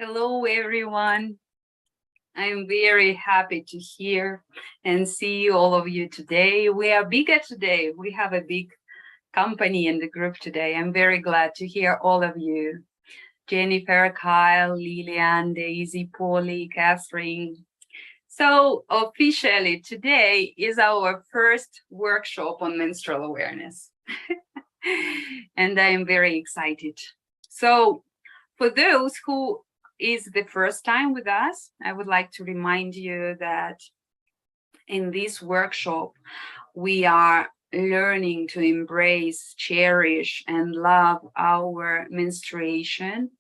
Hello, everyone. I'm very happy to hear and see all of you today. We are bigger today. We have a big company in the group today. I'm very glad to hear all of you. Jennifer, Kyle, Lillian, Daisy, Polly, Catherine. So officially today is our first workshop on menstrual awareness. And I am very excited. So for those who is the first time with us, I would like to remind you that in this workshop, we are learning to embrace, cherish, and love our menstruation.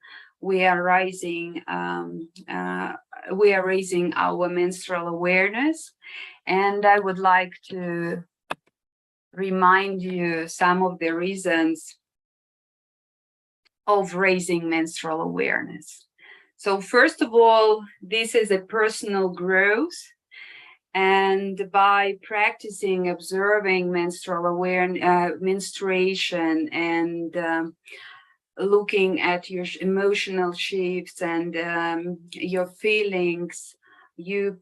We are raising our menstrual awareness, and I would like to remind you some of the reasons of raising menstrual awareness. So first of all, this is a personal growth. And by practicing observing menstrual awareness, menstruation, and looking at your emotional shifts and your feelings, you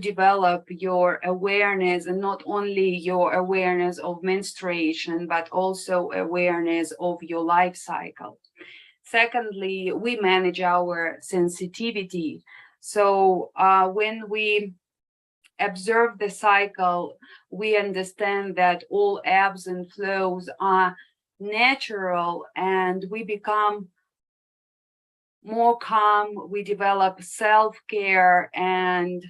develop your awareness, and not only your awareness of menstruation, but also awareness of your life cycle. Secondly, we manage our sensitivity. So when we observe the cycle, we understand that all ebbs and flows are natural, and we become more calm, we develop self-care, and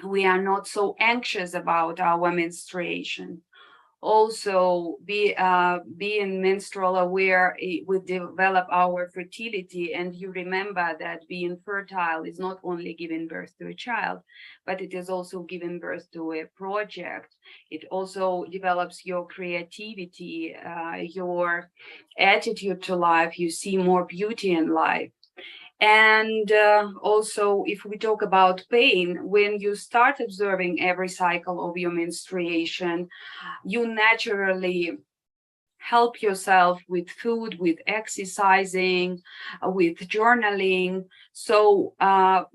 we are not so anxious about our menstruation. Also, being menstrual aware, we develop our fertility, and you remember that being fertile is not only giving birth to a child, but it is also giving birth to a project. It also develops your creativity, your attitude to life. You see more beauty in life. And also, if we talk about pain, when you start observing every cycle of your menstruation, you naturally help yourself with food, with exercising, with journaling. So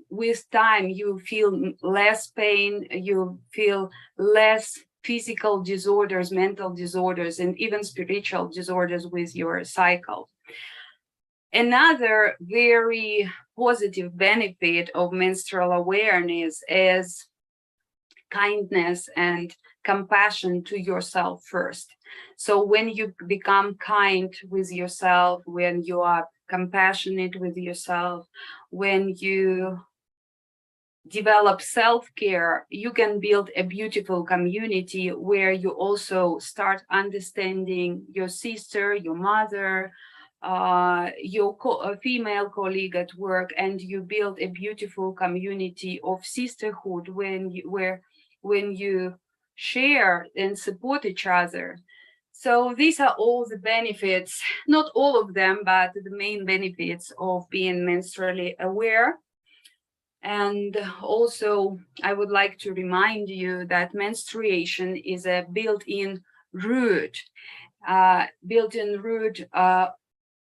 with time, you feel less pain, you feel less physical disorders, mental disorders, and even spiritual disorders with your cycle. Another very positive benefit of menstrual awareness is kindness and compassion to yourself first. So when you become kind with yourself, when you are compassionate with yourself, when you develop self-care, you can build a beautiful community where you also start understanding your sister, your mother, your female colleague at work, and you build a beautiful community of sisterhood when you share and support each other. So these are all the benefits, not all of them, but the main benefits of being menstrually aware. And also, I would like to remind you that menstruation is a built-in root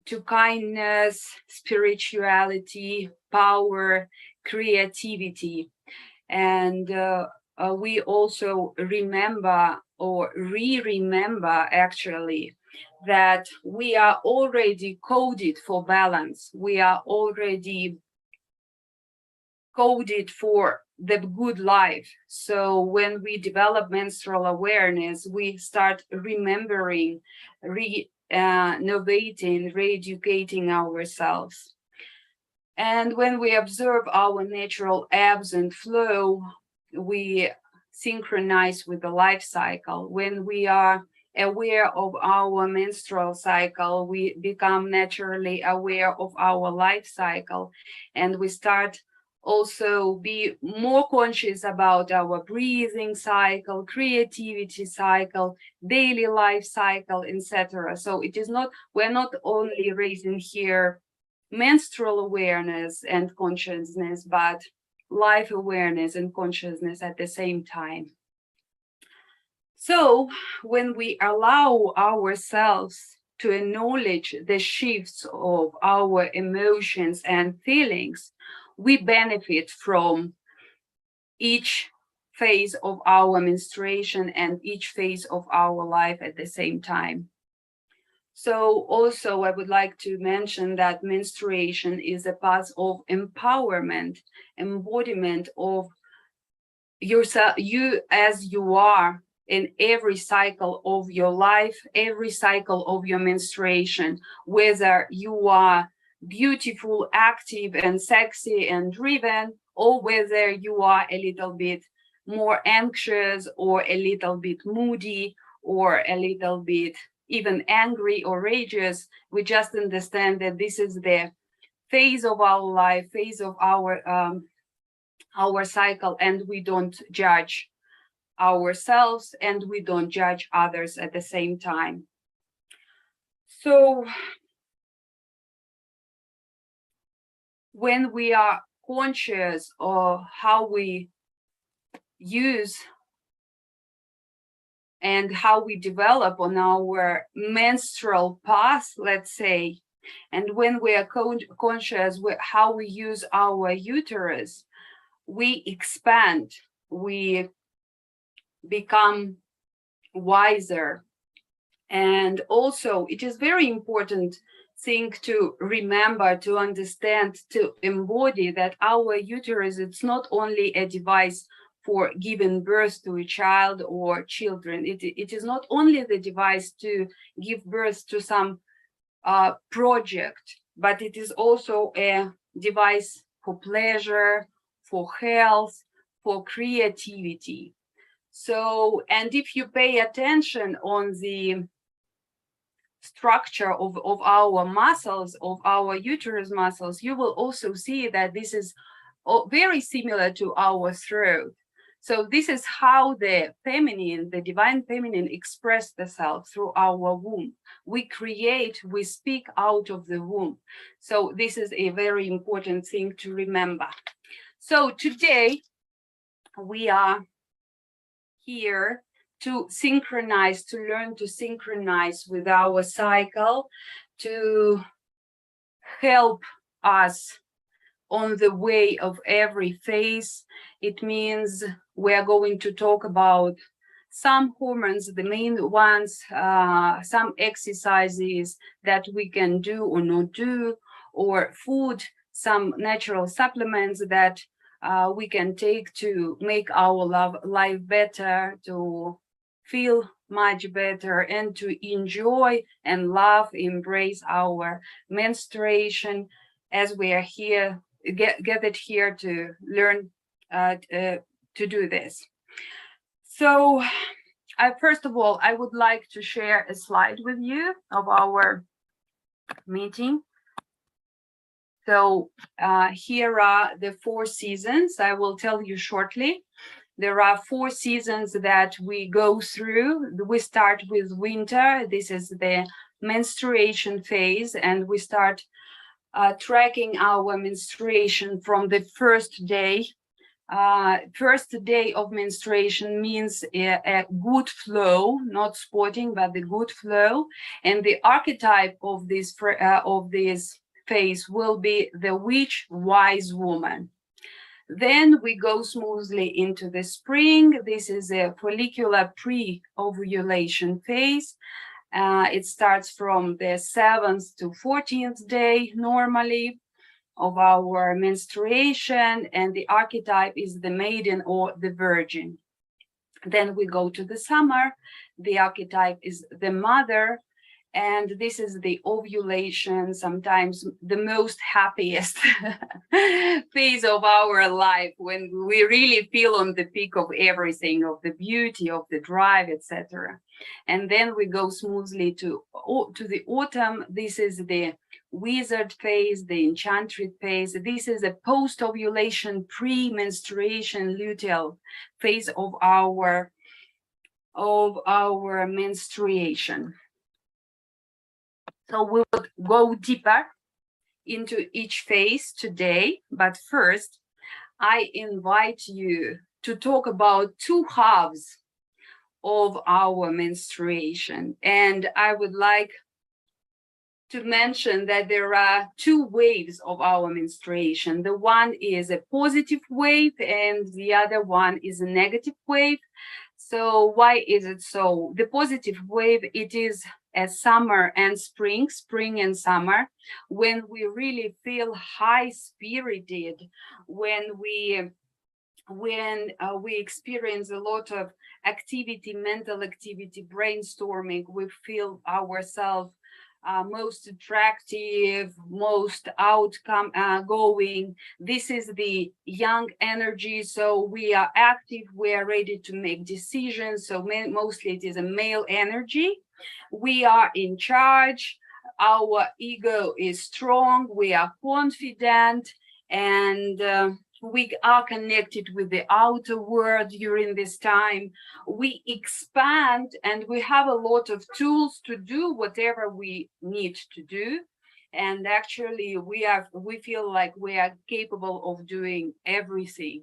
to kindness, spirituality, power, creativity. And we also remember, or remember actually, that we are already coded for balance. We are already coded for the good life. So when we develop menstrual awareness, we start remembering, innovating, re-educating ourselves. And when we observe our natural ebbs and flow, we synchronize with the life cycle. When we are aware of our menstrual cycle, we become naturally aware of our life cycle, and we start also be more conscious about our breathing cycle, creativity cycle, daily life cycle, etc. So it is not, we're not only raising here menstrual awareness and consciousness, but life awareness and consciousness at the same time. So when we allow ourselves to acknowledge the shifts of our emotions and feelings, we benefit from each phase of our menstruation and each phase of our life at the same time. So also I would like to mention that menstruation is a path of empowerment, embodiment of yourself, you as you are in every cycle of your life, every cycle of your menstruation, whether you are beautiful, active, and sexy and driven, or whether you are a little bit more anxious or a little bit moody or a little bit even angry or rageous. We just understand that this is the phase of our life, phase of our cycle, and we don't judge ourselves and we don't judge others at the same time. So when we are conscious of how we use and how we develop on our menstrual path, let's say, and when we are conscious with how we use our uterus, we expand, we become wiser. And also, it is very important thing to remember, to understand, to embody that our uterus, it's not only a device for giving birth to a child or children. It is not only the device to give birth to some project, but it is also a device for pleasure, for health, for creativity. So, and if you pay attention on the structure of our muscles, of our uterus muscles, you will also see that this is very similar to our throat. So this is how the feminine, the divine feminine, express itself through our womb. We create, we speak out of the womb. So this is a very important thing to remember. So today we are here to synchronize, to learn to synchronize with our cycle, to help us on the way of every phase. It means we are going to talk about some hormones, the main ones, some exercises that we can do or not do, or food, some natural supplements that we can take to make our life better, to feel much better, and to enjoy and love, embrace our menstruation as we are here, gathered here to learn to do this. So first of all, I would like to share a slide with you of our meeting. So here are the 4 seasons. I will tell you shortly. There are 4 seasons that we go through. We start with winter. This is the menstruation phase, and we start tracking our menstruation from the first day. First day of menstruation means a good flow, not spotting, but the good flow. And the archetype of this phase will be the witch, wise woman. Then we go smoothly into the spring. This is a follicular pre-ovulation phase. It starts from the 7th to 14th day normally of our menstruation, and the archetype is the maiden or the virgin. Then we go to the summer. The archetype is the mother, and this is the ovulation, sometimes the most happiest phase of our life, when we really feel on the peak of everything, of the beauty, of the drive, etc. And then we go smoothly to the autumn. This is the wizard phase, the enchanted phase. This is a post-ovulation, pre-menstruation luteal phase of our menstruation. So we will go deeper into each phase today, but first I invite you to talk about 2 halves of our menstruation, and I would like to mention that there are two waves of our menstruation. The one is a positive wave and the other one is a negative wave. So why is it so? The positive wave, it is a summer and spring and summer, when we really feel high spirited, when we experience a lot of activity, mental activity, brainstorming, we feel ourselves most attractive, most outcome going. This is the young energy. So we are active, we are ready to make decisions. So mostly it is a male energy. We are in charge. Our ego is strong. We are confident, and we are connected with the outer world during this time. We expand and we have a lot of tools to do whatever we need to do. And actually we feel like we are capable of doing everything.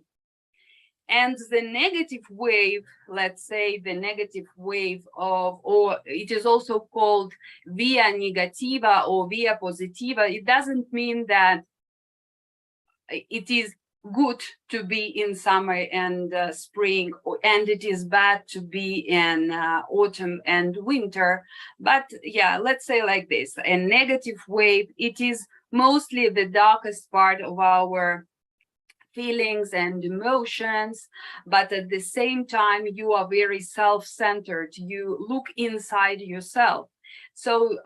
And the negative wave, let's say the negative wave of, or it is also called via negativa or via positiva, it doesn't mean that it is good to be in summer and spring, and it is bad to be in autumn and winter. But yeah, let's say like this: a negative wave, it is mostly the darkest part of our feelings and emotions, but at the same time you are very self-centered, you look inside yourself. So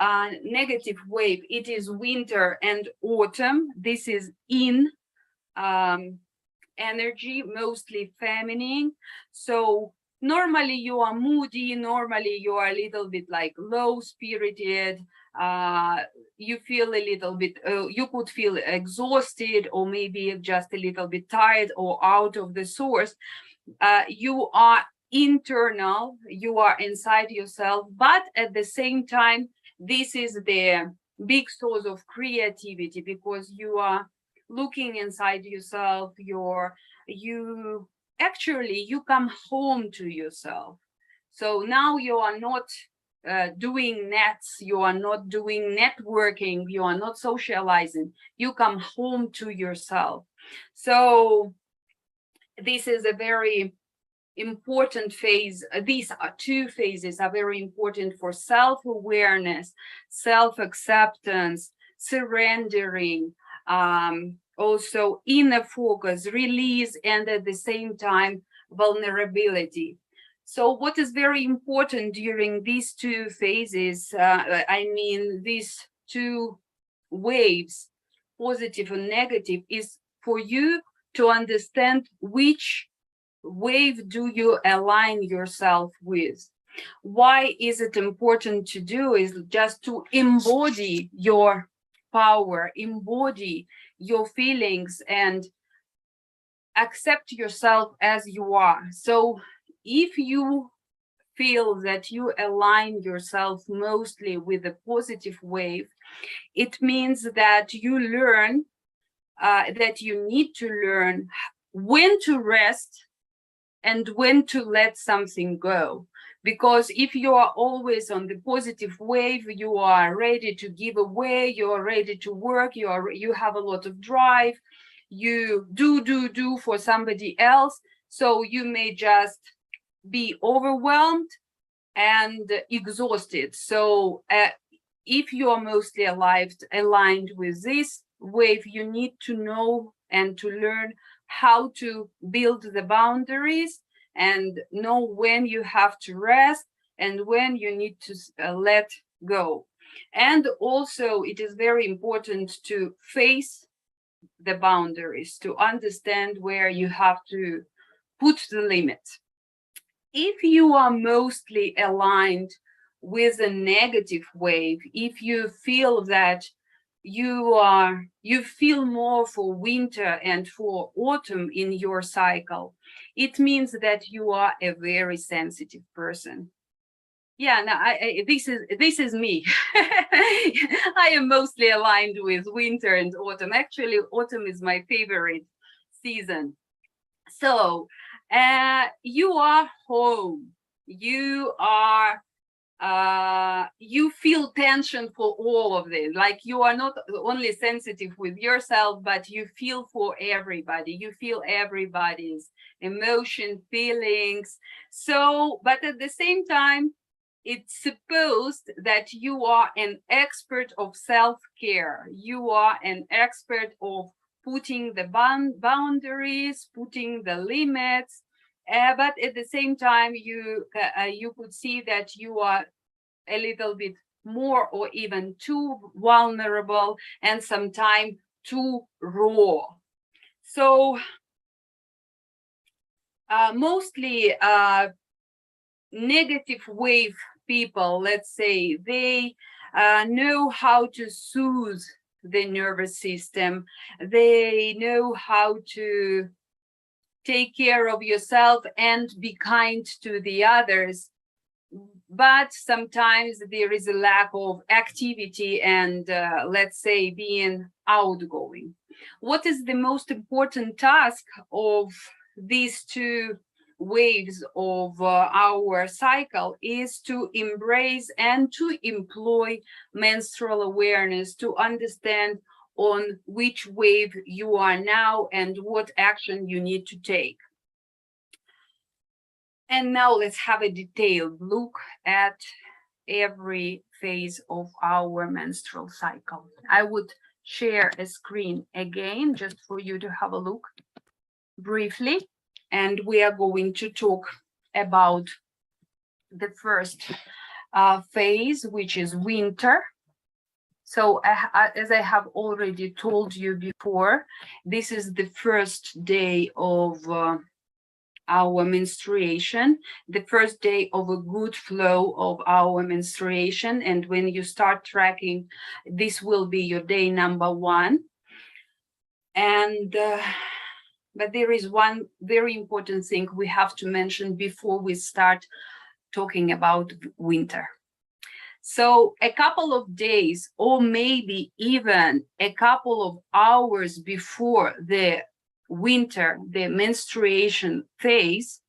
negative wave, it is winter and autumn. This is in energy, mostly feminine. So normally you are moody, normally you are a little bit like low spirited, you feel a little bit, you could feel exhausted or maybe just a little bit tired or out of the source. You are internal, you are inside yourself, but at the same time, this is the big source of creativity, because you are looking inside yourself. You actually, you come home to yourself. So now you are not doing nets, you are not doing networking, you are not socializing, you come home to yourself. So this is a very important phase. These are two phases are very important for self-awareness, self-acceptance, surrendering, also inner focus, release, and at the same time vulnerability. So what is very important during these two phases, these two waves, positive and negative, is for you to understand which wave do you align yourself with. Why is it important to do is just to embody your power, embody your feelings, and accept yourself as you are. So if you feel that you align yourself mostly with a positive wave, it means that you learn, that you need to learn when to rest and when to let something go. Because if you are always on the positive wave, you are ready to give away, you are ready to work, you have a lot of drive, you do for somebody else. So you may just be overwhelmed and exhausted. So if you are mostly aligned with this wave, you need to know and to learn how to build the boundaries and know when you have to rest and when you need to let go. And also it is very important to face the boundaries, to understand where you have to put the limits. If you are mostly aligned with a negative wave, if you feel that you feel more for winter and for autumn in your cycle, it means that you are a very sensitive person. Yeah, no, this is me. I am mostly aligned with winter and autumn. Actually, autumn is my favorite season. So you are home, you are you feel tension for all of this. Like you are not only sensitive with yourself, but you feel for everybody. You feel everybody's emotion, feelings. So, but at the same time, it's supposed that you are an expert of self-care. You are an expert of putting the boundaries, putting the limits, but at the same time, you could see that you are a little bit more or even too vulnerable and sometimes too raw. So mostly negative wave people, let's say, they know how to soothe the nervous system. They know how to take care of yourself and be kind to the others. But sometimes there is a lack of activity and, let's say, being outgoing. What is the most important task of these two waves of our cycle is to embrace and to employ menstrual awareness, to understand on which wave you are now and what action you need to take. And now let's have a detailed look at every phase of our menstrual cycle. I would share a screen again just for you to have a look briefly. And we are going to talk about the first phase, which is winter. So as I have already told you before, this is the first day of our menstruation, the first day of a good flow of our menstruation. And when you start tracking, this will be your day number 1. And but there is one very important thing we have to mention before we start talking about winter. So a couple of days or maybe even a couple of hours before the winter, the menstruation phase,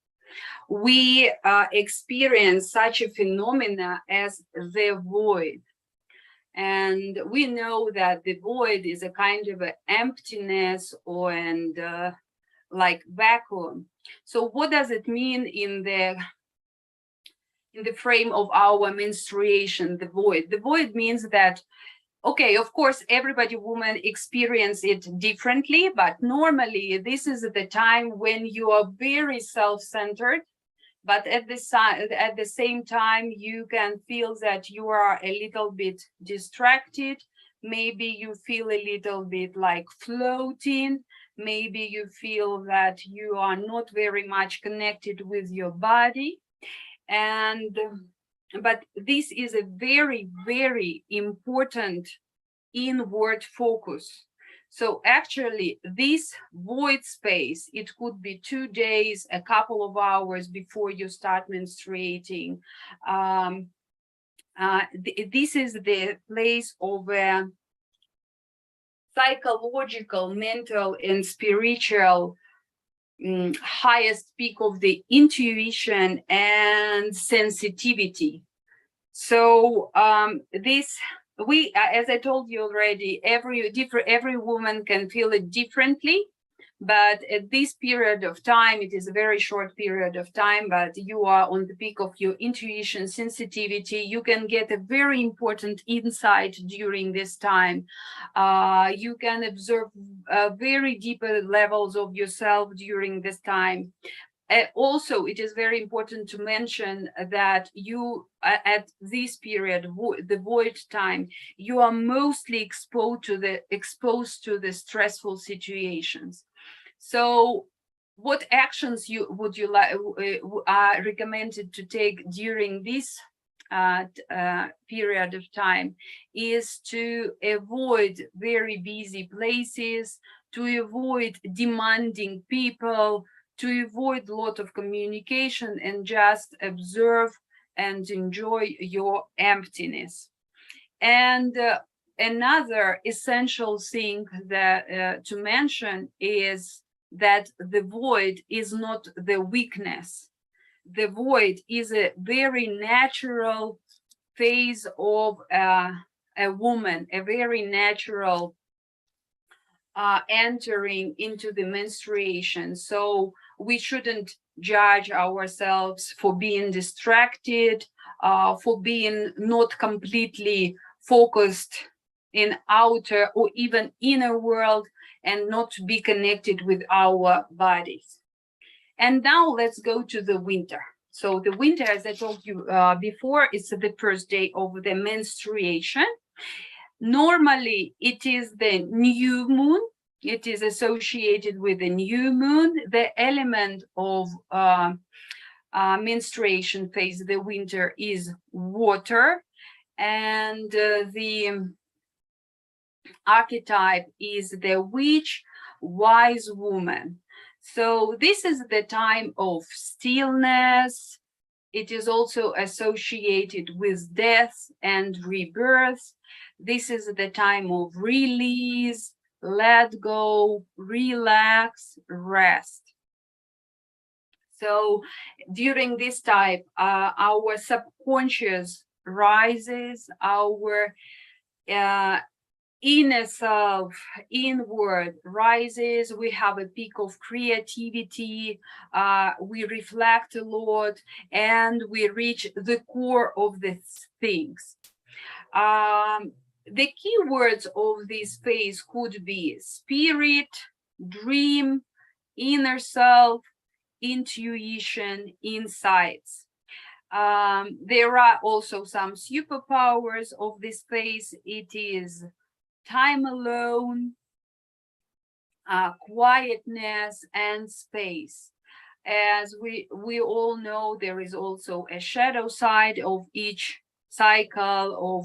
we experience such a phenomena as the void. And we know that the void is a kind of an emptiness or like vacuum. So what does it mean in the frame of our menstruation, the void? The void means that, okay, of course, everybody, women experience it differently, but normally this is the time when you are very self-centered, but at the same time, you can feel that you are a little bit distracted. Maybe you feel a little bit like floating. Maybe you feel that you are not very much connected with your body. And but this is a very, very important inward focus. So actually this void space, it could be 2 days, a couple of hours before you start menstruating. This is the place of a psychological, mental, and spiritual highest peak of the intuition and sensitivity. So as I told you already, every woman can feel it differently, but at this period of time, it is a very short period of time, but you are on the peak of your intuition, sensitivity. You can get a very important insight during this time. You can observe very deep levels of yourself during this time. Also, it is very important to mention that you, at this period, the void time, you are mostly exposed to the stressful situations. So, what actions would you like are recommended to take during this period of time is to avoid very busy places, to avoid demanding people, to avoid a lot of communication and just observe and enjoy your emptiness. And another essential thing that to mention is that the void is not the weakness. The void is a very natural phase of a woman, a very natural entering into the menstruation. So we shouldn't judge ourselves for being distracted, for being not completely focused in outer or even inner world, and not to be connected with our bodies. And now let's go to the winter. So the winter, as I told you before, is the first day of the menstruation. Normally, it is the new moon. It is associated with the new moon. The element of menstruation phase, the winter, is water. And the archetype is the witch, wise woman. So this is the time of stillness. It is also associated with death and rebirth. This is the time of release, let go, relax, rest. So during this time, our subconscious rises, our inner self, inward rises. We have a peak of creativity. We reflect a lot, and we reach the core of the things. The key words of this phase could be spirit, dream, inner self, intuition, insights. There are also some superpowers of this phase. It is time alone, quietness, and space. As we all know, there is also a shadow side of each cycle of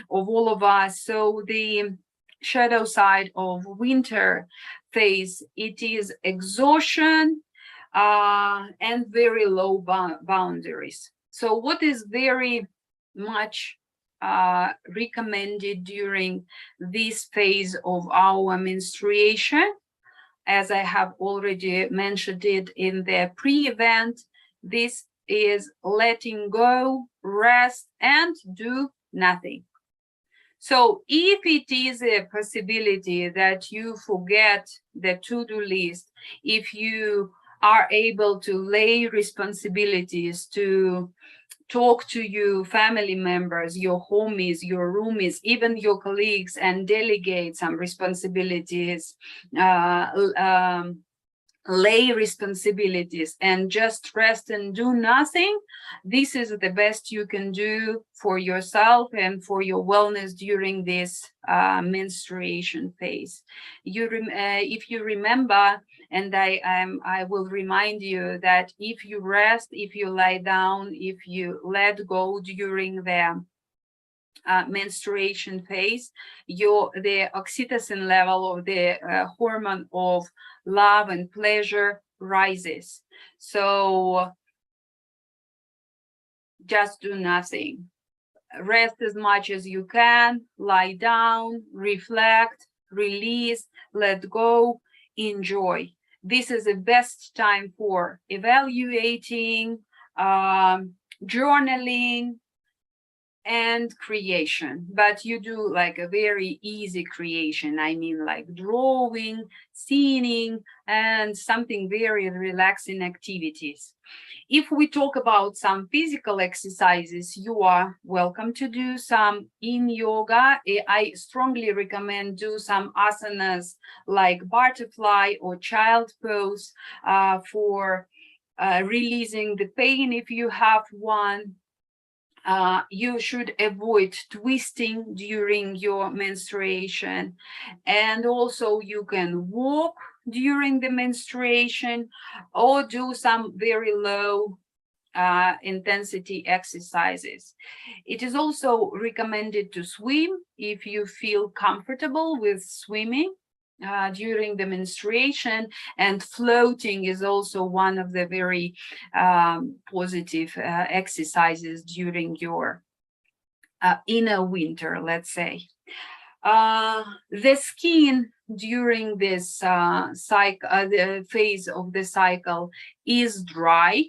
all of us. So the shadow side of winter phase, it is exhaustion and very low boundaries. So what is very much recommended during this phase of our menstruation, as I have already mentioned it in the pre-event, this is letting go, rest, and do nothing. So if it is a possibility that you forget the to-do list, if you are able to lay responsibilities, to talk to your family members, your homies, your roomies, even your colleagues, and delegate some responsibilities, lay responsibilities, and just rest and do nothing, this is the best you can do for yourself and for your wellness during this menstruation phase. If you remember, and I will remind you that if you rest, if you lie down, if you let go during the menstruation phase, the oxytocin level, or the hormone of love and pleasure, rises. So just do nothing. Rest as much as you can, lie down, reflect, release, let go, enjoy. This is the best time for evaluating, journaling, and creation. But you do like a very easy creation. I mean, like drawing, singing, and something very relaxing activities. If we talk about some physical exercises, you are welcome to do some in yoga. I strongly recommend do some asanas like butterfly or child pose for releasing the pain if you have one. You should avoid twisting during your menstruation, and also you can walk during the menstruation or do some very low intensity exercises. It is also recommended to swim if you feel comfortable with swimming during the menstruation, and floating is also one of the very positive exercises during your inner winter, let's say. The skin during this cycle, the phase of the cycle, is dry.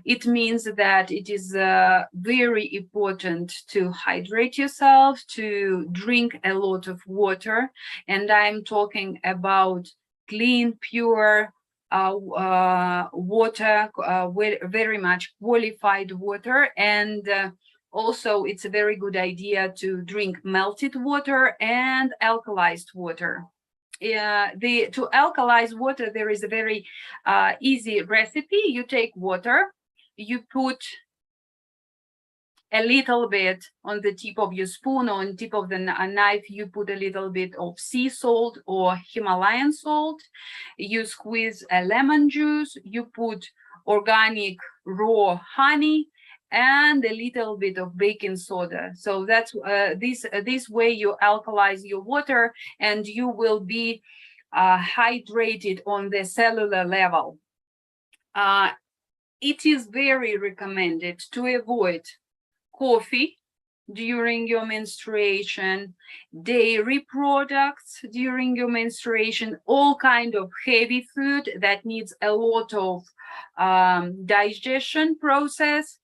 It means that it is very important to hydrate yourself, to drink a lot of water. And I'm talking about clean, pure water, very much qualified water. And also, it's a very good idea to drink melted water and alkalized water. To alkalize water, there is a very easy recipe. You take water, you put a little bit on the tip of your spoon, or on tip of the knife, you put a little bit of sea salt or Himalayan salt. You squeeze a lemon juice, you put organic raw honey, and a little bit of baking soda. So that's this way you alkalize your water, and you will be hydrated on the cellular level. It is very recommended to avoid coffee during your menstruation, dairy products during your menstruation, all kind of heavy food that needs a lot of digestion process.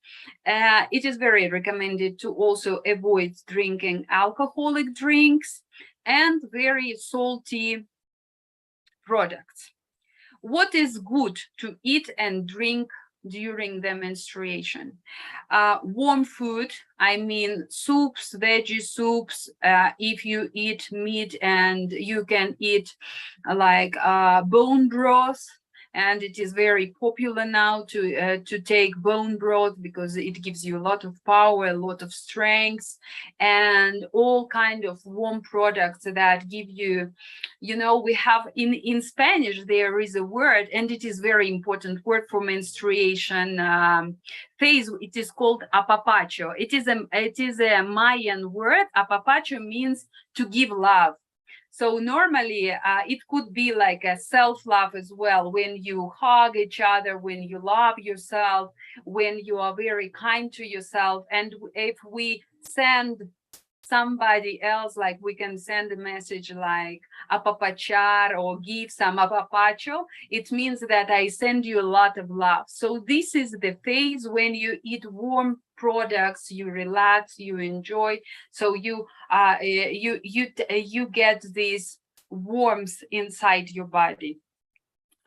It is very recommended to also avoid drinking alcoholic drinks and very salty products. What is good to eat and drink during the menstruation? Warm food, I mean soups, veggie soups. If you eat meat, and you can eat like bone broth, and it is very popular now to take bone broth because it gives you a lot of power, a lot of strength, and all kind of warm products that give you, you know, we have in Spanish there is a word, and it is very important word for menstruation phase. It is called apapacho. It is a Mayan word. Apapacho means to give love. So normally it could be like a self-love as well, when you hug each other, when you love yourself, when you are very kind to yourself. And if we send somebody else, like we can send a message like apapachar or give some apapacho, it means that I send you a lot of love. So this is the phase when you eat warm products, you relax, you enjoy. So you get this warmth inside your body.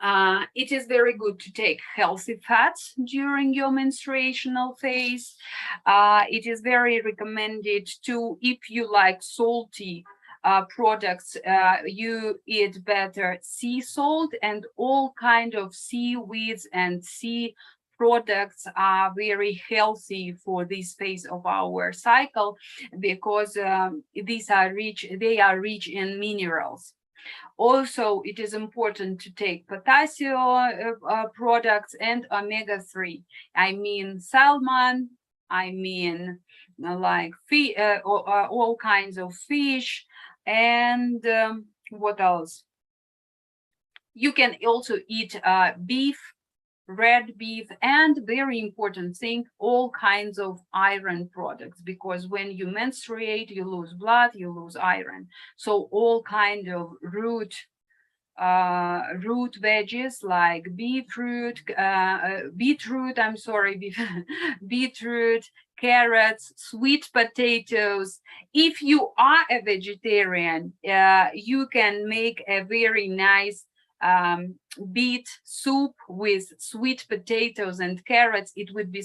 It is very good to take healthy fats during your menstruational phase. It is very recommended to, if you like salty products, you eat better sea salt, and all kind of seaweeds and sea products are very healthy for this phase of our cycle, because they are rich in minerals. Also, it is important to take potassium products and omega-3. I mean salmon, I mean like all kinds of fish, and what else? You can also eat beef, red beef, and very important thing, all kinds of iron products, because when you menstruate, you lose blood, you lose iron. So all kind of root veggies like beetroot, beetroot, carrots, sweet potatoes. If you are a vegetarian, you can make a very nice beet soup with sweet potatoes and carrots. It would be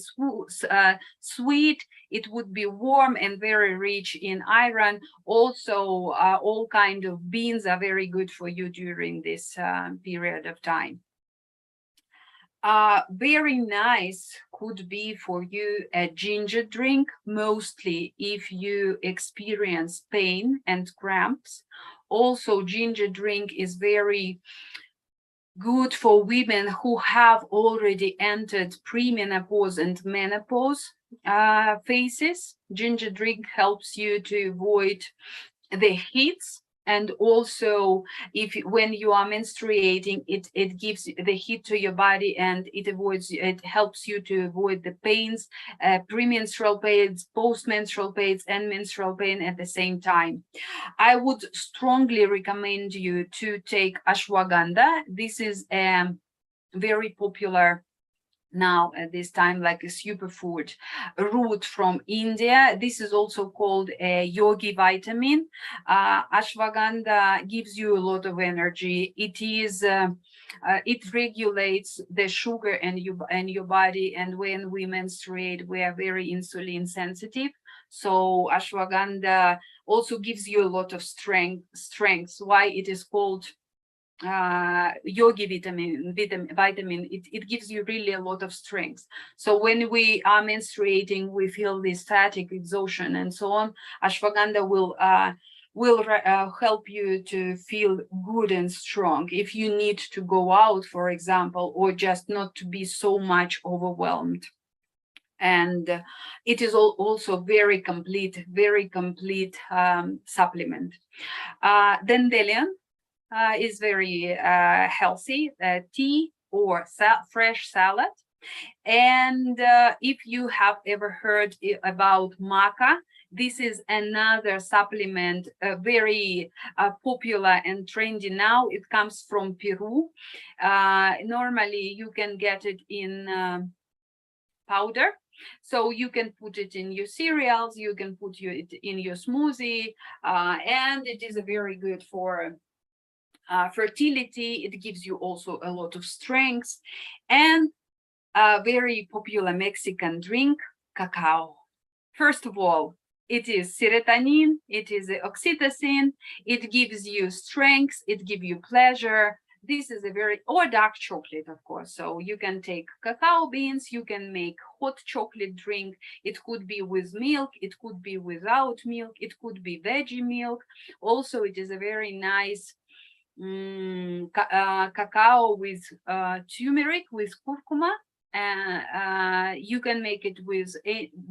sweet, it would be warm and very rich in iron. Also, all kind of beans are very good for you during this period of time. Very nice could be for you a ginger drink, mostly if you experience pain and cramps. Also, ginger drink is very good for women who have already entered premenopause and menopause phases. Ginger drink helps you to avoid the heats, and also when you are menstruating, it gives the heat to your body, and it helps you to avoid the pains, premenstrual pains, postmenstrual pains, and menstrual pain at the same time. I would strongly recommend you to take ashwagandha. This is a very popular now at this time like a superfood root from India. This is also called a yogi vitamin. Ashwagandha gives you a lot of energy. It regulates the sugar in your body, and when we menstruate, we are very insulin sensitive. So ashwagandha also gives you a lot of strength. Why it is called yogi vitamin, it gives you really a lot of strength. So when we are menstruating, we feel this static exhaustion and so on. Ashwagandha will help you to feel good and strong if you need to go out, for example, or just not to be so much overwhelmed. And it is also very complete supplement. Dandelion is very healthy, tea or fresh salad. And if you have ever heard about maca, this is another supplement, very popular and trendy now. It comes from Peru. Normally, you can get it in powder. So you can put it in your cereals, you can put it in your smoothie, and it is very good for fertility. It gives you also a lot of strength. And a very popular Mexican drink, cacao. First of all, it is serotonin, it is oxytocin, it gives you strength, it gives you pleasure. This is a very, or dark chocolate, of course. So you can take cacao beans, you can make hot chocolate drink. It could be with milk, it could be without milk, it could be veggie milk. Also, it is a very nice cacao with turmeric, with curcuma. You can make it with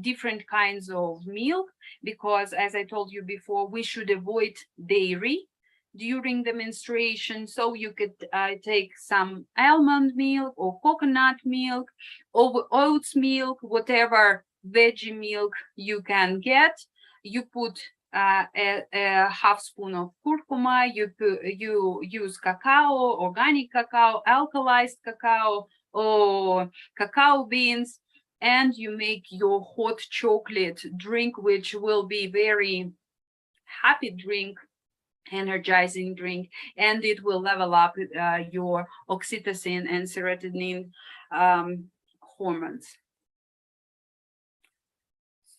different kinds of milk, because as I told you before, we should avoid dairy during the menstruation. So you could take some almond milk or coconut milk or oats milk, whatever veggie milk you can get. You put a half spoon of curcuma, you use cacao, organic cacao, alkalized cacao, or cacao beans, and you make your hot chocolate drink, which will be very happy drink, energizing drink, and it will level up your oxytocin and serotonin hormones.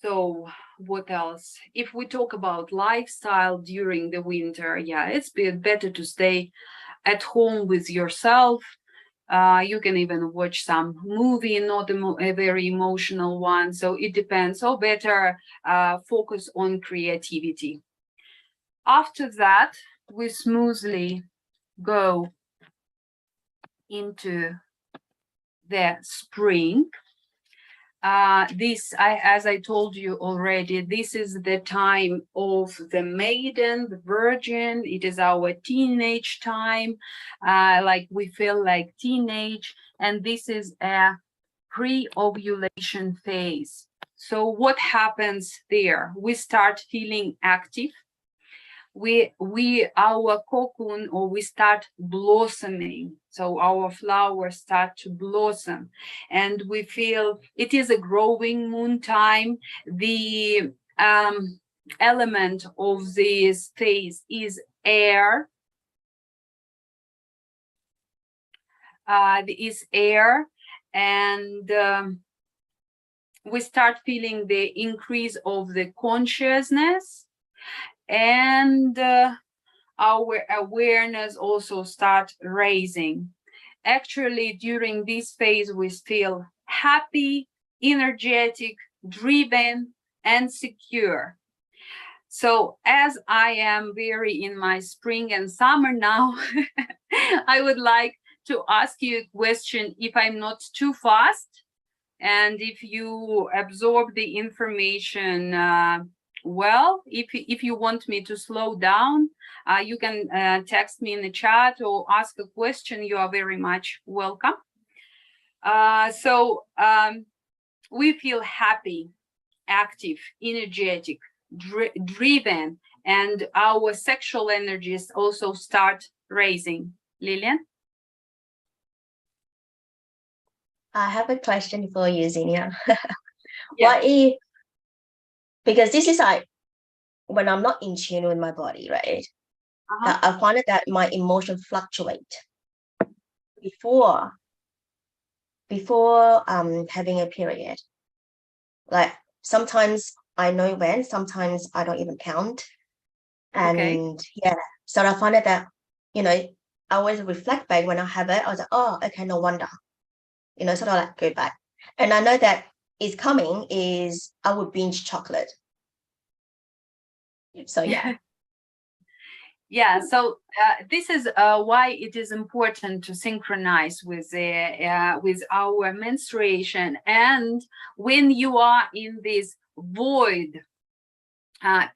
So what else? If we talk about lifestyle during the winter, yeah, it's better to stay at home with yourself. You can even watch some movie, not a very emotional one. So it depends. So better focus on creativity. After that, we smoothly go into the spring. As I told you already, this is the time of the maiden, the virgin. It is our teenage time, like we feel like teenage, and this is a pre-ovulation phase. So what happens there? We start feeling active. Our cocoon, or we start blossoming, so our flowers start to blossom, and we feel it is a growing moon time. The element of this phase is air. And we start feeling the increase of the consciousness, and our awareness also start raising. Actually, during this phase, we feel happy, energetic, driven, and secure. So as I am very in my spring and summer now, I would like to ask you a question, if I'm not too fast, and if you absorb the information well. If you want me to slow down, you can text me in the chat or ask a question. You are very much welcome. So we feel happy, active, energetic, driven, and our sexual energies also start raising. Lilian? I have a question for you, Zinnia. Yeah. What if, because this is like when I'm not in tune with my body, right? Uh-huh. I find it that my emotion fluctuate before having a period. Like sometimes I know when, sometimes I don't even count. Okay. And yeah, so I find it that, you know, I always reflect back when I have it. I was like, oh, okay, no wonder, sort of like go back. And I know that is coming is I would binge chocolate. So yeah. Yeah, so this is why it is important to synchronize with our menstruation. And when you are in this void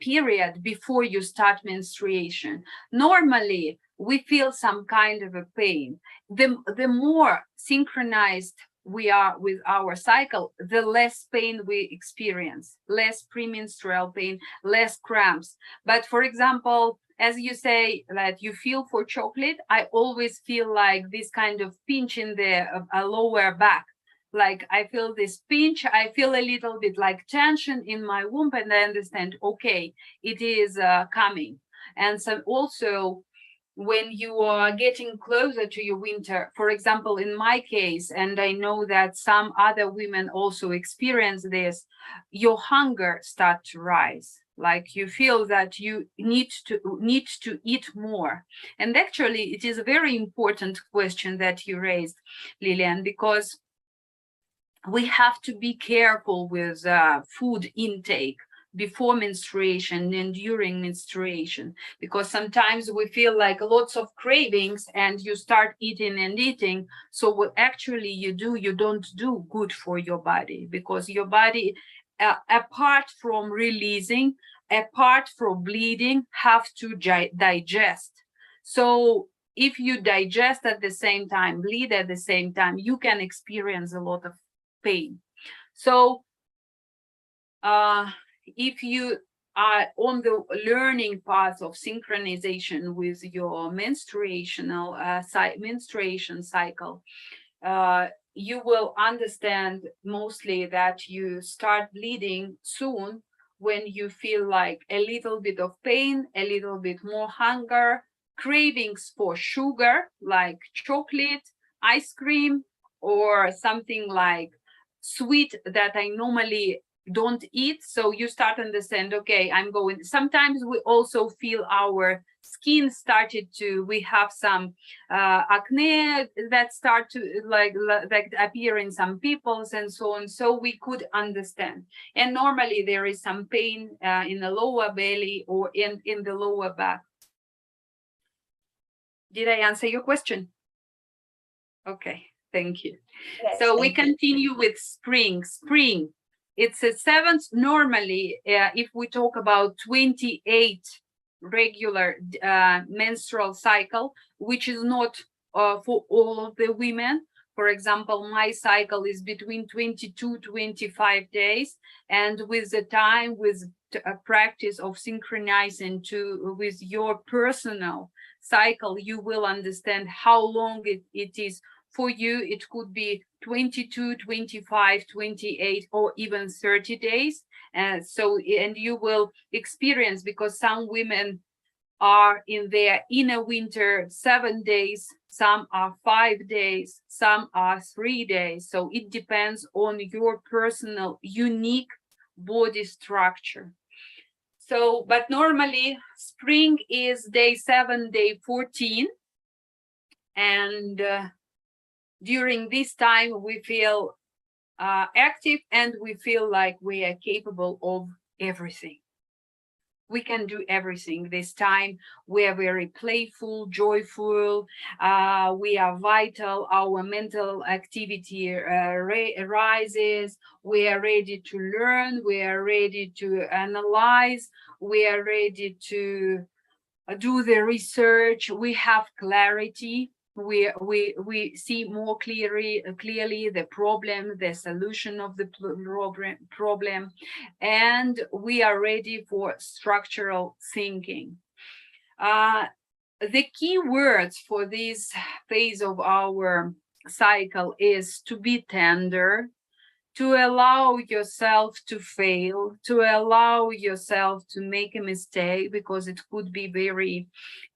period before you start menstruation, normally we feel some kind of a pain. The more synchronized we are with our cycle, the less pain we experience, less premenstrual pain, less cramps. But for example, as you say that you feel for chocolate, I always feel like this kind of pinch in the lower back. Like I feel this pinch, I feel a little bit like tension in my womb, and I understand, okay, it is coming. And so also when you are getting closer to your winter, for example, in my case, and I know that some other women also experience this, your hunger start to rise. Like you feel that you need to eat more. And actually, it is a very important question that you raised, Lillian, because we have to be careful with food intake before menstruation and during menstruation, because sometimes we feel like lots of cravings and you start eating and eating. So what actually you don't do good for your body, because your body, apart from releasing, apart from bleeding, have to digest. So if you digest at the same time, bleed at the same time, you can experience a lot of pain. So if you are on the learning path of synchronization with your menstruation cycle, you will understand mostly that you start bleeding soon when you feel like a little bit of pain, a little bit more hunger, cravings for sugar like chocolate, ice cream, or something like sweet that I normally don't eat. So you start understand, okay, I'm going. Sometimes we also feel our skin started to, we have some acne that start to like appear in some peoples and so on. So we could understand. And normally there is some pain in the lower belly or in the lower back. Did I answer your question? Okay, thank you. Yes, So we thank you. continue with spring. Spring, it's a seventh normally. If we talk about 28 regular menstrual cycle, which is not for all of the women. For example, my cycle is between 22 25 days, and with the time, with a practice of synchronizing to with your personal cycle, you will understand how long it is for you. It could be 22, 25, 28, or even 30 days. And you will experience, because some women are in their inner winter 7 days, some are 5 days, some are 3 days. So it depends on your personal unique body structure. So, but normally spring is day 7, day 14. And during this time, we feel active and we feel like we are capable of everything. We can do everything this time. We are very playful, joyful. We are vital. Our mental activity rises. We are ready to learn. We are ready to analyze. We are ready to do the research. We have clarity. We see more clearly the problem, the solution of the problem, and we are ready for structural thinking. The key words for this phase of our cycle is to be tender, to allow yourself to fail, to allow yourself to make a mistake, because it could be very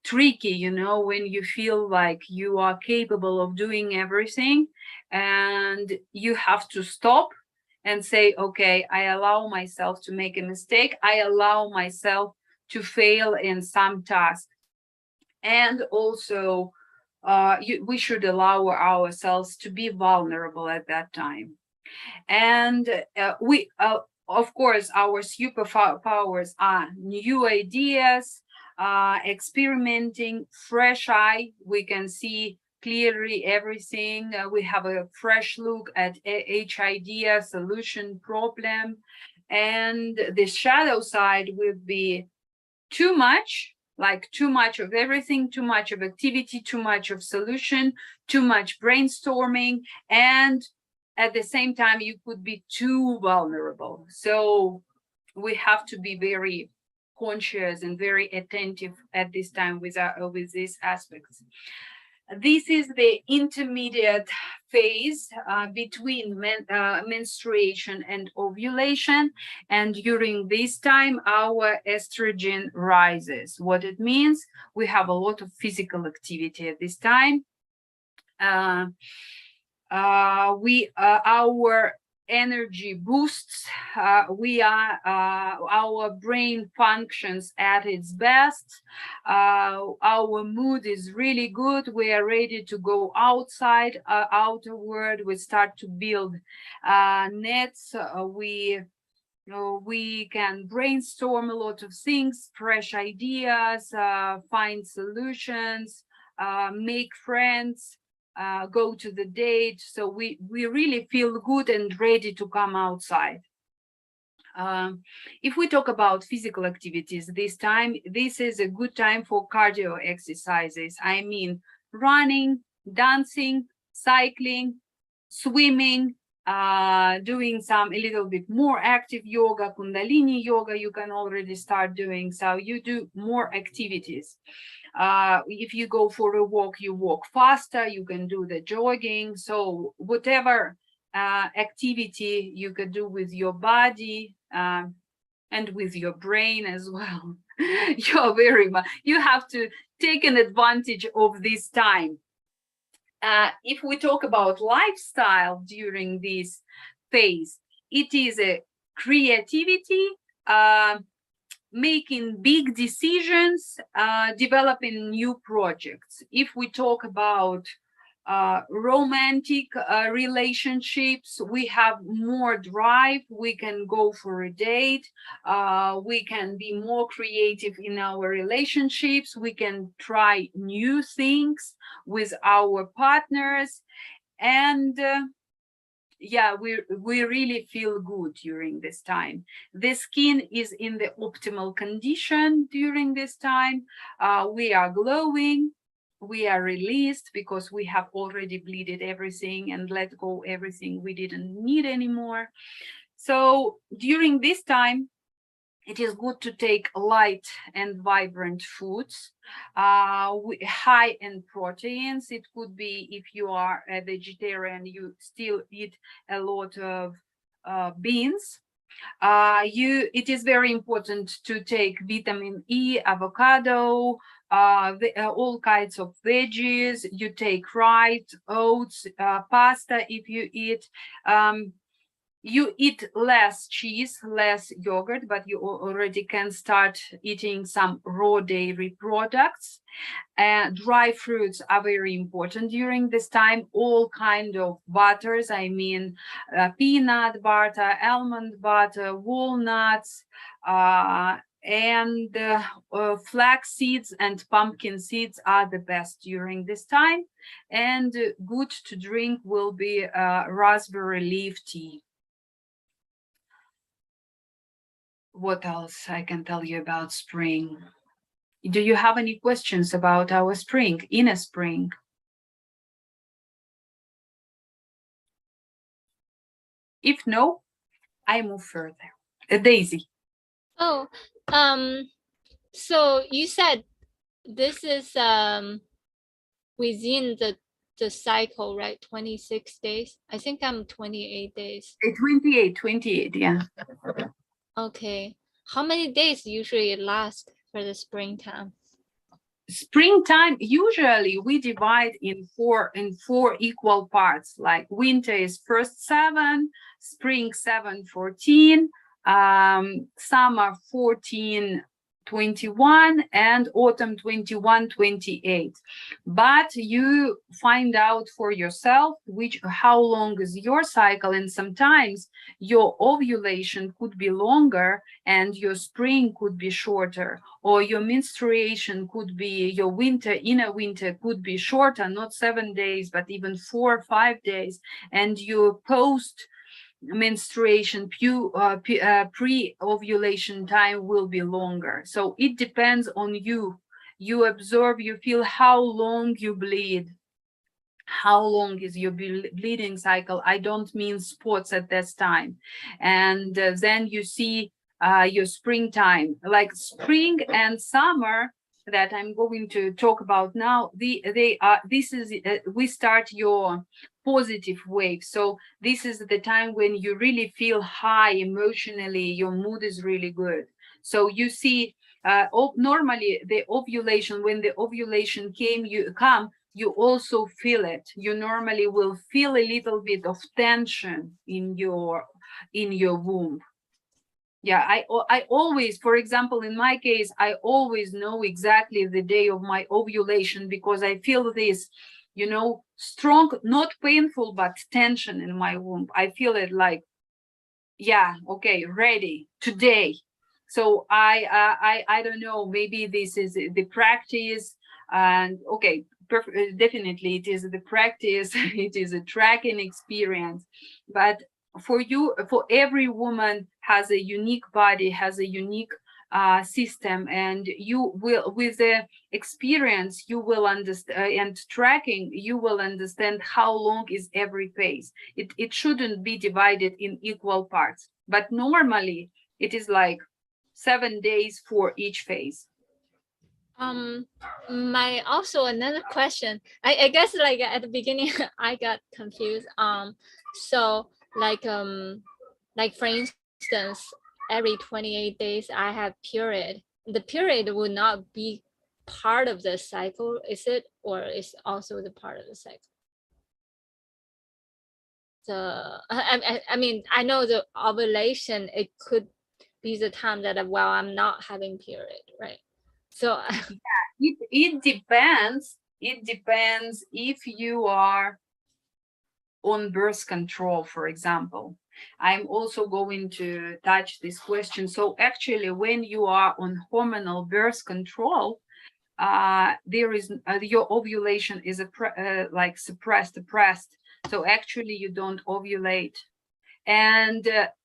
tricky, you know, when you feel like you are capable of doing everything and you have to stop and say, okay, I allow myself to make a mistake. I allow myself to fail in some task. And also, we should allow ourselves to be vulnerable at that time. And of course, our superpowers are new ideas, experimenting, fresh eye. We can see clearly everything. We have a fresh look at each idea, solution, problem. And the shadow side will be too much, like too much of everything, too much of activity, too much of solution, too much brainstorming, and at the same time you could be too vulnerable. So we have to be very conscious and very attentive at this time with these aspects. This is the intermediate phase between menstruation and ovulation. And during this time, our estrogen rises. What it means, we have a lot of physical activity at this time. Our energy boosts, our brain functions at its best, our mood is really good, we are ready to go outside, outward, we start to build nets, we can brainstorm a lot of things, fresh ideas, find solutions, make friends, go to the date. So we really feel good and ready to come outside. If we talk about physical activities this is a good time for cardio exercises. I mean, running, dancing, cycling, swimming, doing some a little bit more active yoga, kundalini yoga, you can already start doing. So you do more activities. If you go for a walk, you walk faster, you can do the jogging. So whatever activity you could do with your body and with your brain as well. You have to take an advantage of this time. If we talk about lifestyle during this phase, it is a creativity, making big decisions, developing new projects. If we talk about romantic relationships, we have more drive, we can go for a date, we can be more creative in our relationships, we can try new things with our partners, and yeah, we really feel good during this time. The skin is in the optimal condition during this time. We are glowing, we are released because we have already bleeded everything and let go everything we didn't need anymore. So during this time, it is good to take light and vibrant foods, high in proteins. It could be, if you are a vegetarian, you still eat a lot of beans. It is very important to take vitamin E, avocado, all kinds of veggies. You take rice, oats, pasta if you eat. You eat less cheese, less yogurt, but you already can start eating some raw dairy products. Dry fruits are very important during this time. All kind of butters, I mean, peanut butter, almond butter, walnuts, and flax seeds and pumpkin seeds are the best during this time. And good to drink will be raspberry leaf tea. What else I can tell you about spring? Do you have any questions about our spring, inner spring? If no, I move further. Daisy. Oh, so you said this is within the the cycle, right? 26 days. I think I'm 28 days. 28, yeah. Okay. How many days usually it lasts for the springtime? Springtime, usually we divide in four equal parts. Like winter is first 7, spring 7, 14, summer 14, 21, and autumn 21, 28. But you find out for yourself how long is your cycle, and sometimes your ovulation could be longer and your spring could be shorter, or your menstruation could be, your inner winter could be shorter, not 7 days, but even 4 or 5 days, and your post menstruation pre-ovulation time will be longer. So it depends on you. You observe, you feel how long you bleed, how long is your bleeding cycle. I don't mean spots at this time. And then you see your springtime, like spring and summer that I'm going to talk about now. We start your positive wave. So this is the time when you really feel high emotionally, your mood is really good. So you see, normally the ovulation, when the ovulation you also feel it. You normally will feel a little bit of tension in your womb. Yeah, I always, for example, in my case, I always know exactly the day of my ovulation because I feel this, strong, not painful, but tension in my womb. I feel it like, yeah, okay, ready today. So I don't know, maybe this is the practice, and okay, definitely it is the practice. It is a tracking experience, but for every woman has a unique body, has a unique system, and you will, with the experience, you will understand, and tracking, you will understand how long is every phase. It shouldn't be divided in equal parts, but normally it is like 7 days for each phase. My also another question. I guess like at the beginning I got confused. So like for instance, every 28 days I have period. The period will not be part of the cycle, is it, or is also the part of the cycle? I mean, I know the ovulation, it could be the time that I'm not having period, right? So yeah, it depends. It depends if you are on birth control, for example. I'm also going to touch this question. So actually, when you are on hormonal birth control, there is your ovulation is like suppressed. So actually, you don't ovulate, and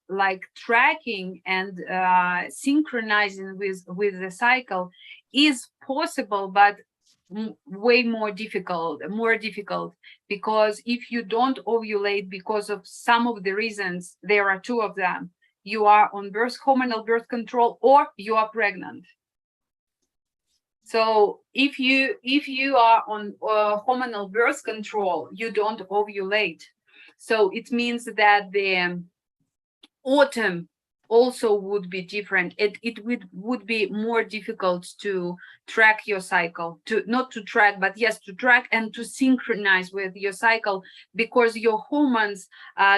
like tracking and synchronizing with the cycle is possible, but way more difficult, because if you don't ovulate because of some of the reasons, there are 2 of them: you are on hormonal birth control, or you are pregnant. So if you are on hormonal birth control, you don't ovulate. So it means that the autumn also would be different. It would be more difficult to track your cycle, not to track, but yes, to track and to synchronize with your cycle, because your hormones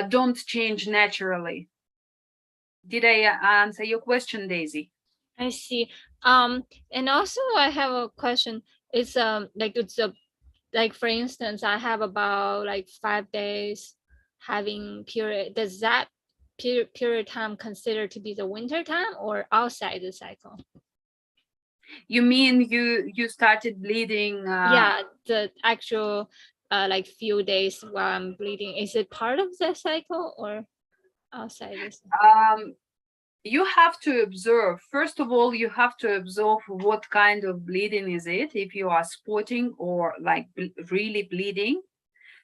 don't change naturally. Did I answer your question, Daisy? I see. And also I have a question. It's like for instance, I have about like 5 days having period. Does that period time considered to be the winter time or outside the cycle? You mean you started bleeding? Yeah, the actual like few days while I'm bleeding, is it part of the cycle or outside the cycle? You have to observe. First of all, you have to observe what kind of bleeding is it, if you are spotting or like really bleeding.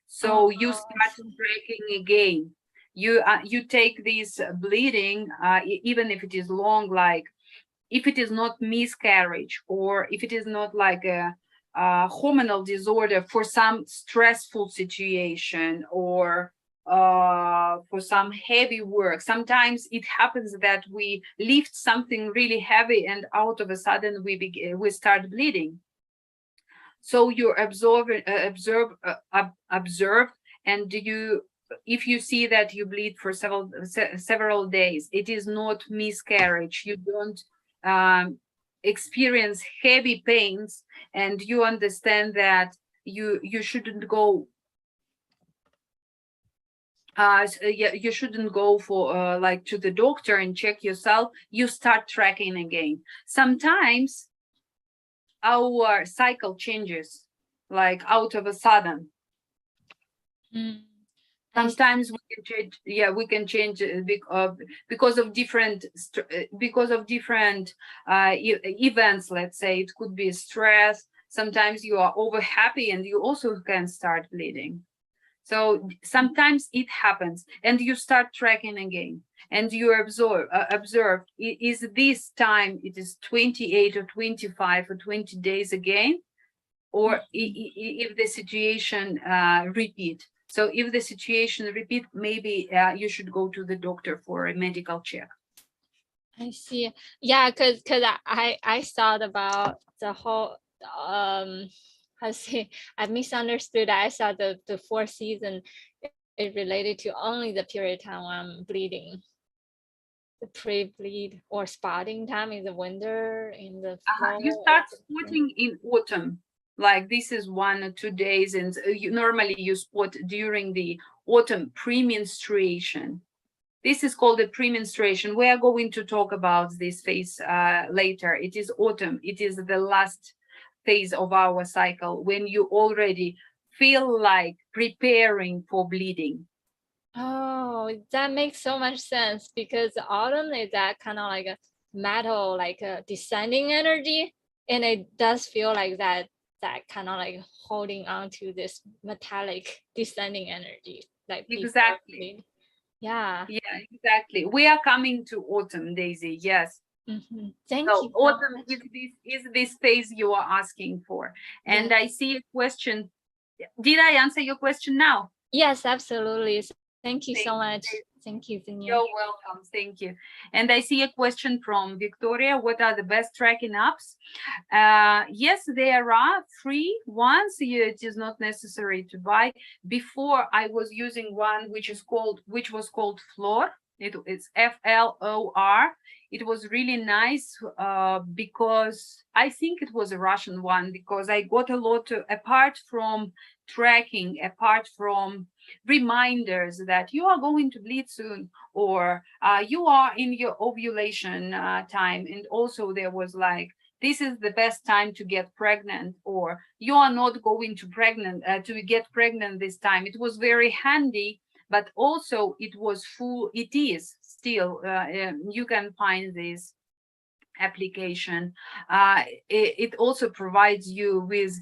So you start tracking again. You take this bleeding, even if it is long, like if it is not miscarriage, or if it is not like a hormonal disorder for some stressful situation or for some heavy work. Sometimes it happens that we lift something really heavy and out of a sudden we start bleeding. So you observe, and if you see that you bleed for several days, it is not miscarriage. You don't experience heavy pains, and you understand that you shouldn't go. You shouldn't go for like to the doctor and check yourself. You start tracking again. Sometimes our cycle changes, like out of a sudden. Sometimes we can change. Yeah, we can change because of different events. Let's say it could be stress. Sometimes you are over happy and you also can start bleeding. So sometimes it happens, and you start tracking again, and you observe. Is this time it is 28 or 25 or 20 days again, or if the situation repeat. So if the situation repeat, maybe you should go to the doctor for a medical check. I see. Yeah, because I thought about the whole I misunderstood. I thought the fourth season is related to only the period time when I'm bleeding. The pre-bleed or spotting time in the winter, in the fall. You start spotting in autumn. Like this is 1 or 2 days, and normally you spot during the autumn premenstruation. This is called a premenstruation. We are going to talk about this phase later. It is autumn. It is the last phase of our cycle when you already feel like preparing for bleeding. Oh, that makes so much sense, because autumn is that kind of like a metal, like a descending energy, and it does feel like that kind of like holding on to this metallic descending energy, like exactly. Yeah, exactly. We are coming to autumn, Daisy. Yes. Thank you. Autumn is this phase you are asking for. And yes. I see a question. Did I answer your question now? Yes, absolutely. Thank you so much. Thank you, Zinia. You're welcome. Thank you. And I see a question from Victoria. What are the best tracking apps? Yes, there are free ones. It is not necessary to buy. Before I was using one which was called Flor. It's FLOR. It was really nice because I think it was a Russian one, because I got a lot apart from tracking, apart from reminders that you are going to bleed soon, or you are in your ovulation time. And also there was like, this is the best time to get pregnant, or you are not going to get pregnant this time. It was very handy, but also it was full. It is still, you can find this application. It also provides you with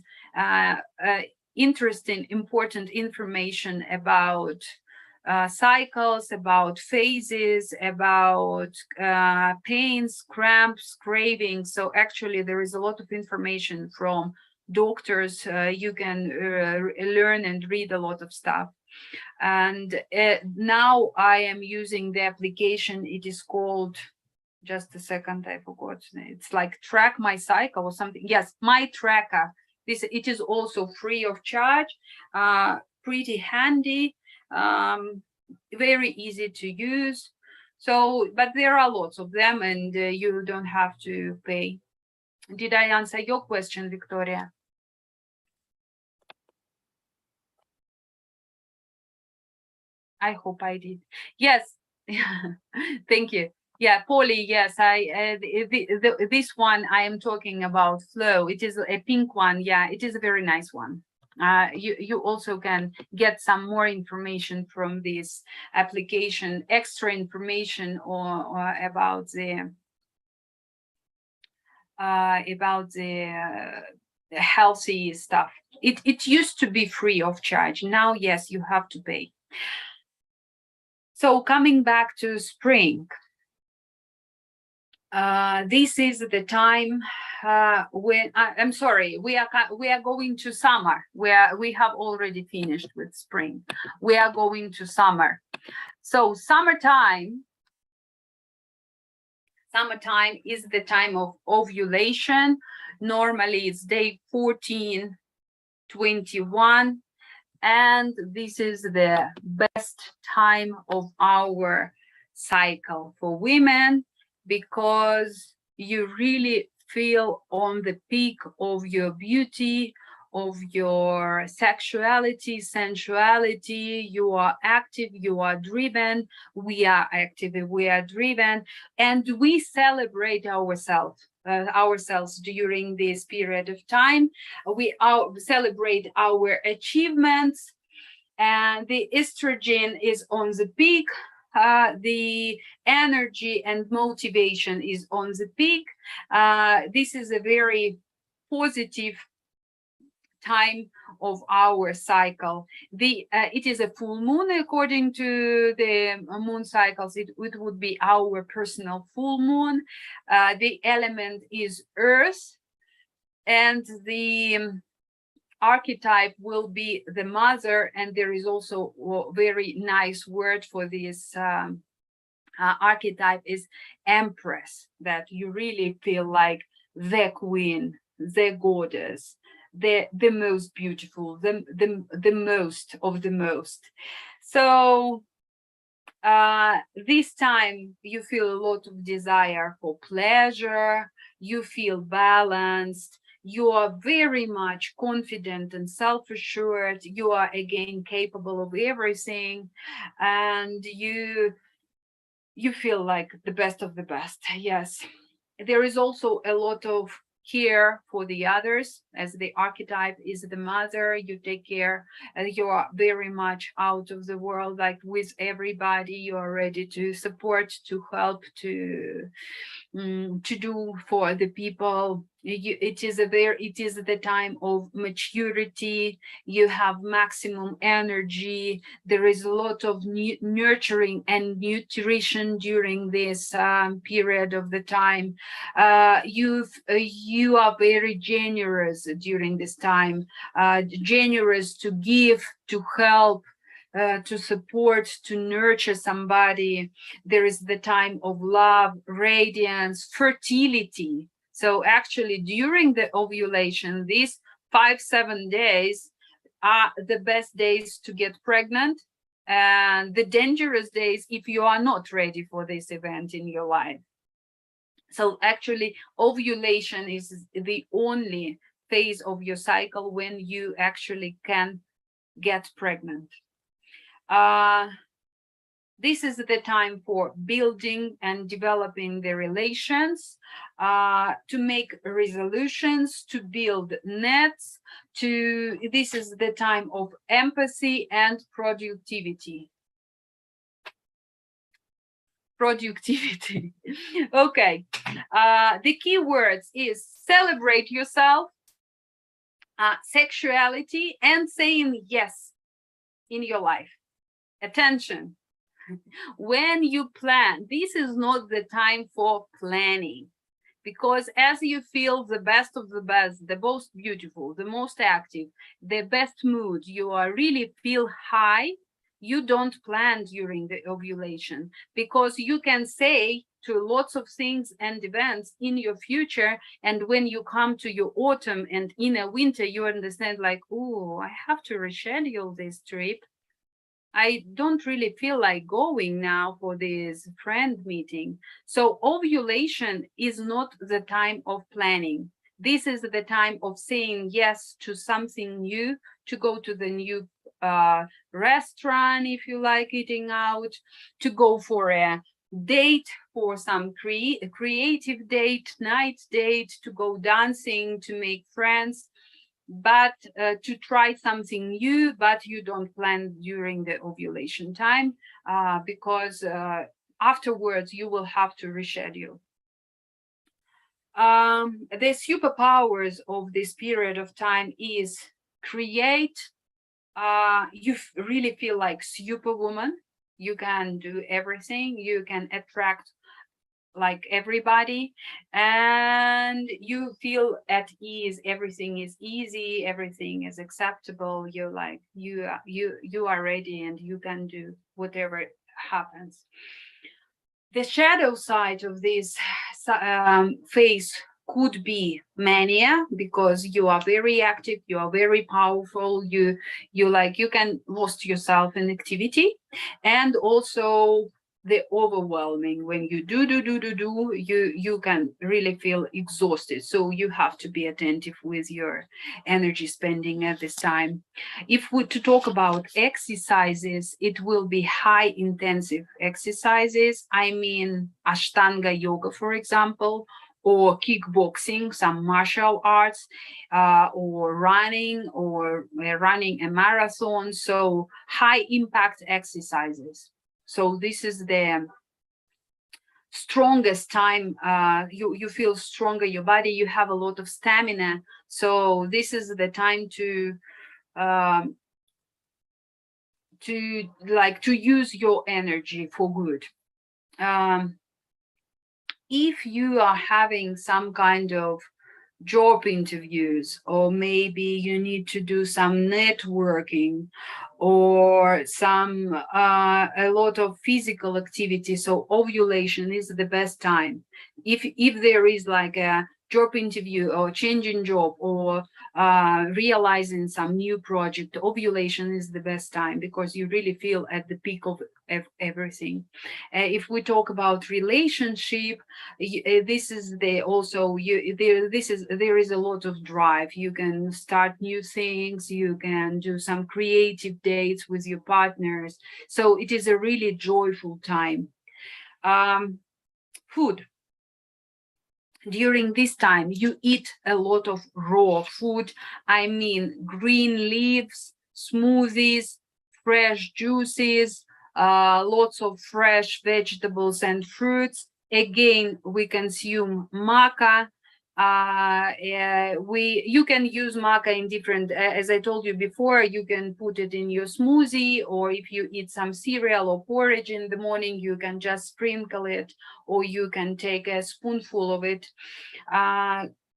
interesting, important information about cycles, about phases, about pains, cramps, cravings. So actually there is a lot of information from doctors. You can learn and read a lot of stuff. And now I am using the application. It is called, just a second, I forgot. It's like Track My Cycle or something. Yes, My Tracker. It is also free of charge, pretty handy, very easy to use. So, but there are lots of them, and you don't have to pay. Did I answer your question, Victoria? I hope I did. Yes. Thank you. Yeah, Polly, yes, this one I am talking about, Flow. It is a pink one. Yeah, it is a very nice one. You also can get some more information from this application, extra information or about the healthy stuff. It used to be free of charge. Now, yes, you have to pay. So coming back to spring. This is the time when I'm sorry, we are going to summer. We have already finished with spring. We are going to summer. So summertime is the time of ovulation. Normally it's day 14, 21, and this is the best time of our cycle for women, because you really feel on the peak of your beauty, of your sexuality, sensuality. You are active, you are driven. We are active, we are driven, and we celebrate ourselves during this period of time. We celebrate our achievements, and the estrogen is on the peak. The energy and motivation is on the peak. This is a very positive time of our cycle. It is a full moon according to the moon cycles. It would be our personal full moon. The element is earth, and the archetype will be the mother, and there is also a very nice word for this archetype is empress, that you really feel like the queen, the goddess, the most beautiful, the most of the most. So this time you feel a lot of desire for pleasure, you feel balanced, you are very much confident and self-assured, you are again capable of everything, and you feel like the best of the best. Yes, there is also a lot of care for the others, as the archetype is the mother. You take care, you are very much out of the world, like with everybody. You are ready to support, to help, to do for the people. It is the time of maturity. You have maximum energy. There is a lot of nurturing and nutrition during this period of the time. You are very generous during this time, generous to give, to help, to support, to nurture somebody. There is the time of love, radiance, fertility. So actually during the ovulation, these 5-7 days are the best days to get pregnant, and the dangerous days if you are not ready for this event in your life. So actually ovulation is the only phase of your cycle when you actually can get pregnant. This is the time for building and developing the relations, to make resolutions, to build nets. This is the time of empathy and productivity. Okay, the key words is celebrate yourself, sexuality, and saying yes in your life. Attention. When you plan, this is not the time for planning, because as you feel the best of the best, the most beautiful, the most active, the best mood, you are really feel high, you don't plan during the ovulation, because you can say to lots of things and events in your future, and when you come to your autumn and in a winter, you understand like, oh, I have to reschedule this trip. I don't really feel like going now for this friend meeting. So ovulation is not the time of planning. This is the time of saying yes to something new, to go to the new restaurant if you like eating out, to go for a date, for some creative date, night date, to go dancing, to make friends, but to try something new, but you don't plan during the ovulation time, because afterwards you will have to reschedule. The superpowers of this period of time is create. You really feel like superwoman. You can do everything. You can attract like everybody, and you feel at ease. Everything is easy, everything is acceptable. You're like you are ready and you can do whatever happens. The shadow side of this phase could be mania, because you are very active, you are very powerful, you can lost yourself in activity. And also the overwhelming, when you do, you can really feel exhausted, so you have to be attentive with your energy spending at this time. If we to talk about exercises, it will be high intensive exercises. I mean, Ashtanga yoga, for example, or kickboxing, some martial arts, or running a marathon. So high impact exercises. So this is the strongest time. You feel stronger, your body, you have a lot of stamina. So this is the time um, to use your energy for good. If you are having some kind of job interviews, or maybe you need to do some networking, or some a lot of physical activity, so ovulation is the best time. If there is like a job interview or changing job, or realizing some new project, ovulation is the best time, because you really feel at the peak of everything. If we talk about relationship, this is the also you there is a lot of drive. You can start new things, you can do some creative dates with your partners, so it is a really joyful time. Food. During this time you eat a lot of raw food. I mean, green leaves, smoothies, fresh juices, lots of fresh vegetables and fruits. Again, we consume maca. You can use maca in different, as I told you before, you can put it in your smoothie, or if you eat some cereal or porridge in the morning, you can just sprinkle it, or you can take a spoonful of it.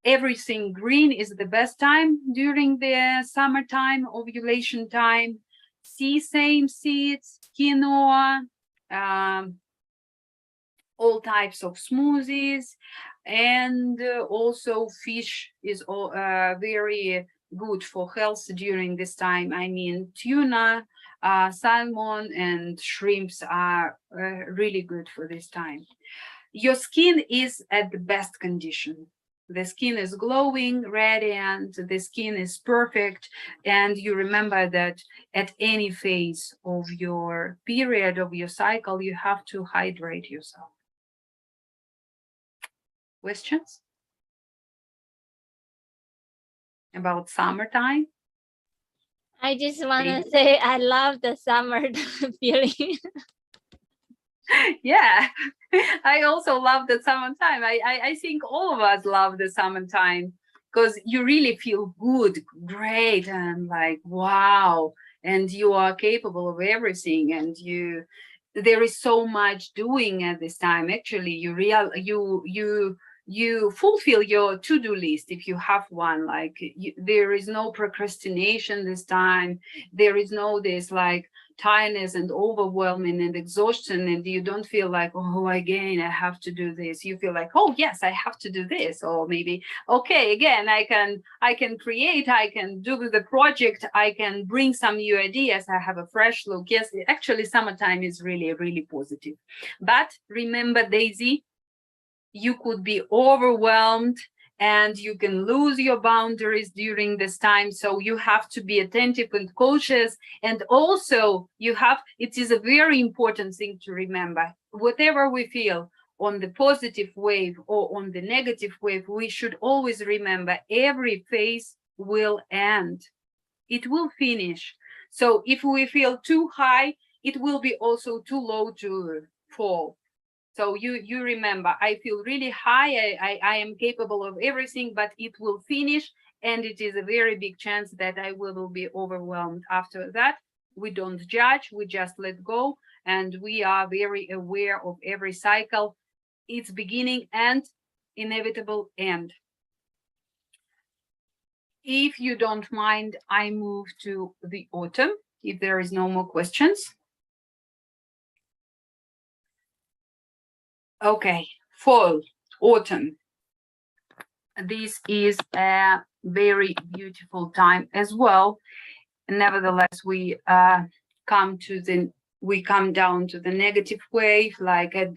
Everything green is the best time during the summertime, ovulation time. Sesame seeds, quinoa, all types of smoothies, and also fish is very good for health during this time. I mean, tuna, salmon, and shrimps are really good for this time. Your skin is at the best condition. The skin is glowing, radiant, the skin is perfect. And you remember that at any phase of your period of your cycle, you have to hydrate yourself. Questions about summertime? I just want to say I love the summer feeling. Yeah, I also love the summertime. I think all of us love the summertime, because you really feel good, great, and like, wow, and you are capable of everything, and there is so much doing at this time. Actually, you fulfill your to-do list if you have one. Like, there is no procrastination this time. There is no this like tiredness and overwhelming and exhaustion, and you don't feel like, oh, again I have to do this. You feel like, oh yes, I have to do this, or maybe, okay, again I can create, I can do the project, I can bring some new ideas, I have a fresh look. Yes, actually summertime is really, really positive. But remember, Daisy, you could be overwhelmed and you can lose your boundaries during this time. So you have to be attentive and cautious. And also it is a very important thing to remember, whatever we feel on the positive wave or on the negative wave, we should always remember every phase will end. It will finish. So if we feel too high, it will be also too low to fall. So you remember, I feel really high, I am capable of everything, but it will finish, and it is a very big chance that I will be overwhelmed after that. We don't judge, we just let go, and we are very aware of every cycle. its beginning and inevitable end. If you don't mind, I move to the autumn, if there is no more questions. Okay, fall, autumn. This is a very beautiful time as well. Nevertheless, we come down to the negative wave, like a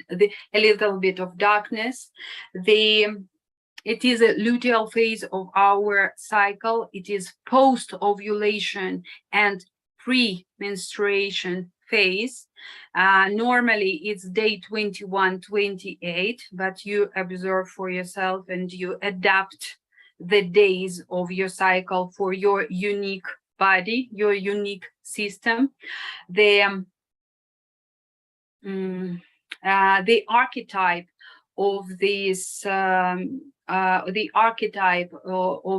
little bit of darkness. It is a luteal phase of our cycle. It is post-ovulation and pre-menstruation phase. Normally it's day 21, 28, but you observe for yourself and you adapt the days of your cycle for your unique body, your unique system. The archetype of this of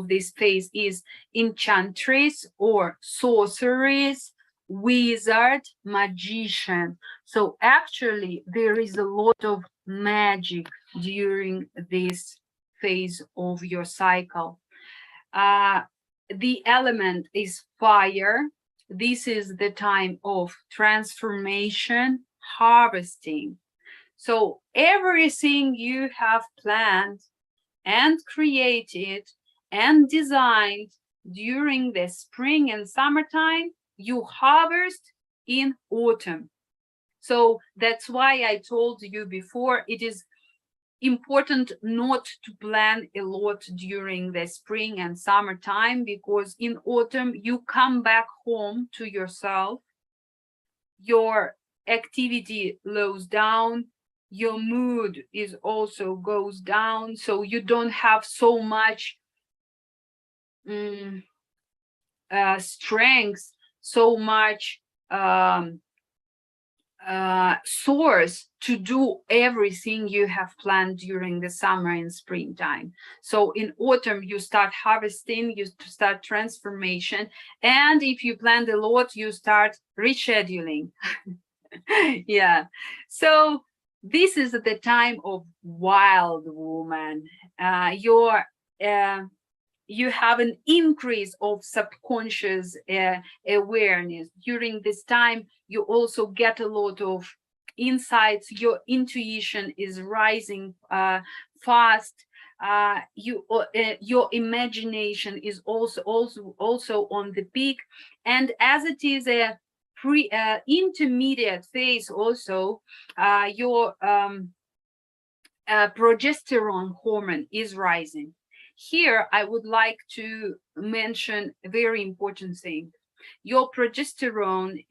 this phase is enchantress or sorceress, wizard, magician. So actually there is a lot of magic during this phase of your cycle. The element is fire. This is the time of transformation, harvesting. So everything you have planned and created and designed during the spring and summertime, you harvest in autumn. So that's why I told you before, it is important not to plan a lot during the spring and summertime, because in autumn you come back home to yourself, your activity slows down, your mood is also goes down, so you don't have so much strength, so much source to do everything you have planned during the summer and springtime. So in autumn you start harvesting, you start transformation, and if you planned a lot, you start rescheduling. Yeah, so this is the time of wild woman. You have an increase of subconscious awareness. During this time, you also get a lot of insights. Your intuition is rising fast. Your imagination is also on the peak. And as it is a intermediate phase, also your progesterone hormone is rising. Here, I would like to mention a very important thing. Your progesterone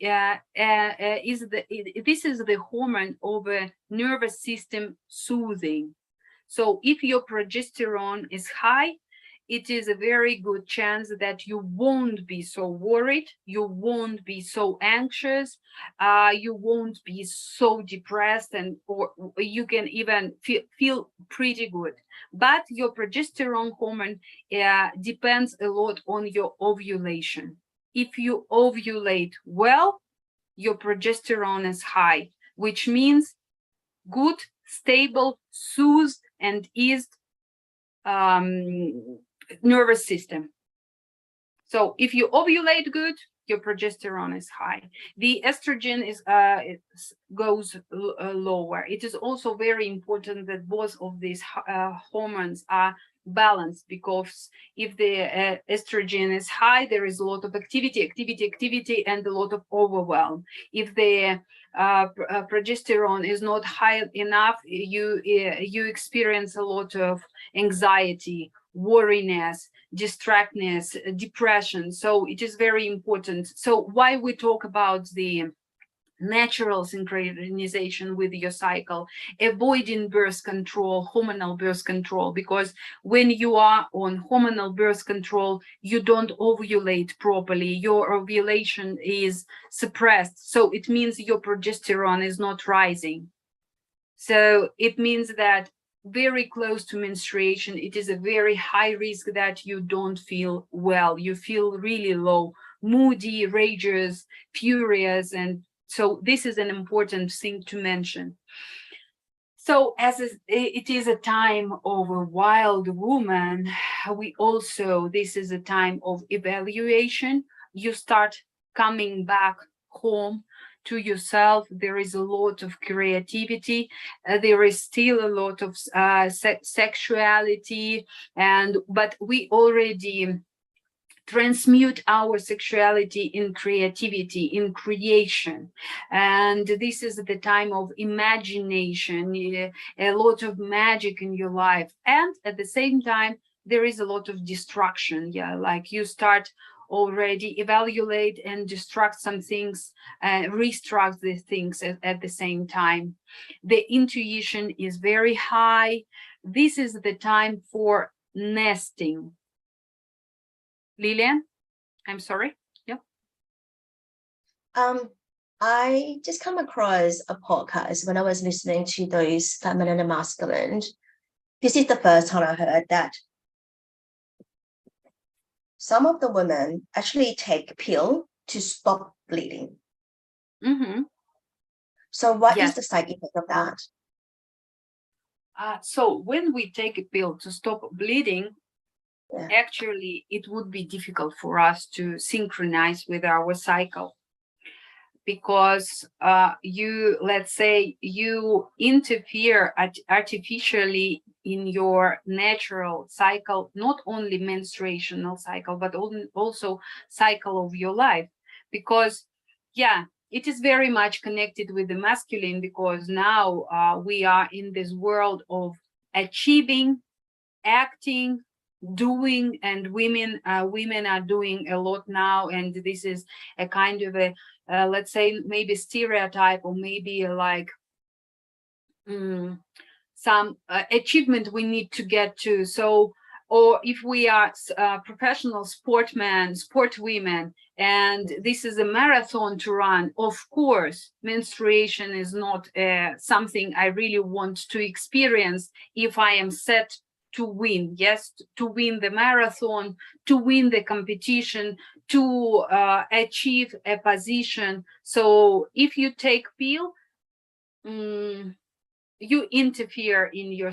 this is the hormone of a nervous system soothing. So if your progesterone is high, it is a very good chance that you won't be so worried, you won't be so anxious, you won't be so depressed, or you can even feel pretty good. But your progesterone hormone depends a lot on your ovulation. If you ovulate well, your progesterone is high, which means good, stable, soothed, and eased nervous system. So if you ovulate good, your progesterone is high. The estrogen goes lower. It is also very important that both of these hormones are balanced, because if the estrogen is high, there is a lot of activity, and a lot of overwhelm. If the progesterone is not high enough, you experience a lot of anxiety, worriness, distractness, depression. So it is very important. So why we talk about the natural synchronization with your cycle, avoiding birth control, hormonal birth control, because when you are on hormonal birth control, you don't ovulate properly, your ovulation is suppressed, so it means your progesterone is not rising. So it means that very close to menstruation, it is a very high risk that you don't feel well, you feel really low, moody, rageous, furious, and so this is an important thing to mention. So as it is a time of a wild woman, this is a time of evaluation. You start coming back home to yourself. There is a lot of creativity. There is still a lot of sexuality, but we already transmute our sexuality in creativity, in creation. And this is the time of imagination, a lot of magic in your life. And at the same time, there is a lot of destruction. Yeah, like you start already evaluate and destruct some things, restruct the things at the same time. The intuition is very high. This is the time for nesting. Lilian, I'm sorry. Yep. I just come across a podcast when I was listening to those feminine and masculine. This is the first time I heard that some of the women actually take a pill to stop bleeding. Mm-hmm. So what Yes. is the side effect of that? So when we take a pill to stop bleeding, Yeah. actually it would be difficult for us to synchronize with our cycle, because let's say you interfere artificially in your natural cycle, not only menstruational cycle, but also cycle of your life. Because it is very much connected with the masculine, because now we are in this world of achieving, acting, doing, and women are doing a lot now. And this is a kind of a let's say maybe stereotype, or maybe like some achievement we need to get to. So, or if we are professional sportmen, sport women, and this is a marathon to run, of course menstruation is not something I really want to experience if I am set to win. Yes, to win the marathon, to win the competition, to achieve a position. So if you take pill, you interfere in your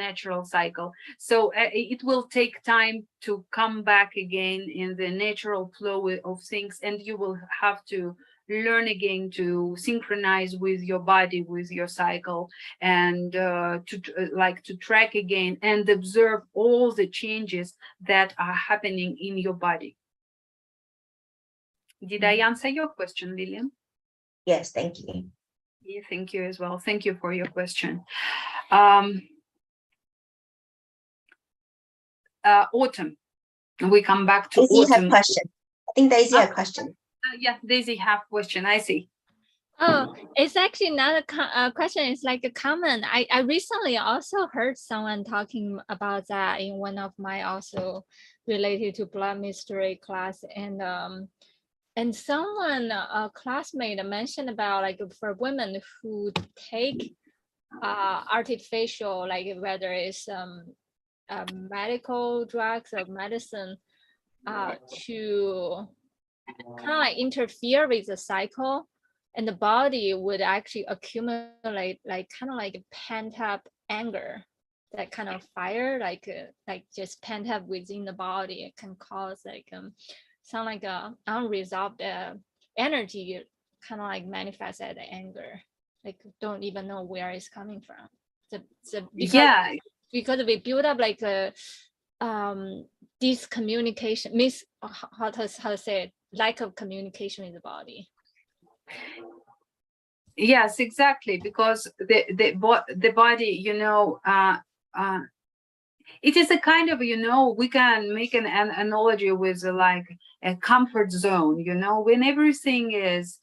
natural cycle. So it will take time to come back again in the natural flow of things, and you will have to learn again to synchronize with your body, with your cycle, and to track again and observe all the changes that are happening in your body. Did I answer your question, Lillian? Yes, thank you. Yeah, thank you as well. Thank you for your question. Autumn. We come back to Daisy autumn. have question. I think Daisy had question. Yeah, Daisy have question. I see. Oh, it's actually not a question. It's like a comment. I recently also heard someone talking about that in one of my also related to blood mystery class, and someone, a classmate, mentioned about like for women who take artificial, like whether it's medical drugs or medicine to kind of like interfere with the cycle, and the body would actually accumulate like kind of like pent up anger, that kind of fire, like just pent up within the body. It can cause like sound like a unresolved energy, kind of like manifest as anger, like don't even know where it's coming from. Because we build up like a this communication how to say it, lack of communication with the body. Yes, exactly, because the body, it is a kind of, we can make an analogy with like a comfort zone, when everything is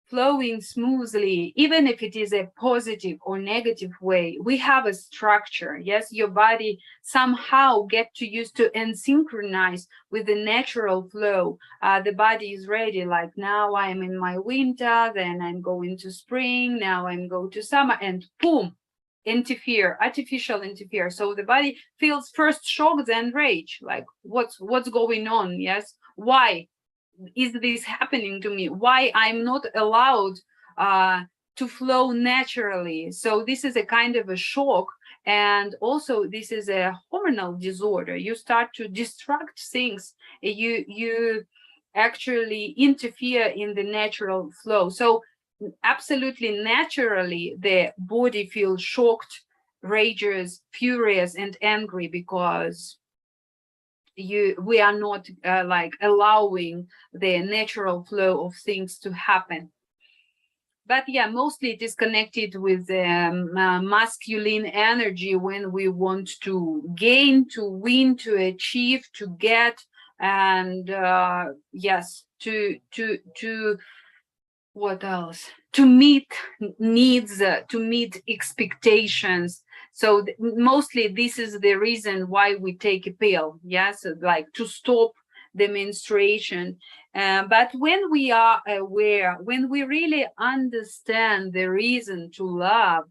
flowing smoothly, even if it is a positive or negative way, we have a structure. Yes, your body somehow get to used to and synchronize with the natural flow. The body is ready, like now I'm in my winter, then I'm going to spring, now I'm going to summer, and boom, artificial interfere. So the body feels first shock, then rage, like what's going on? Yes, why is this happening to me? Why I'm not allowed to flow naturally. So this is a kind of a shock. And also this is a hormonal disorder. You start to distract things. You actually interfere in the natural flow. So absolutely naturally, the body feels shocked, rages, furious, and angry because we are not like allowing the natural flow of things to happen. But yeah, mostly it is connected with masculine energy when we want to gain, to win, to achieve, to get, and yes, to what else? To meet needs, to meet expectations. So mostly this is the reason why we take a pill. Yes, like to stop the menstruation. But when we are aware, when we really understand the reason to love,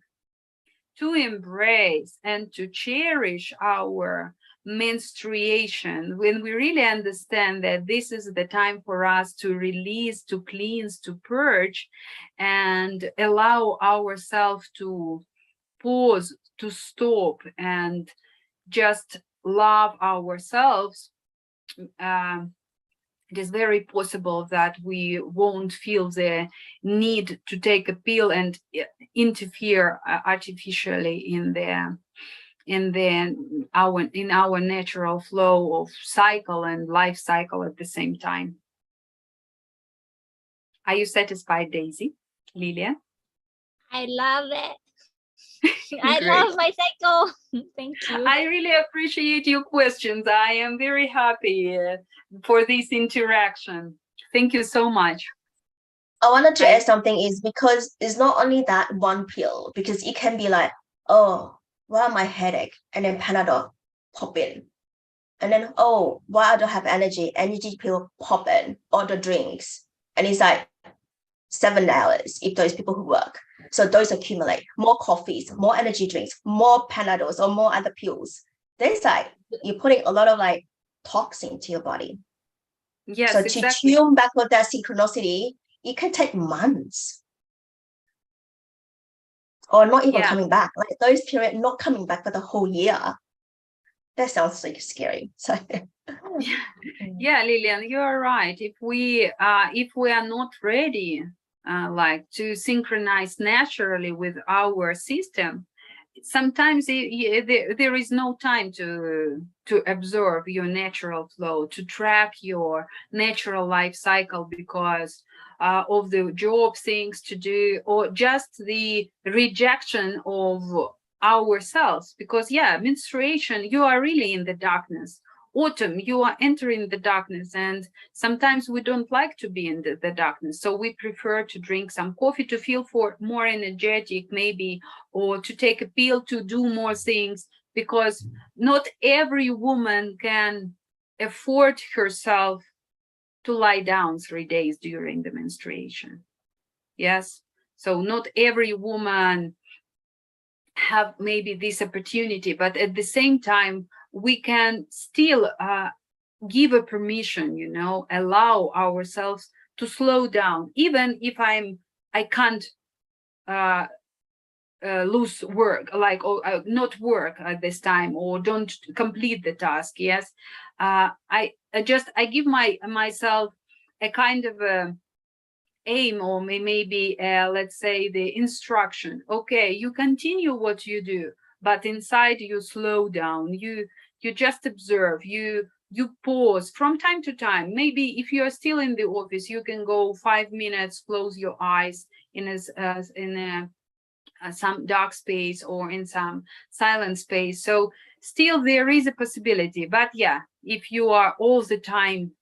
to embrace, and to cherish our menstruation, when we really understand that this is the time for us to release, to cleanse, to purge, and allow ourselves to pause, to stop, and just love ourselves, it is very possible that we won't feel the need to take a pill and interfere artificially in our natural flow of cycle and life cycle at the same time. Are you satisfied, Daisy? Lilian? I love it. I Great. love my cycle. Thank you. I really appreciate your questions. I am very happy for this interaction. Thank you so much. I wanted to add something is because it's not only that one pill, because it can be like, oh, why my headache? And then Panadol pop in. And then, oh, why I don't have energy pill pop in, or the drinks. And it's like 7 hours if those people who work. So those accumulate more coffees, more energy drinks, more Panadols, or more other pills. There's like, you're putting a lot of like toxin to your body. Yes, so exactly. to tune back with that synchronicity, it can take months. Or not even coming back. Like those periods not coming back for the whole year. That sounds like scary. So yeah, Lilian, you are right. If we are not ready like to synchronize naturally with our system, sometimes there is no time to observe your natural flow, to track your natural life cycle because of the job things to do, or just the rejection of ourselves. Because yeah, menstruation, you are really in the darkness. Autumn, you are entering the darkness, and sometimes we don't like to be in the darkness, so we prefer to drink some coffee to feel more energetic maybe, or to take a pill to do more things, because not every woman can afford herself to lie down 3 days during the menstruation. Yes, so not every woman have maybe this opportunity, but at the same time we can still give a permission, allow ourselves to slow down, even if I can't lose work, like, or not work at this time, or don't complete the task. Yes, I give myself a kind of a aim, or maybe let's say the instruction. Okay, you continue what you do, but inside you slow down, you just observe, you pause from time to time. Maybe if you are still in the office, you can go 5 minutes, close your eyes in some dark space or in some silent space. So still there is a possibility. But yeah, if you are all the time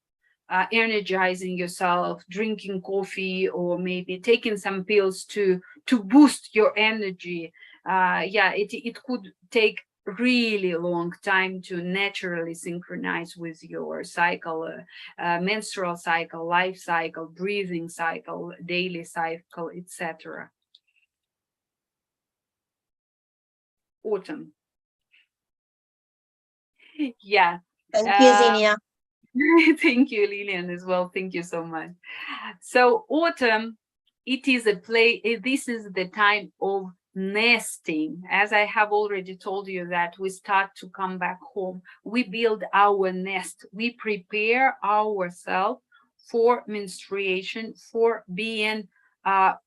energizing yourself, drinking coffee, or maybe taking some pills to boost your energy, yeah, it could take really long time to naturally synchronize with your cycle, menstrual cycle, life cycle, breathing cycle, daily cycle, etc. Autumn. Yeah. thank you, Xenia. Thank you, Lilian, as well. Thank you so much. So autumn, it is a play. This is the time of nesting. As I have already told you that we start to come back home. We build our nest. We prepare ourselves for menstruation, for being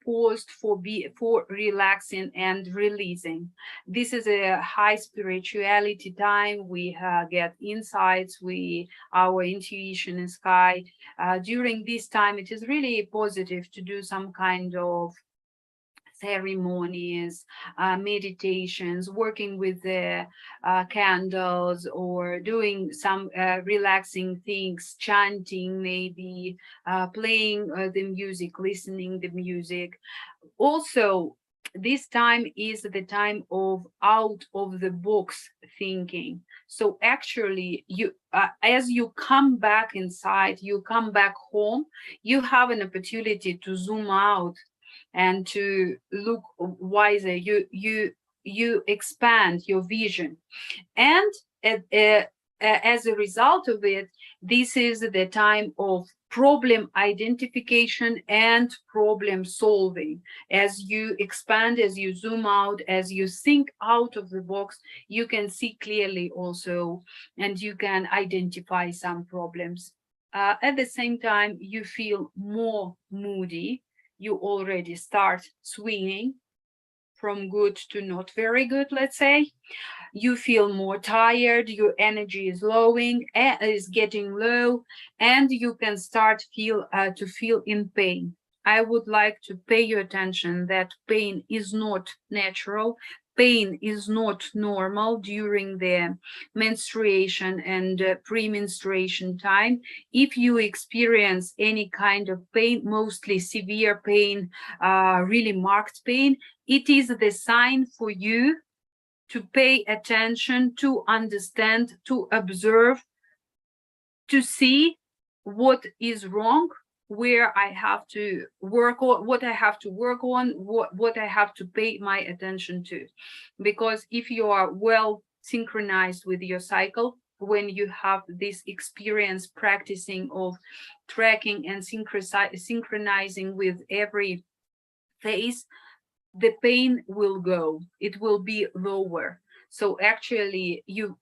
paused, for relaxing and releasing. This is a high spirituality time. We get insights. Our intuition is high. During this time, it is really positive to do some kind of ceremonies, meditations, working with the candles, or doing some relaxing things, chanting, maybe playing the music, listening the music. Also, this time is the time of out of the box thinking. So actually, you as you come back inside, you come back home, you have an opportunity to zoom out and to look wiser. You expand your vision, and as a result of it, this is the time of problem identification and problem solving. As you expand, as you zoom out, as you think out of the box, you can see clearly also, and you can identify some problems. At the same time, you feel more moody. You already start swinging from good to not very good, let's say. You feel more tired, your energy is is getting low, and you can start to feel in pain. I would like to pay your attention that pain is not natural. Pain is not normal during the menstruation and pre-menstruation time. If you experience any kind of pain, mostly severe pain, really marked pain, it is the sign for you to pay attention, to understand, to observe, to see what is wrong, where I have to work on, what I have to work on, what I have to pay my attention to. Because if you are well synchronized with your cycle, when you have this experience practicing of tracking and synchronizing with every phase, the pain will go, it will be lower. So actually you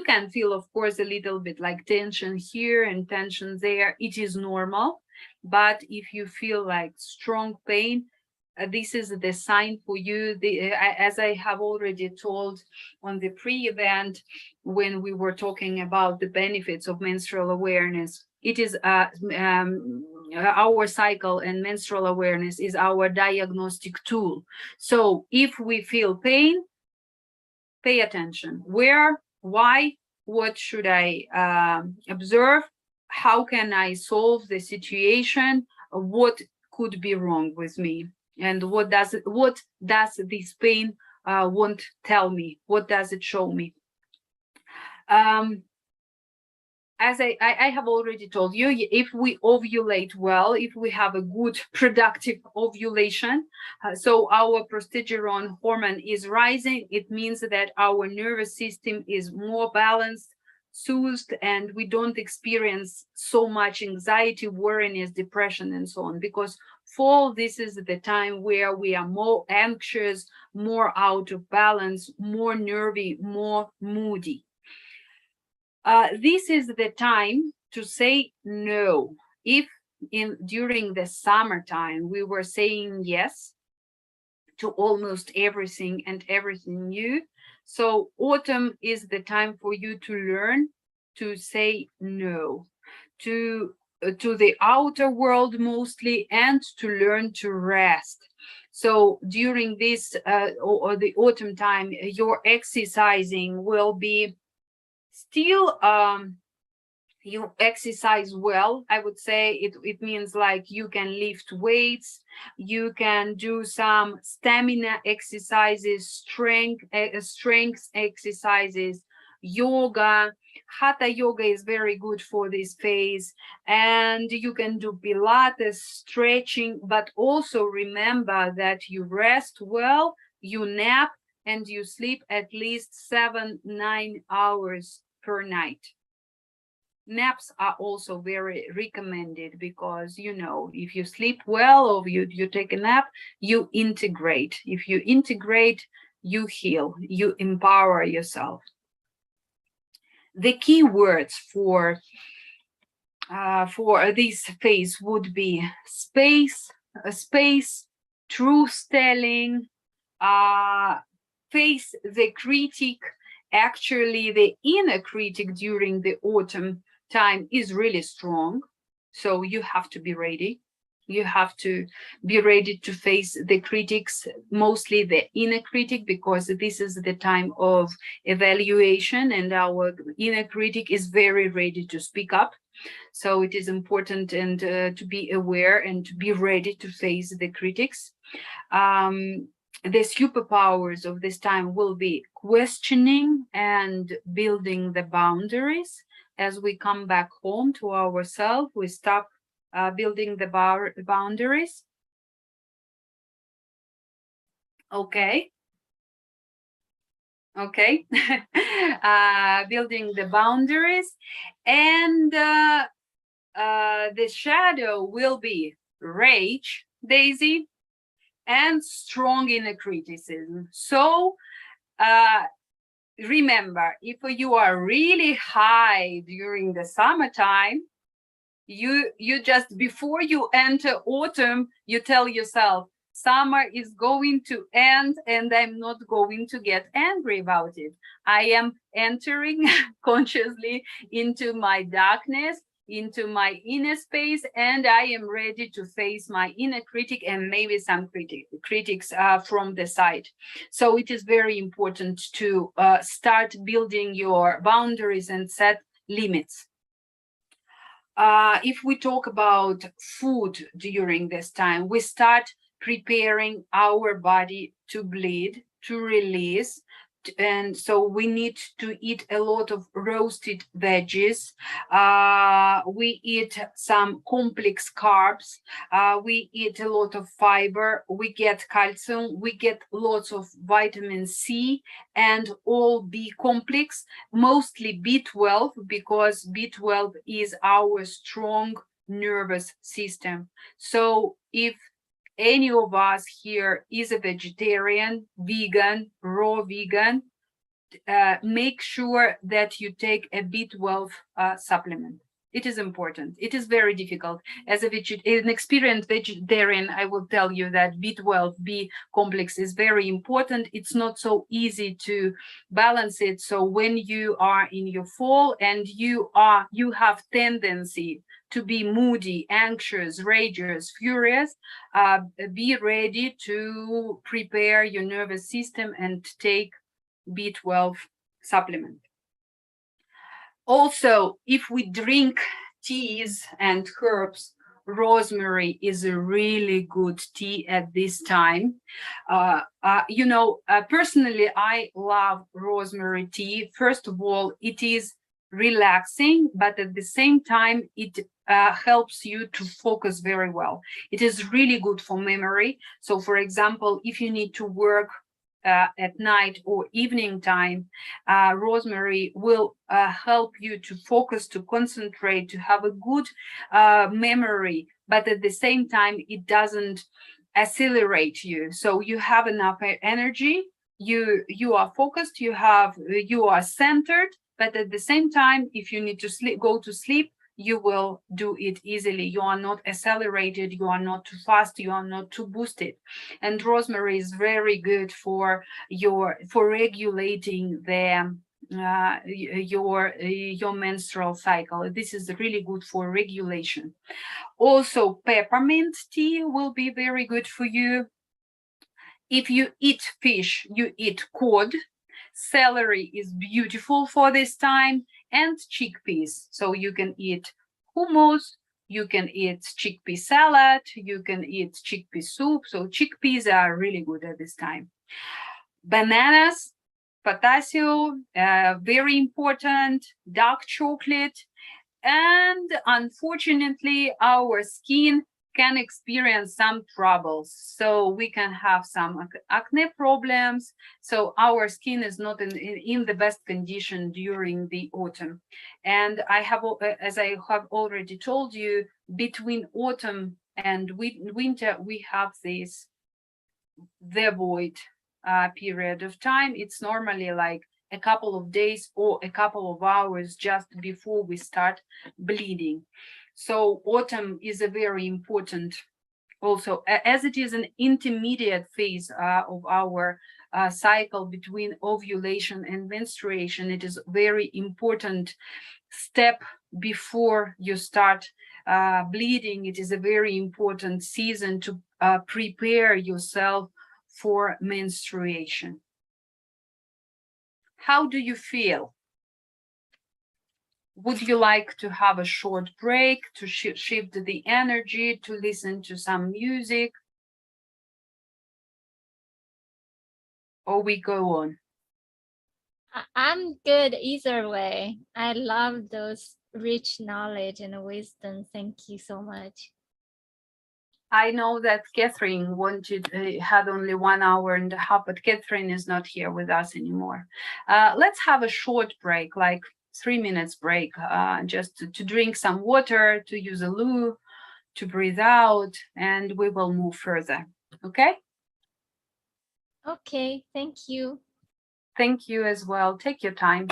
can feel, of course, a little bit like tension here and tension there. It is normal. But if you feel like strong pain, this is the sign for you. As I have already told on the pre-event, when we were talking about the benefits of menstrual awareness, it is our cycle, and menstrual awareness is our diagnostic tool. So if we feel pain, pay attention. Where, why, what should I observe? How can I solve the situation? What could be wrong with me? And what does this pain want tell me? What does it show me? As I have already told you, if we ovulate well, if we have a good productive ovulation, so our progesterone hormone is rising, it means that our nervous system is more balanced, soothed, and we don't experience so much anxiety, worriness, depression, and so on. Because fall, this is the time where we are more anxious, more out of balance, more nervy, more moody. This is the time to say no. If during the summertime we were saying yes to almost everything and everything new, so autumn is the time for you to learn to say no to the outer world mostly, and to learn to rest. So during this or the autumn time, your exercising will be still you exercise well. I would say it means like you can lift weights, you can do some stamina exercises, strength exercises, yoga. Hatha yoga is very good for this phase, and you can do Pilates, stretching. But also remember that you rest well, you nap, and you sleep at least 7-9 hours per night. Naps are also very recommended because, you know, if you sleep well or you take a nap, you integrate. If you integrate, you heal, you empower yourself. The key words for this phase would be space, truth telling, face the critic. Actually, the inner critic during the autumn time is really strong. So you have to be ready. You have to be ready to face the critics, mostly the inner critic, because this is the time of evaluation and our inner critic is very ready to speak up. So it is important and to be aware and to be ready to face the critics. The superpowers of this time will be questioning and building the boundaries. As we come back home to ourselves, we stop building the boundaries. Okay. Okay. Building the boundaries, and the shadow will be rage, Daisy, and strong inner criticism. So remember, if you are really high during the summertime, you just, before you enter autumn, you tell yourself, summer is going to end and I'm not going to get angry about it. I am entering consciously into my darkness, into my inner space, and I am ready to face my inner critic and maybe some critics from the side. So it is very important to start building your boundaries and set limits. If we talk about food during this time, we start preparing our body to bleed, to release. And so we need to eat a lot of roasted veggies. We eat some complex carbs. We eat a lot of fiber. We get calcium. We get lots of vitamin C and all B complex, mostly B12, because B12 is our strong nervous system. So if any of us here is a vegetarian, vegan, raw vegan, make sure that you take a B12 supplement. It is important. It is very difficult. As an experienced vegetarian, I will tell you that B12, B complex is very important. It's not so easy to balance it. So when you are in your fall and you have tendency to be moody, anxious, rageous, furious, be ready to prepare your nervous system and take B12 supplement. Also, if we drink teas and herbs, rosemary is a really good tea at this time. Personally, I love rosemary tea. First of all, it is relaxing, but at the same time, it helps you to focus very well. It is really good for memory. So, for example, if you need to work at night or evening time, rosemary will help you to focus, to concentrate, to have a good memory, but at the same time, it doesn't accelerate you. So you have enough energy, you are focused, you are centered, but at the same time, if you need to go to sleep, you will do it easily. You are not accelerated, you are not too fast, you are not too boosted. And rosemary is very good for regulating your menstrual cycle. This is really good for regulation. Also, peppermint tea will be very good for you. If you eat fish, you eat cod. Celery is beautiful for this time, and chickpeas. So you can eat hummus, you can eat chickpea salad, you can eat chickpea soup. So chickpeas are really good at this time. Bananas, potassium, very important, dark chocolate. And unfortunately, our skin can experience some troubles. So we can have some acne problems. So our skin is not in the best condition during the autumn. And I have, as I have already told you, between autumn and winter, we have this the void period of time. It's normally like a couple of days or a couple of hours just before we start bleeding. So autumn is a very important also, as it is an intermediate phase of our cycle between ovulation and menstruation. It is very important step before you start bleeding. It is a very important season to prepare yourself for menstruation. How do you feel? Would you like to have a short break to shift the energy, to listen to some music? Or we go on? I'm good either way. I love those rich knowledge and wisdom. Thank you so much. I know that Catherine had only 1 hour and a half, but Catherine is not here with us anymore. Let's have a short break, like 3 minutes break, just to drink some water, to use a loo, to breathe out, and we will move further. Okay? Okay, thank you. Thank you as well. Take your time.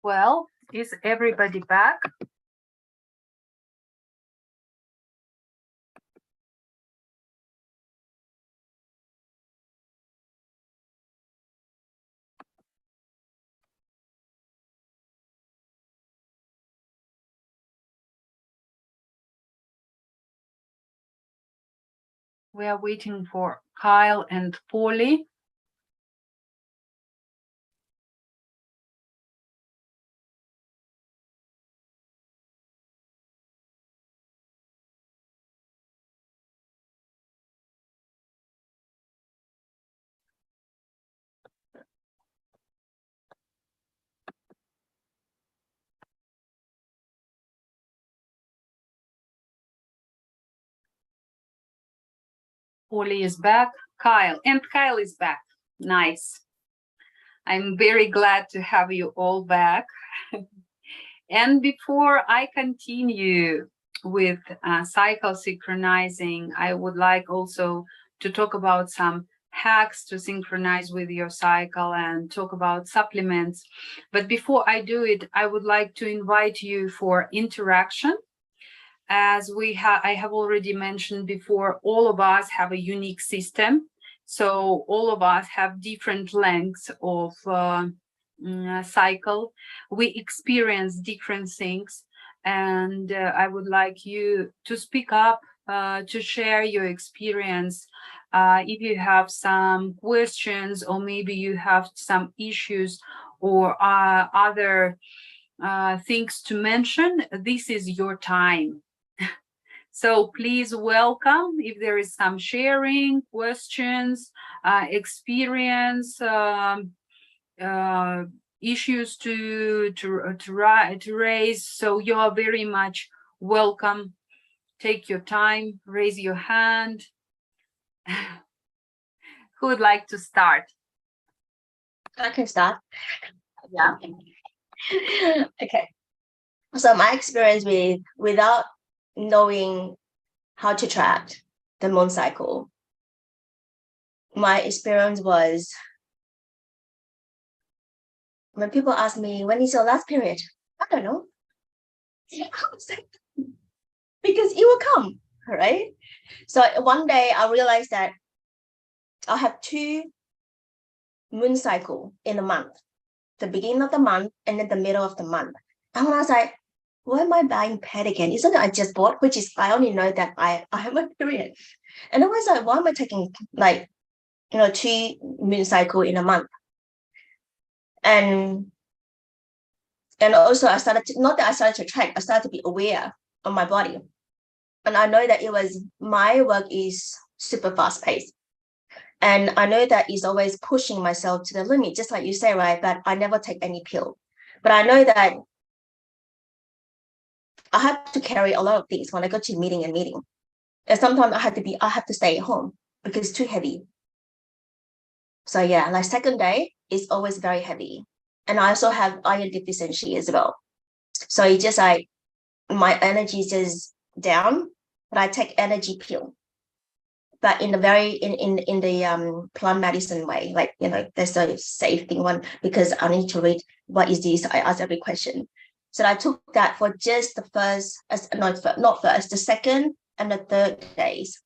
Well, is everybody back? We are waiting for Kyle and Polly. Polly is back. Kyle is back. Nice. I'm very glad to have you all back. And before I continue with cycle synchronizing, I would like also to talk about some hacks to synchronize with your cycle and talk about supplements. But before I do it, I would like to invite you for interaction. As I have already mentioned before, all of us have a unique system. So all of us have different lengths of cycle. We experience different things, and I would like you to speak up, to share your experience. If you have some questions, or maybe you have some issues or other things to mention, this is your time. So please welcome if there is some sharing, questions, experience, issues to raise. So you are very much welcome. Take your time, raise your hand. Who would like to start? I can start. Yeah. Okay. So my experience without knowing how to track the moon cycle, my experience was when people ask me, when is your last period? I don't know. Because it will come, right? So one day I realized that I have 2 moon cycle in a month, the beginning of the month and then the middle of the month. And when I was like, why am I buying pad again? Isn't it I just bought, which is I only know that I have a period. And I was like, why am I taking 2 moon cycle in a month? And also I started to, not that I started to track, I started to be aware of my body. And I know that my work is super fast paced. And I know that it's always pushing myself to the limit, just like you say, right? But I never take any pill. But I know that I have to carry a lot of things when I go to meeting. And sometimes I have to stay at home because it's too heavy. So yeah, like second day is always very heavy. And I also have iron deficiency as well. So it's just like my energy is just down, but I take energy pill. But in the plant medicine way, there's a safe thing one, because I need to read what is this. I ask every question. So I took that for just the the second and the third days,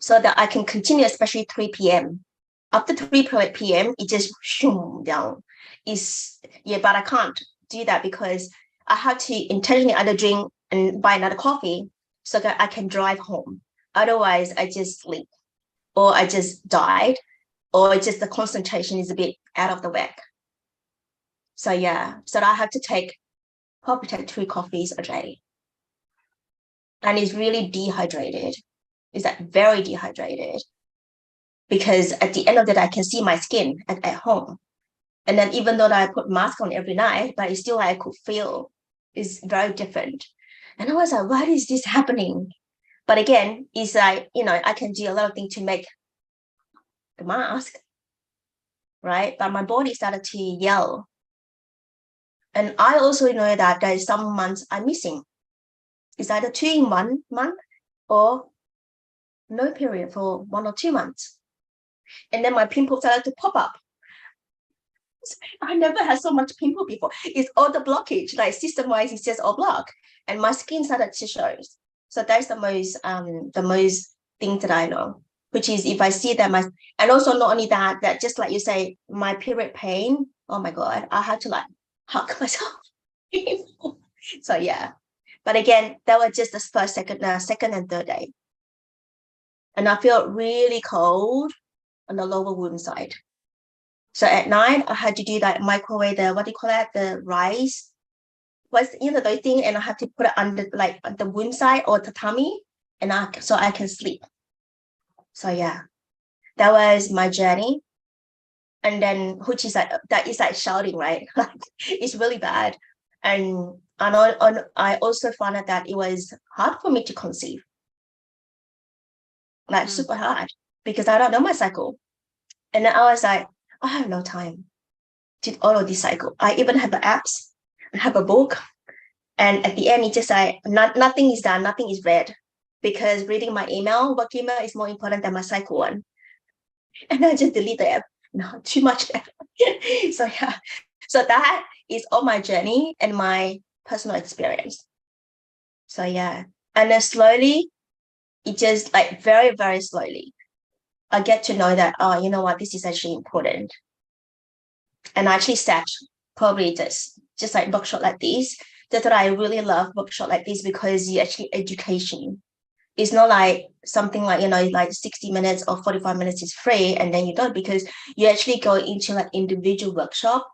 so that I can continue, especially 3 p.m. After 3 p.m., it just shoom down. But I can't do that because I have to intentionally either drink and buy another coffee so that I can drive home. Otherwise, I just sleep, or I just died, or just the concentration is a bit out of the whack. So yeah, so I have to probably take 2 coffees a day. And it's really dehydrated. It's like very dehydrated. Because at the end of the day, I can see my skin at home. And then even though I put mask on every night, but it's still I could feel it's very different. And I was like, why is this happening? But again, it's like, I can do a lot of things to make the mask, right? But my body started to yell. And I also know that there's some months I'm missing. It's either 2 in 1 month or no period for 1 or 2 months. And then my pimples started to pop up. I never had so much pimple before. It's all the blockage, like system-wise, it's just all blocked. And my skin started to show. So that's the most thing that I know, which is if I see that and also not only that, that just like you say, my period pain, oh my God, I had to like hug myself. So yeah. But again, that was just the first, second and third day. And I felt really cold on the lower womb side. So at night, I had to do that microwave, what do you call that? The rice. What's the thing, and I have to put it under like the womb side or tatami, and so I can sleep. So yeah, that was my journey. And then which is like that is like shouting, right? Like it's really bad. And I also found out that it was hard for me to conceive. Like super hard because I don't know my cycle. And then I was like, I have no time to follow this cycle. I even have the apps, I have a book. And at the end, it's just like nothing is done, nothing is read. Because reading my work email is more important than my cycle one. And I just delete the app. No, too much. So yeah. So that is all my journey and my personal experience. So yeah. And then slowly, it just like very, very slowly, I get to know that, oh, you know what, this is actually important. And I actually sat probably just like workshop like this. That's what I really love workshop like this, because you actually education. It's not like something like, like 60 minutes or 45 minutes is free and then you don't, because you actually go into like individual workshop,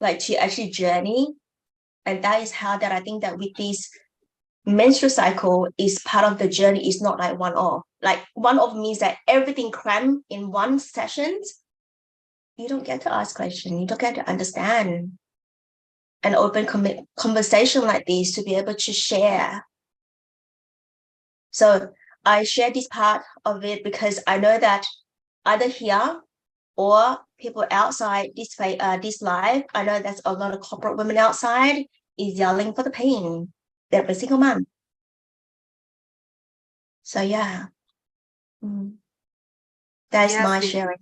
like to actually journey. And that is how that I think that with this menstrual cycle is part of the journey. Is not like one-off. Like one-off means that everything crammed in one session. You don't get to ask questions. You don't get to understand an open conversation like this to be able to share. So I share this part of it because I know that either here or people outside this live, I know there's a lot of corporate women outside is yelling for the pain every single month. So yeah, that's my sharing.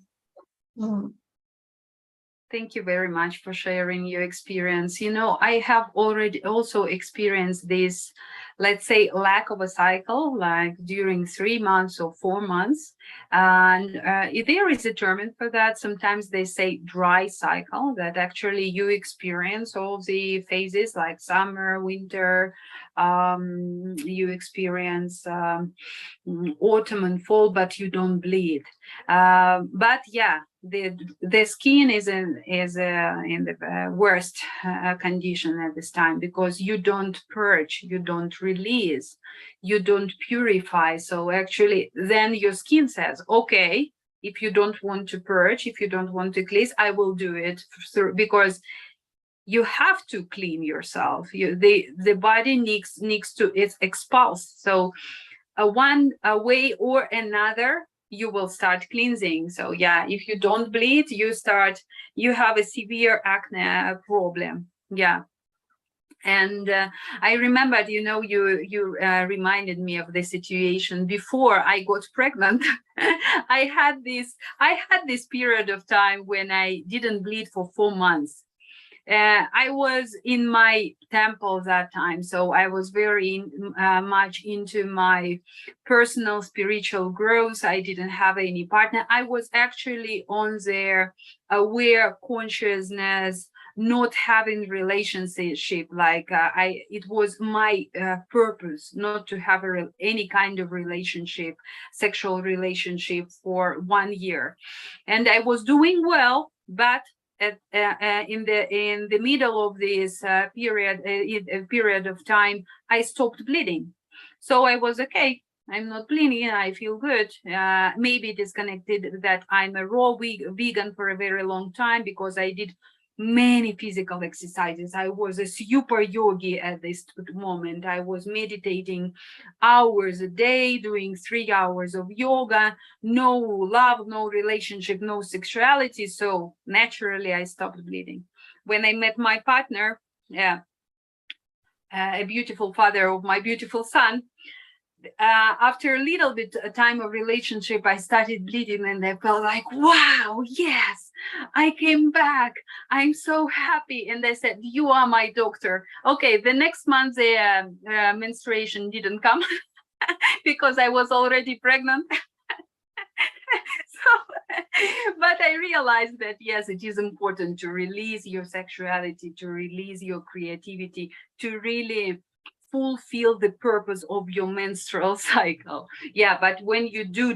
Thank you very much for sharing your experience. I have already also experienced this, let's say, lack of a cycle, like during 3 months or 4 months. And there is a term for that. Sometimes they say dry cycle, that actually you experience all the phases like summer, winter, you experience autumn and fall, but you don't bleed. But yeah, the skin is in the worst condition at this time, because you don't purge, you don't release, you don't purify. So actually then your skin says, okay, if you don't want to purge, if you don't want to cleanse, I will do it because you have to clean yourself. The body needs to expulse. So one way or another, you will start cleansing. So yeah, if you don't bleed, you have a severe acne problem. Yeah. And I remembered, you reminded me of the situation before I got pregnant. I had this period of time when I didn't bleed for 4 months. I was in my temple that time, so I was very much into my personal spiritual growth. I didn't have any partner. I was actually on their aware consciousness, not having relationship. Like it was my purpose not to have any kind of relationship, sexual relationship for 1 year, and I was doing well, but in the middle of this period of time, I stopped bleeding. So I was okay. I'm not bleeding. I feel good. Maybe it is connected that I'm a raw vegan for a very long time, because I did many physical exercises. I was a super yogi at this moment. I was meditating hours a day, doing 3 hours of yoga, no love, no relationship, no sexuality. So naturally, I stopped bleeding. When I met my partner, a beautiful father of my beautiful son, after a little bit a time of relationship, I started bleeding, and I felt like, wow, yes, I came back. I'm so happy. And they said, you are my doctor. Okay, the next month the menstruation didn't come because I was already pregnant. So, but I realized that yes, it is important to release your sexuality, to release your creativity, to really fulfill the purpose of your menstrual cycle. Yeah, but when you do,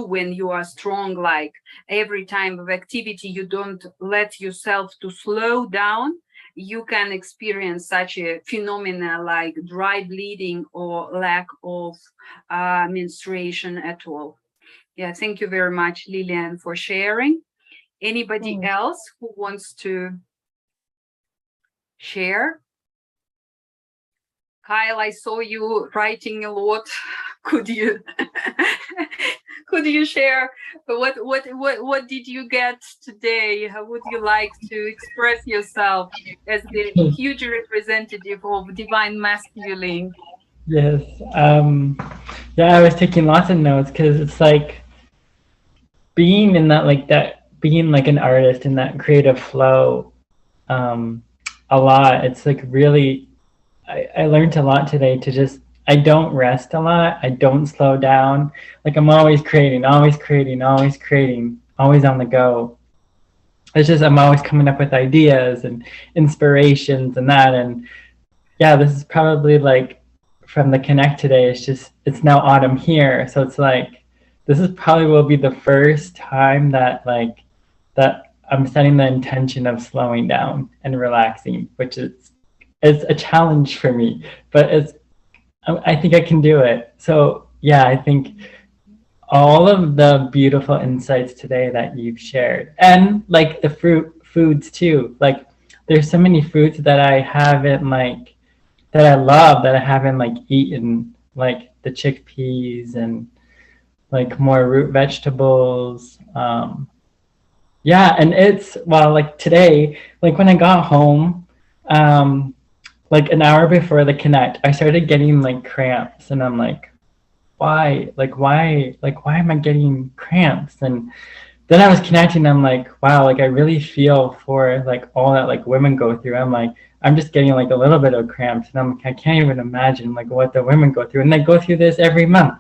when you are strong, like every time of activity, you don't let yourself to slow down, you can experience such a phenomena like dry bleeding or lack of menstruation at all. Yeah, thank you very much, Lillian, for sharing. Anybody else who wants to share? Kyle, I saw you writing a lot. Could you could you share what did you get today? How would you like to express yourself as the huge representative of divine masculine? Yes. Yeah, I was taking lots of notes because it's like being in that being like an artist in that creative flow a lot. It's like really, I learned a lot today to just, I don't rest a lot. I don't slow down. Like I'm always creating, always creating, always creating, always on the go. It's just, I'm always coming up with ideas and inspirations and that. And yeah, this is probably like from the Connect today. It's just, it's now autumn here. So it's like, this is probably will be the first time that like, that I'm setting the intention of slowing down and relaxing, which is, it's a challenge for me, but it's, I think I can do it. So yeah, I think all of the beautiful insights today that you've shared, and like the foods too. Like there's so many foods that I haven't like, that I love that I haven't like eaten, like the chickpeas and like more root vegetables. Yeah, and it's, well, like today, like when I got home, like an hour before the Connect, I started getting like cramps, and I'm like, why? Like why am I getting cramps? And then I was connecting, I'm like, wow, like I really feel for like all that like women go through. I'm like, I'm just getting like a little bit of cramps, and I'm like, I can't even imagine like what the women go through, and they go through this every month.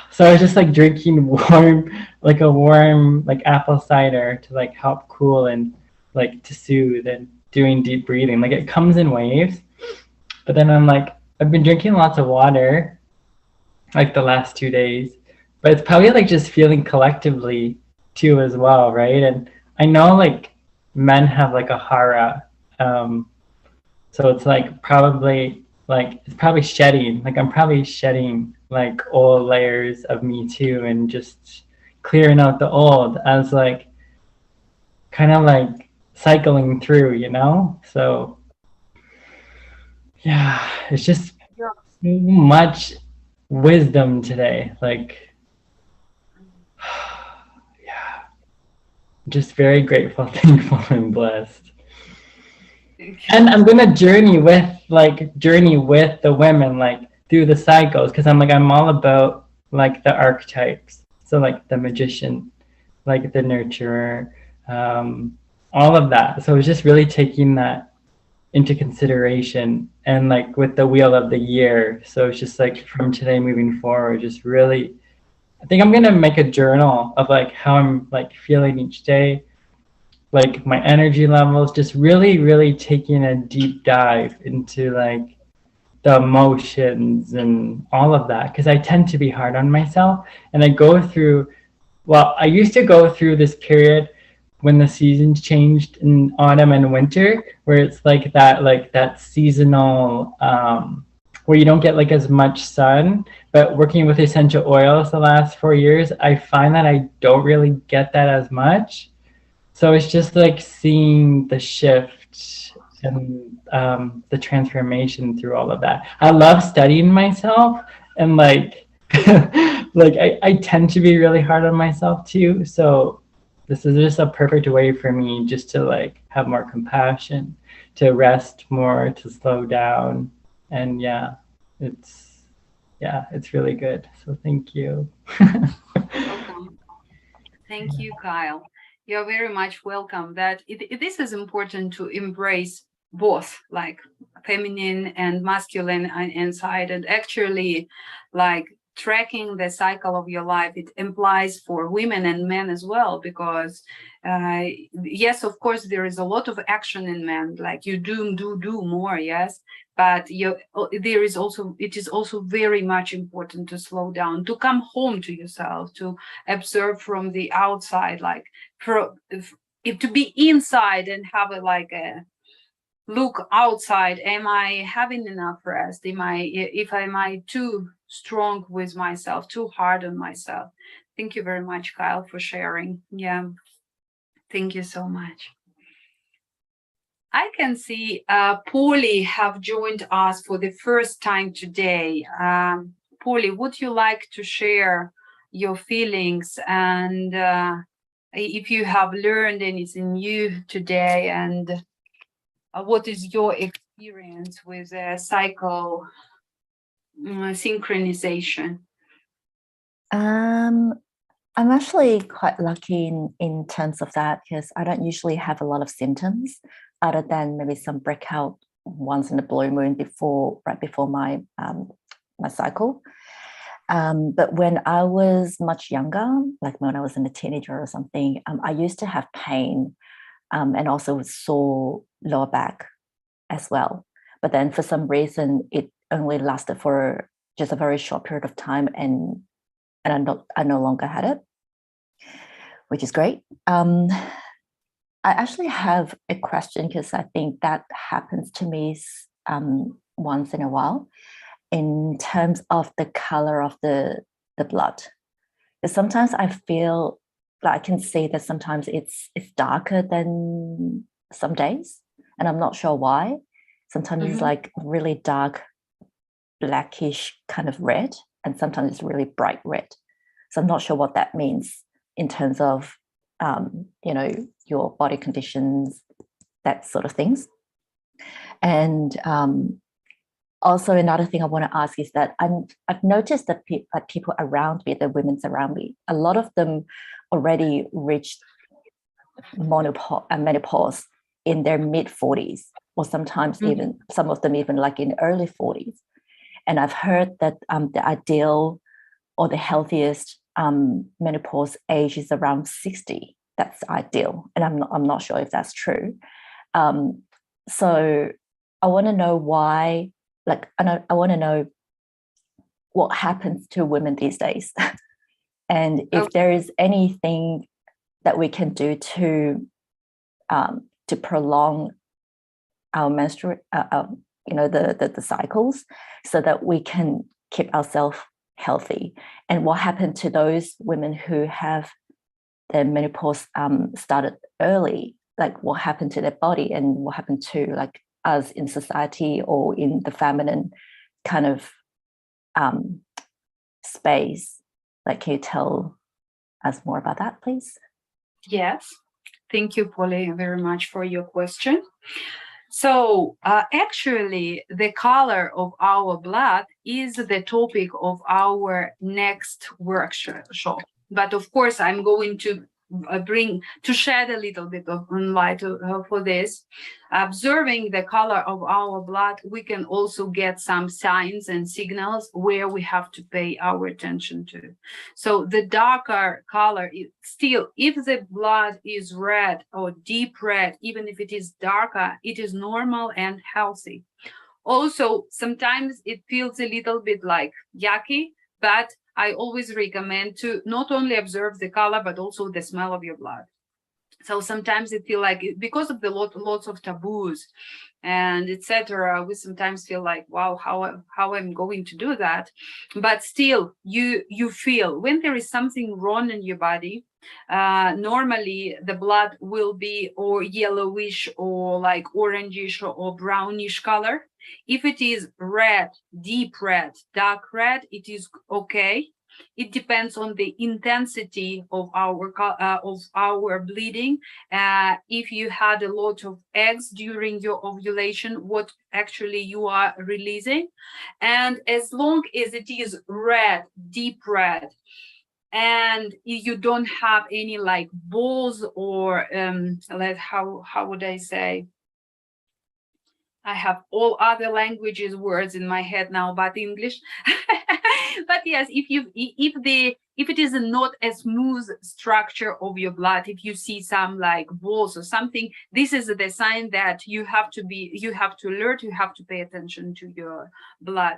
So I was just like drinking warm, like a warm like apple cider to like help cool and like to soothe, and doing deep breathing. Like it comes in waves. But then I'm like, I've been drinking lots of water like the last 2 days, but it's probably like just feeling collectively too as well, right? And I know like men have like a hara, so it's like probably like, it's probably shedding, like I'm probably shedding like old layers of me too, and just clearing out the old as like kind of like cycling through, you know? So yeah, it's just so much wisdom today. Like, yeah, just very grateful, thankful, and blessed. And I'm gonna journey with the women like through the cycles, because I'm like, I'm all about like the archetypes. So like the magician, like the nurturer, all of that. So it's just really taking that into consideration, and like with the wheel of the year. So it's just like from today moving forward, just really, I think I'm gonna make a journal of like how I'm like feeling each day, like my energy levels, just really, really taking a deep dive into like the emotions and all of that. Because I tend to be hard on myself, and I go through, well, I used to go through this period when the seasons changed in autumn and winter, where it's like that seasonal, where you don't get like as much sun. But working with essential oils the last 4 years, I find that I don't really get that as much. So it's just like seeing the shift and the transformation through all of that. I love studying myself, and like like I tend to be really hard on myself too. So this is just a perfect way for me just to like have more compassion, to rest more, to slow down. And yeah, it's really good. So thank you. Welcome. Thank you, Kyle. You're very much welcome. This is important to embrace both, like feminine and masculine inside, and actually, like tracking the cycle of your life. It implies for women and men as well, because yes, of course, there is a lot of action in men, like you do more, yes, but there is also, it is also very much important to slow down, to come home to yourself, to observe from the outside, like if to be inside and have a look outside. Am I having enough rest? Am I too strong with myself, too hard on myself? Thank you very much, Kyle, for sharing. Yeah, thank you so much. I can see Polly have joined us for the first time today. Polly, would you like to share your feelings and if you have learned anything new today, and what is your experience with cycle synchronization? I'm actually quite lucky in terms of that, because I don't usually have a lot of symptoms other than maybe some breakout once in a blue moon right before my my cycle. But when I was much younger, like when I was a teenager or something, I used to have pain and also sore lower back as well. But then for some reason, it only lasted for just a very short period of time, and I no longer had it, which is great. I actually have a question, because I think that happens to me once in a while, in terms of the color of the blood. Because sometimes I feel like I can see that sometimes it's darker than some days, and I'm not sure why. Sometimes it's like really dark, blackish kind of red, and sometimes it's really bright red. So I'm not sure what that means in terms of, your body conditions, that sort of things. And also another thing I want to ask is that I've noticed that people around me, the women around me, a lot of them already reached menopause in their mid-40s, or sometimes even some of them even like in early 40s. And I've heard that the ideal or the healthiest menopause age is around 60. That's ideal, and I'm not sure if that's true. So I want to know why. Like, I want to know what happens to women these days, and if there is anything that we can do to prolong our menstrual, the cycles, so that we can keep ourselves healthy. And what happened to those women who have their menopause started early? Like, what happened to their body, and what happened to like us in society or in the feminine kind of space? Like, can you tell us more about that, please? Yes, thank you, Polly, very much for your question. So actually, the color of our blood is the topic of our next workshop. But of course, I'm going to shed a little bit of light for this. Observing the color of our blood, we can also get some signs and signals where we have to pay our attention to. So the darker color, still, if the blood is red or deep red, even if it is darker, it is normal and healthy. Also, sometimes it feels a little bit like yucky, but I always recommend to not only observe the color, but also the smell of your blood. So sometimes it feel like, because of the lots of taboos and etc., we sometimes feel like, wow, how I'm going to do that. But still, you feel when there is something wrong in your body, normally the blood will be or yellowish or like orangish or brownish color. If it is red, deep red, dark red, it is okay. It depends on the intensity of our bleeding. If you had a lot of eggs during your ovulation, what actually you are releasing. And as long as it is red, deep red, and you don't have any like balls or how would I say, I have all other languages words in my head now but English. But yes, if it is not a smooth structure of your blood, if you see some like balls or something, this is the sign that you have to alert, you have to pay attention to your blood.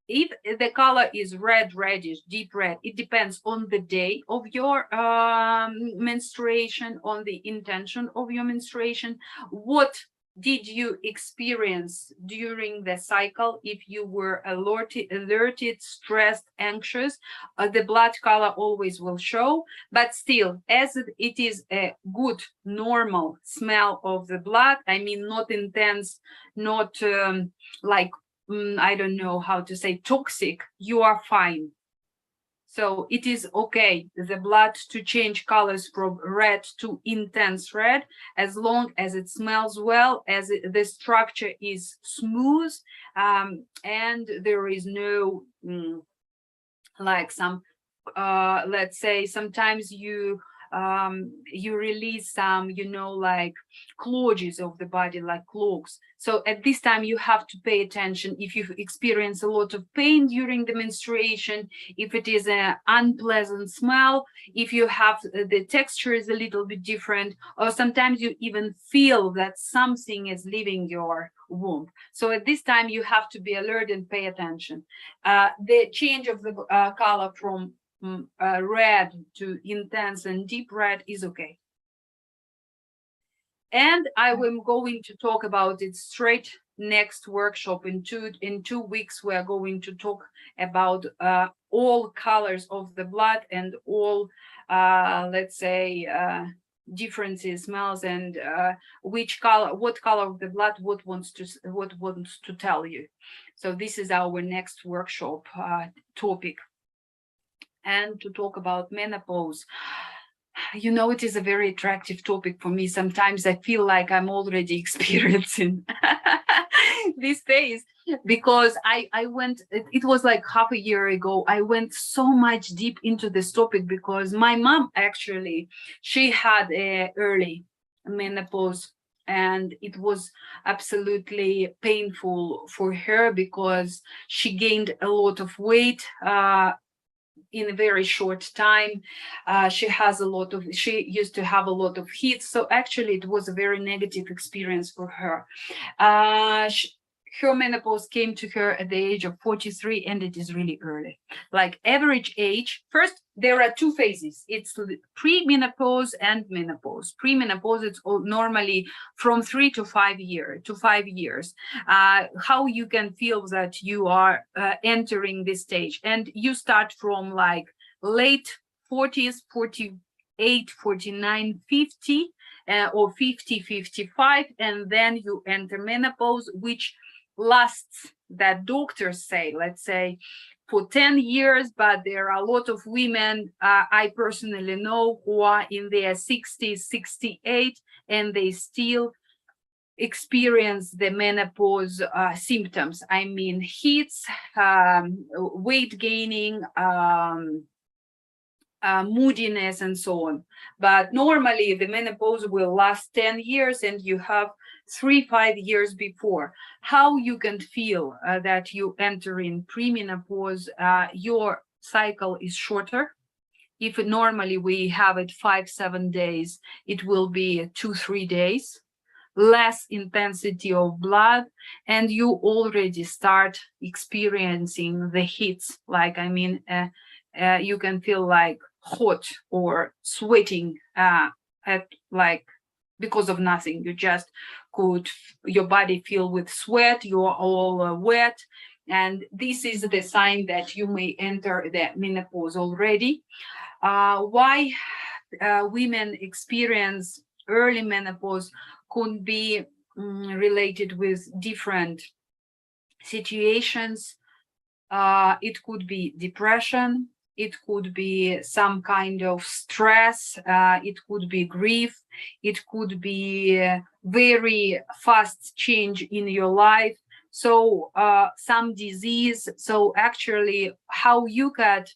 If the color is red, reddish, deep red, it depends on the day of your menstruation, on the intention of your menstruation. What did you experience during the cycle? If you were alerted, stressed, anxious, the blood color always will show. But still, as it is a good, normal smell of the blood, I mean, not intense, not like, I don't know how to say, toxic, you are fine. So it is okay, the blood to change colors from red to intense red, as long as it smells well, as the structure is smooth, and there is no like some, let's say, sometimes you release some, like clogs of the body, like clogs. So at this time you have to pay attention. If you experience a lot of pain during the menstruation, if it is an unpleasant smell, if you have the texture is a little bit different, or sometimes you even feel that something is leaving your womb. So at this time you have to be alert and pay attention. The change of the color from red to intense and deep red is okay. And I am going to talk about it straight next workshop. In 2 weeks we are going to talk about all colors of the blood and all let's say differences, smells, and what color of the blood what wants to tell you. So this is our next workshop topic. And to talk about menopause, it is a very attractive topic for me. Sometimes I feel like I'm already experiencing this phase, because I went, it was like half a year ago, I went so much deep into this topic, because my mom actually, she had a early menopause, and it was absolutely painful for her, because she gained a lot of weight in a very short time. She used to have a lot of heat. So actually it was a very negative experience for her. Her menopause came to her at the age of 43, and it is really early. Like average age, first, there are two phases. It's pre-menopause and menopause. Pre-menopause, it's normally from 3 to 5 years. How you can feel that you are entering this stage. And you start from like late 40s, 48, 49, 50, or 50, 55, and then you enter menopause, which lasts, that doctors say, let's say, for 10 years, but there are a lot of women I personally know who are in their 60s, 68, and they still experience the menopause symptoms. I mean, heats, weight gaining, moodiness, and so on. But normally the menopause will last 10 years, and you have 3-5 years before. How you can feel that you enter in premenopause, your cycle is shorter. If normally we have it 5-7 days, it will be 2-3 days, less intensity of blood, and you already start experiencing the heats. Like, I mean, you can feel like hot or sweating at like because of nothing. You just could, your body fill with sweat, you're all wet, and this is the sign that you may enter the menopause already. Why women experience early menopause could be related with different situations. It could be depression, it could be some kind of stress, it could be grief, it could be very fast change in your life, so some disease. So actually, how you could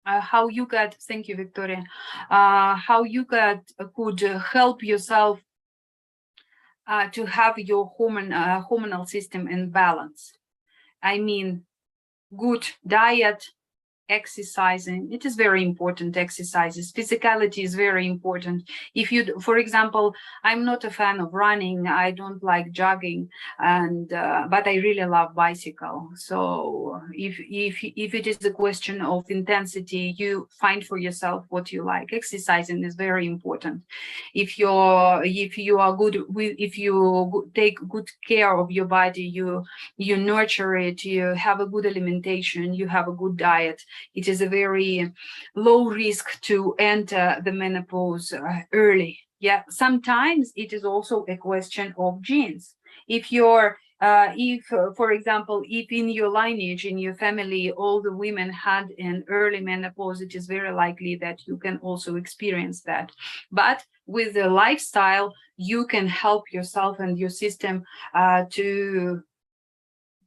how you thank you, Victoria, how you could help yourself to have your hormonal system in balance. I mean, good diet, exercising. It is very important. Exercises, physicality is very important. If you, for example, I'm not a fan of running, I don't like jogging, and but I really love bicycle. So if it is a question of intensity, you find for yourself what you like. Exercising is very important. If you are good with, if you take good care of your body, you nurture it, you have a good alimentation, you have a good diet, it is a very low risk to enter the menopause early. Yeah, sometimes it is also a question of genes. If you're for example, if in your lineage, in your family, all the women had an early menopause, it is very likely that you can also experience that. But with the lifestyle, you can help yourself and your system to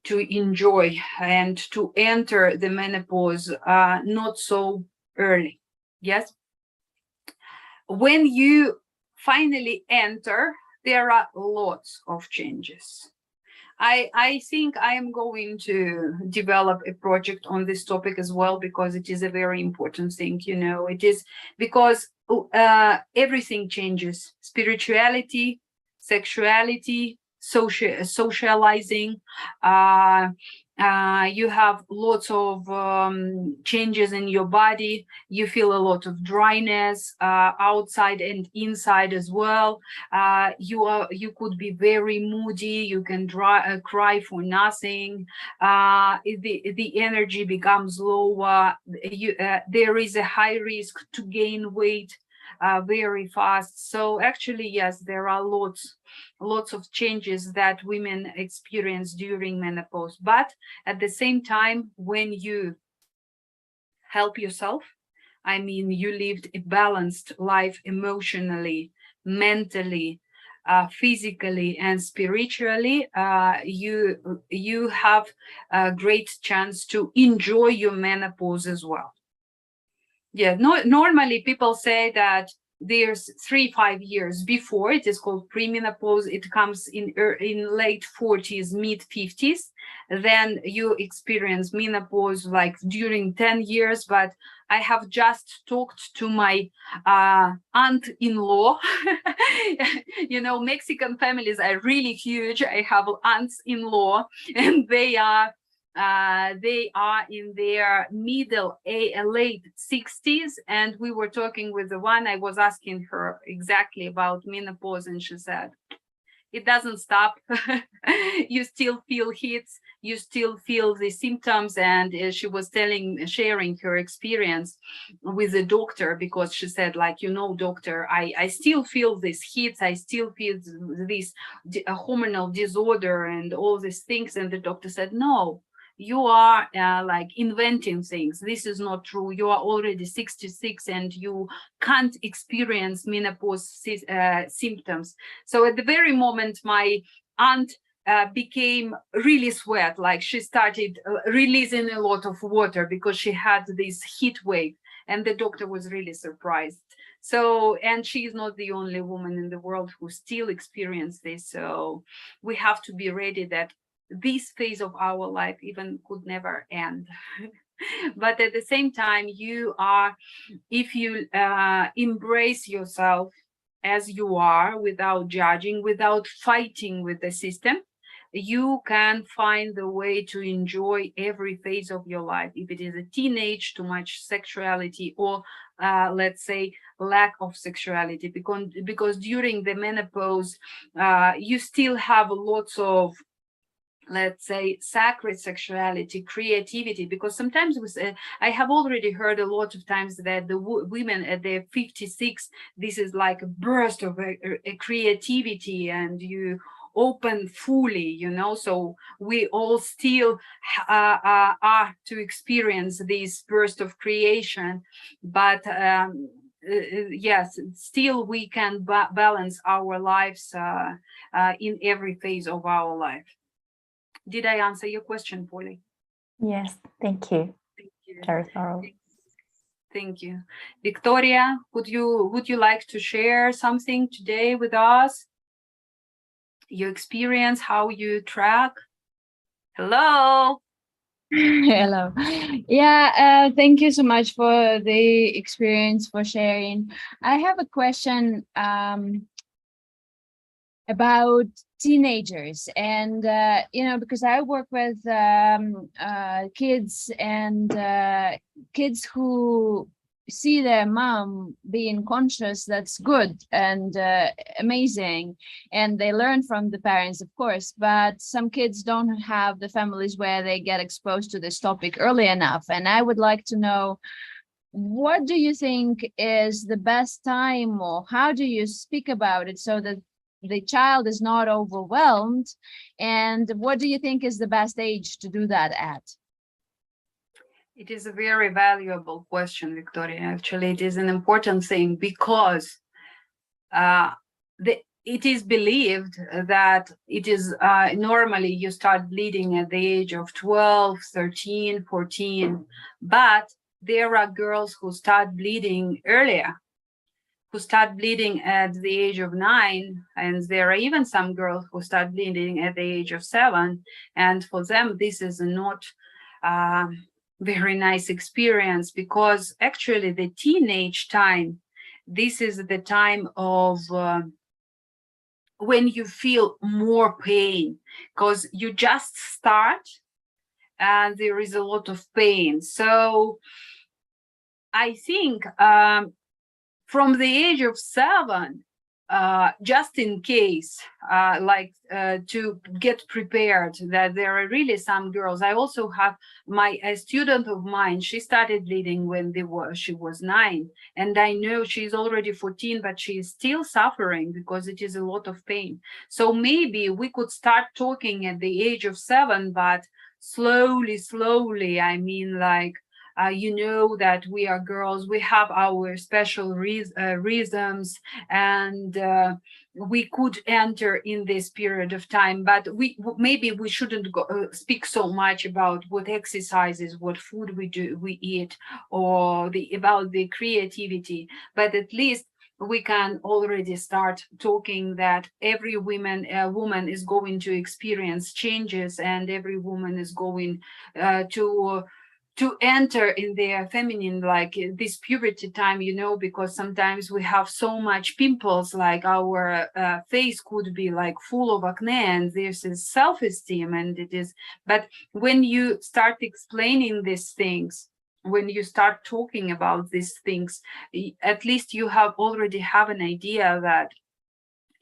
enjoy and to enter the menopause not so early. Yes. When you finally enter, there are lots of changes. I think I am going to develop a project on this topic as well, because it is a very important thing. You know, it is because everything changes: spirituality, sexuality, socializing. You have lots of changes in your body. You feel a lot of dryness outside and inside as well. You could be very moody. You can cry for nothing. The energy becomes lower. There is a high risk to gain weight very fast. So actually, yes, there are lots of changes that women experience during menopause. But at the same time, when you help yourself, I mean, you lived a balanced life emotionally, mentally, physically, and spiritually, you have a great chance to enjoy your menopause as well. Yeah, normally people say that there's 3-5 years before. It is called premenopause. It comes in late 40s, mid 50s. Then you experience menopause like during 10 years. But I have just talked to my aunt-in-law. You know, Mexican families are really huge. I have aunts-in-law, and they are in their late 60s, and we were talking with the one. I was asking her exactly about menopause, and she said, it doesn't stop. You still feel hits, you still feel the symptoms. And she was sharing her experience with the doctor, because she said, like, you know, doctor, I still feel these hits, I still feel this hormonal disorder and all these things. And the doctor said, no, you are like inventing things. This is not true. You are already 66 and you can't experience menopause symptoms. So at the very moment, my aunt became really sweat, like she started releasing a lot of water because she had this heat wave, and the doctor was really surprised. So, and she is not the only woman in the world who still experience this. So we have to be ready that this phase of our life even could never end. But at the same time, if you embrace yourself as you are, without judging, without fighting with the system, you can find the way to enjoy every phase of your life. If it is a teenage, too much sexuality, or let's say lack of sexuality, because during the menopause, you still have lots of, let's say, sacred sexuality, creativity, because sometimes I have already heard a lot of times that the women at their 56, this is like a burst of a creativity, and you open fully, you know. So we all still are to experience this burst of creation, but yes, still we can balance our lives in every phase of our life. Did I answer your question, Polly? Yes, thank you. Thank you. Very thorough. Thank you. Victoria, would you like to share something today with us? Your experience, how you track? Hello. Hello. Yeah, thank you so much for the experience, for sharing. I have a question about teenagers, and because I work with kids and kids who see their mom being conscious. That's good and amazing, and they learn from the parents, of course, but some kids don't have the families where they get exposed to this topic early enough. And I would like to know, what do you think is the best time, or how do you speak about it so that the child is not overwhelmed? And what do you think is the best age to do that at? It is a very valuable question, Victoria. Actually, it is an important thing because it is believed that it is normally you start bleeding at the age of 12, 13, 14, but there are girls who start bleeding earlier, who start bleeding at the age of 9, and there are even some girls who start bleeding at the age of 7, and for them this is not very nice experience, because actually the teenage time, this is the time of when you feel more pain, because you just start and there is a lot of pain. So I think from the age of 7, just in case, to get prepared, that there are really some girls. I also have a student of mine, she started bleeding when she was 9, and I know she's already 14, but she is still suffering because it is a lot of pain. So maybe we could start talking at the age of 7, but slowly, I mean, that we are girls, we have our special rhythms, and we could enter in this period of time, but maybe we shouldn't speak so much about what exercises, what food we eat, or about the creativity, but at least we can already start talking that every woman is going to experience changes, and every woman is going to enter in their feminine, like this puberty time, because sometimes we have so much pimples, like our face could be like full of acne, and this is self-esteem, and it is. But when you start explaining these things, when you start talking about these things, at least you already have an idea that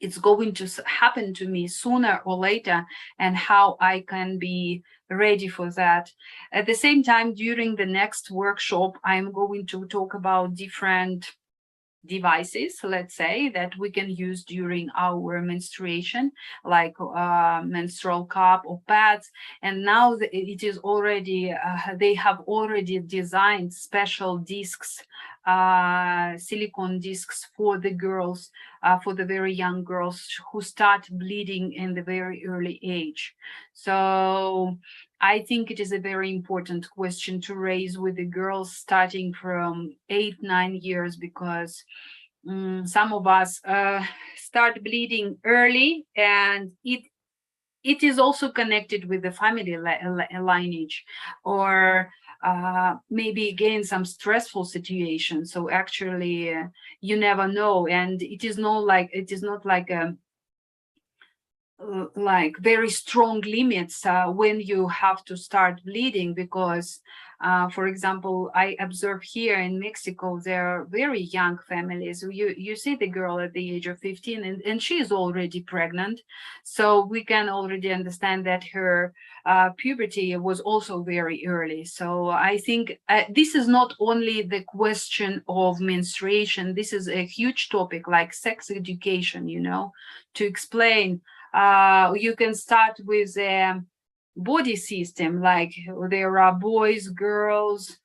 it's going to happen to me sooner or later, and how I can be ready for that. At the same time, during the next workshop, I'm going to talk about different devices, let's say, that we can use during our menstruation, like menstrual cup or pads. And now it is already, they have already designed special discs, silicone discs for the girls, for the very young girls who start bleeding in the very early age. So I think it is a very important question to raise with the girls starting from 8-9 years, because some of us start bleeding early, and it is also connected with the family lineage, or maybe again some stressful situation. So actually you never know, and it is not like very strong limits when you have to start bleeding, because for example, I observe here in Mexico, there are very young families. You see the girl at the age of 15, and she is already pregnant, so we can already understand that her puberty was also very early. So I think this is not only the question of menstruation, this is a huge topic, like sex education, to explain. You can start with a body system, like there are boys, girls,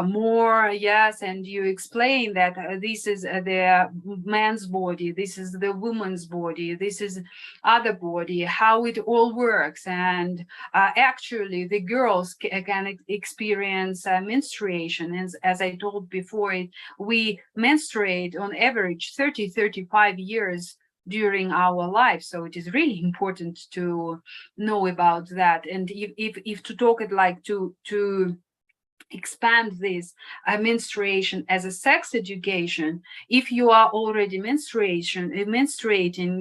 more, yes, and you explain that this is the man's body, this is the woman's body, this is other body, how it all works. And actually the girls can experience menstruation, and as I told before, we menstruate on average 30-35 years during our life, so it is really important to know about that. And if to talk it like to expand this menstruation as a sex education, if you are already menstruating,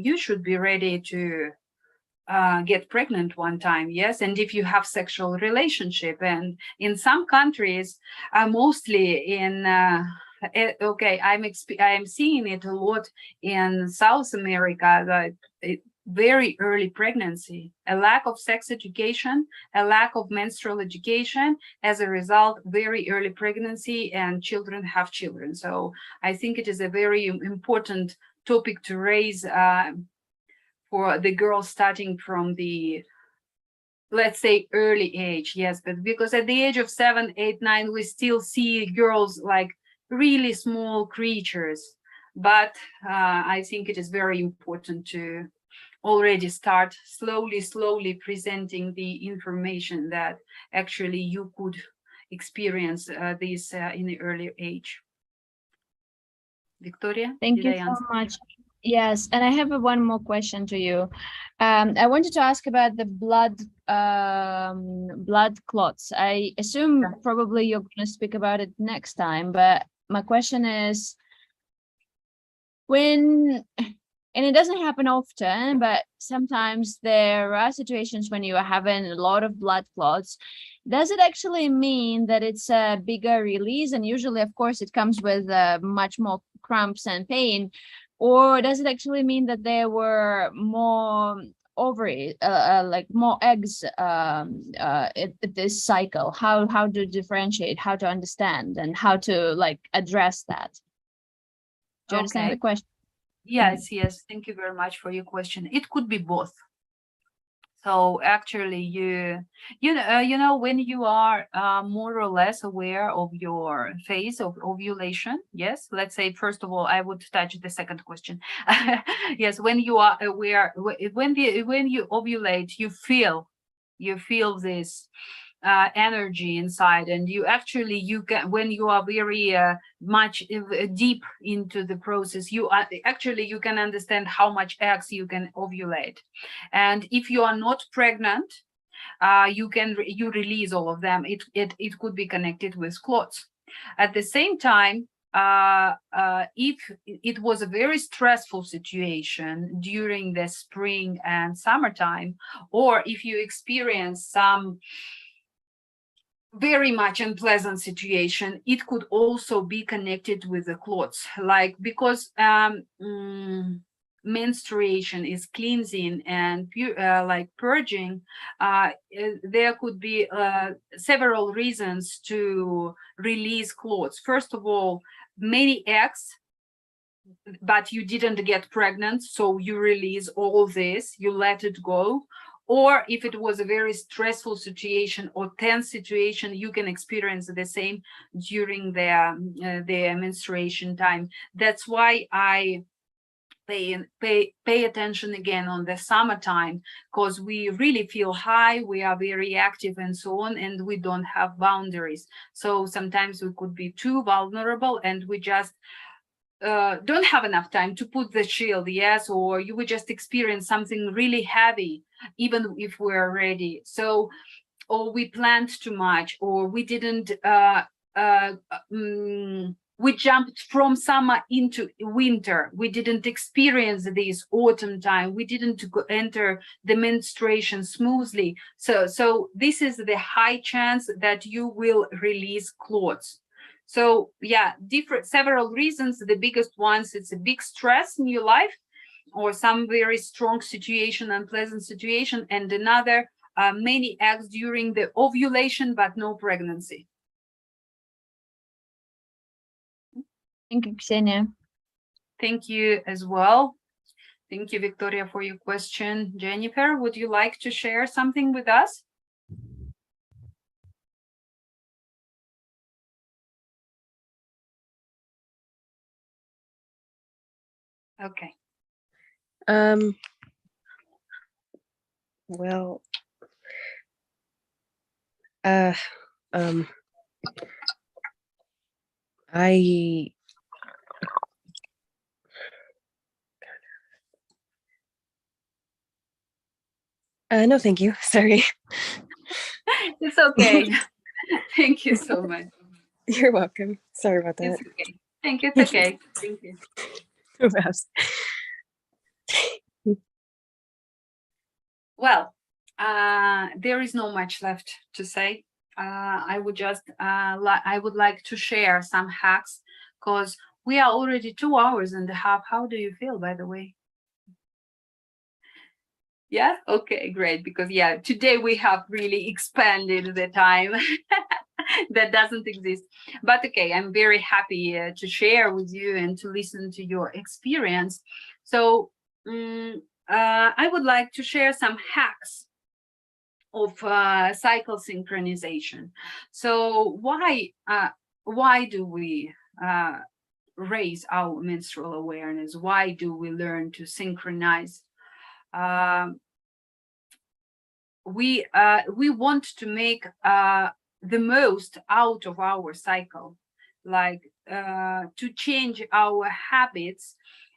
you should be ready to get pregnant one time, yes. And if you have sexual relationship, and in some countries, mostly in okay, I'm seeing it a lot in South America, that very early pregnancy, a lack of sex education, a lack of menstrual education, as a result, very early pregnancy, and children have children. So I think it is a very important topic to raise for the girls starting from the, let's say, early age, yes, but because at the age of 7, 8, 9, we still see girls like really small creatures. But I think it is very important to already start slowly presenting the information that actually you could experience this in the early age. Victoria, Thank you so much. Yes, and I have one more question to you. I wanted to ask about the blood clots. I assume probably you're going to speak about it next time, but my question is, when, and it doesn't happen often, but sometimes there are situations when you are having a lot of blood clots. Does it actually mean that it's a bigger release? And usually, of course, it comes with much more cramps and pain. Or does it actually mean that there were more ovaries, like more eggs at this cycle? How to differentiate, how to understand, and how to like address that? Do you understand the question? Yes, thank you very much for your question. It could be both. So actually, you know, when you are more or less aware of your phase of ovulation, yes, let's say, first of all, I would touch the second question. Yes, when you are aware, when you ovulate, you feel this energy inside, and you can, when you are very much deep into the process, you can understand how much eggs you can ovulate. And if you are not pregnant, you release all of them. It could be connected with clots. At the same time, if it was a very stressful situation during the spring and summertime, or if you experience some very much unpleasant situation, it could also be connected with the clots, like, because menstruation is cleansing and like purging. There could be several reasons to release clots. First of all, many eggs, but you didn't get pregnant, so you release all this, you let it go. Or if it was a very stressful situation or tense situation, you can experience the same during the menstruation time. That's why I pay attention again on the summertime, because we really feel high, we are very active and so on, and we don't have boundaries. So sometimes we could be too vulnerable, and we just don't have enough time to put the shield, yes, or you would just experience something really heavy, even if we're ready. So, or we planned too much, or we didn't, we jumped from summer into winter. We didn't experience this autumn time. We didn't enter the menstruation smoothly. So this is the high chance that you will release clots. So yeah, several reasons. The biggest ones, it's a big stress in your life, or some very strong situation, unpleasant situation, and another, many eggs during the ovulation, but no pregnancy. Thank you, Ksenia. Thank you as well. Thank you, Victoria, for your question. Jennifer, would you like to share something with us? Okay. Well, I no, thank you. Sorry. It's okay. Thank you so much. You're welcome. Sorry about that. It's okay. Thank you. It's okay. Thank you. Who else? Well, there is not much left to say. I would just I would like to share some hacks because we are already 2.5 hours. How do you feel, by the way? Yeah, okay, great. Because yeah, today we have really expanded the time that doesn't exist. But okay, I'm very happy to share with you and to listen to your experience. So I would like to share some hacks of cycle synchronization. So why do we raise our menstrual awareness? Why do we learn to synchronize? We want to make the most out of our cycle, like to change our habits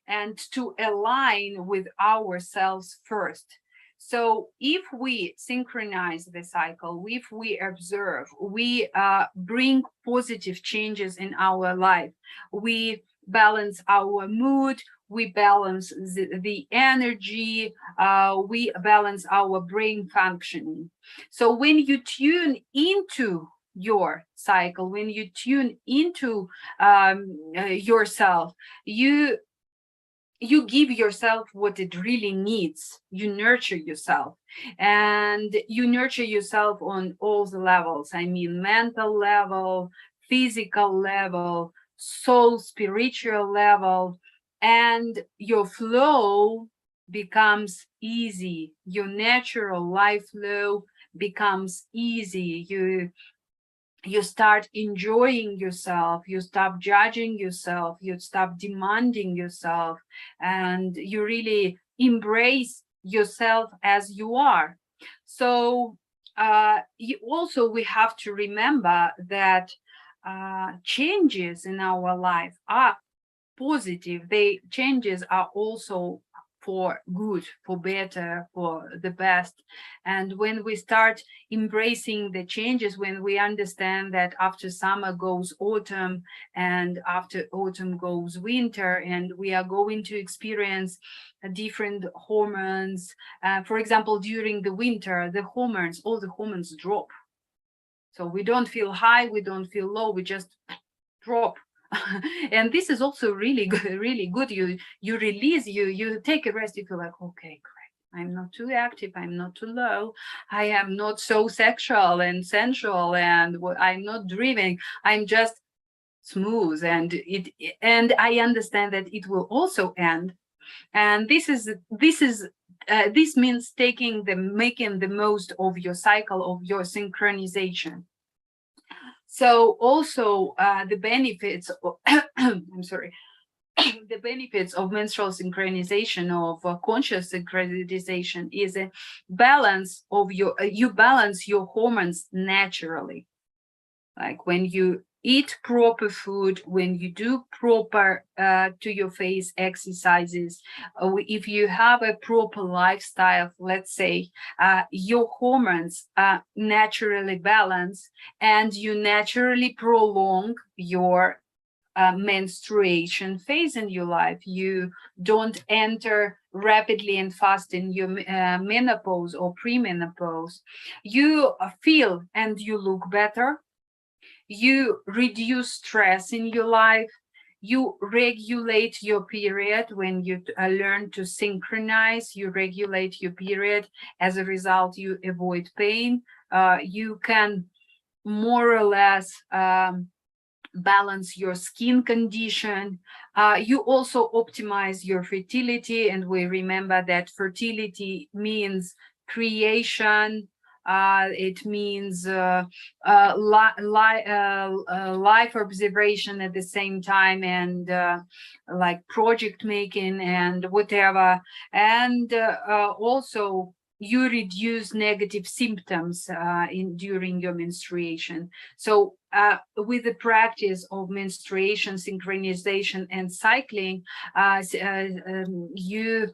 and to align with ourselves first. So if we synchronize the cycle, if we observe, we bring positive changes in our life, we balance our mood, we balance the energy, we balance our brain functioning. So when you tune into your cycle, when you tune into yourself, you give yourself what it really needs. You nurture yourself, and you nurture yourself on all the levels. I mean, mental level, physical level, soul, spiritual level, and your flow becomes easy. Your natural life flow becomes easy. You start enjoying yourself, you stop judging yourself, you stop demanding yourself, and you really embrace yourself as you are. So we have to remember that changes in our life are positive. They changes are also for good, for better, for the best. And when we start embracing the changes, when we understand that after summer goes autumn, and after autumn goes winter, and we are going to experience different hormones. For example, during the winter, all the hormones drop. So we don't feel high, we don't feel low, we just drop. And this is also really good, really good. You release, you take a rest, you feel like, okay, great, I'm not too active, I'm not too low, I am not so sexual and sensual, and I'm not dreaming, I'm just smooth, and I understand that it will also end. And this means making the most of your cycle, of your synchronization. So also the benefits of, I'm sorry, the benefits of menstrual synchronization, of conscious synchronization, is a balance of you balance your hormones naturally. Like when you eat proper food, when you do proper to your face exercises, if you have a proper lifestyle, let's say, your hormones naturally balance, and you naturally prolong your menstruation phase in your life. You don't enter rapidly and fast in your menopause or premenopause. You feel and you look better. You reduce stress in your life. You regulate your period. When you learn to synchronize, you regulate your period. As a result, you avoid pain. You can more or less balance your skin condition. You also optimize your fertility, and we remember that fertility means creation, It means life observation at the same time, and like project making and whatever. And also you reduce negative symptoms during your menstruation. So with the practice of menstruation, synchronization, and cycling, you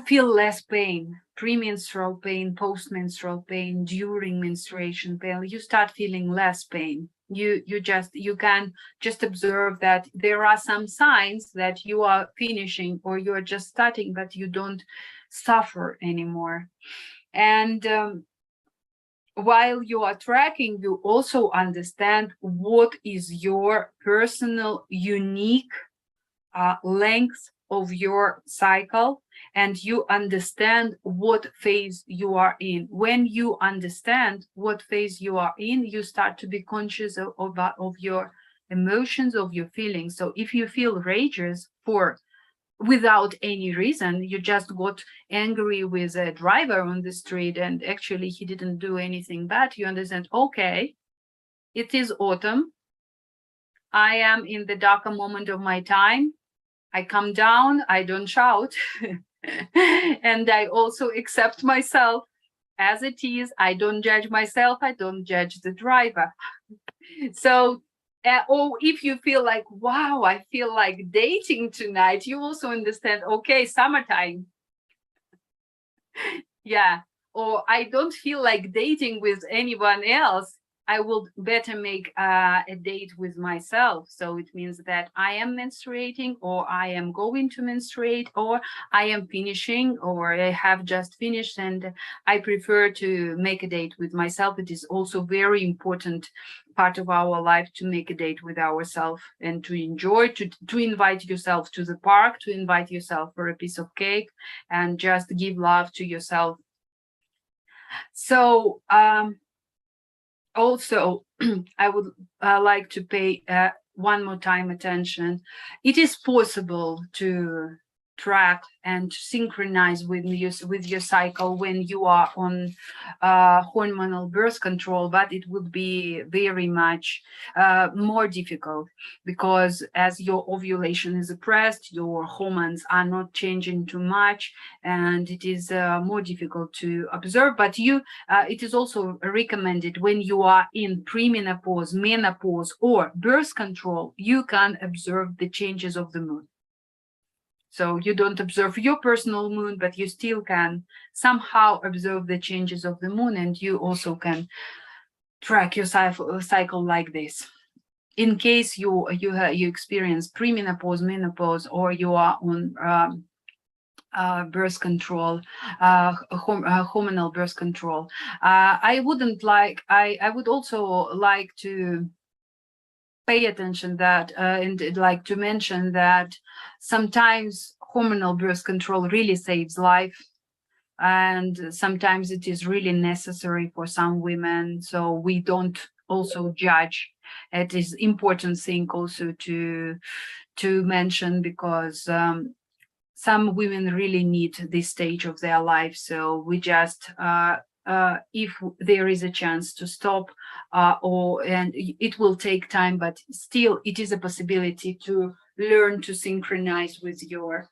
feel less pain, premenstrual pain, postmenstrual pain, during menstruation pain. You start feeling less pain. You can just observe that there are some signs that you are finishing or you are just starting, but you don't suffer anymore. And while you are tracking, you also understand what is your personal unique length of your cycle, and you understand what phase you are in. When you understand what phase you are in, you start to be conscious of your emotions, of your feelings. So if you feel rages without any reason, you just got angry with a driver on the street and actually he didn't do anything bad, you understand, okay, it is autumn, I am in the darker moment of my time, I come down, I don't shout, and I also accept myself as it is. I don't judge myself, I don't judge the driver. So, or if you feel like, wow, I feel like dating tonight, you also understand, okay, summertime. Yeah, or I don't feel like dating with anyone else, I will better make a date with myself. So it means that I am menstruating, or I am going to menstruate, or I am finishing, or I have just finished, and I prefer to make a date with myself. It is also very important part of our life to make a date with ourselves and to enjoy, to invite yourself to the park, to invite yourself for a piece of cake, and just give love to yourself. So also, I would like to pay one more time attention. It is possible to track and synchronize with your cycle when you are on hormonal birth control, but it would be very much more difficult, because as your ovulation is suppressed, your hormones are not changing too much, and it is more difficult to observe. But it is also recommended when you are in premenopause, menopause, or birth control, you can observe the changes of the moon. So you don't observe your personal moon, but you still can somehow observe the changes of the moon, and you also can track your cycle like this. In case you experience premenopause, menopause, or you are on birth control, hormonal birth control, I would also like to pay attention that and like to mention that sometimes hormonal birth control really saves life, and sometimes it is really necessary for some women, so we don't also judge. It is important thing also to mention, because some women really need this stage of their life, so we just if there is a chance to stop, and it will take time, but still it is a possibility to learn to synchronize with your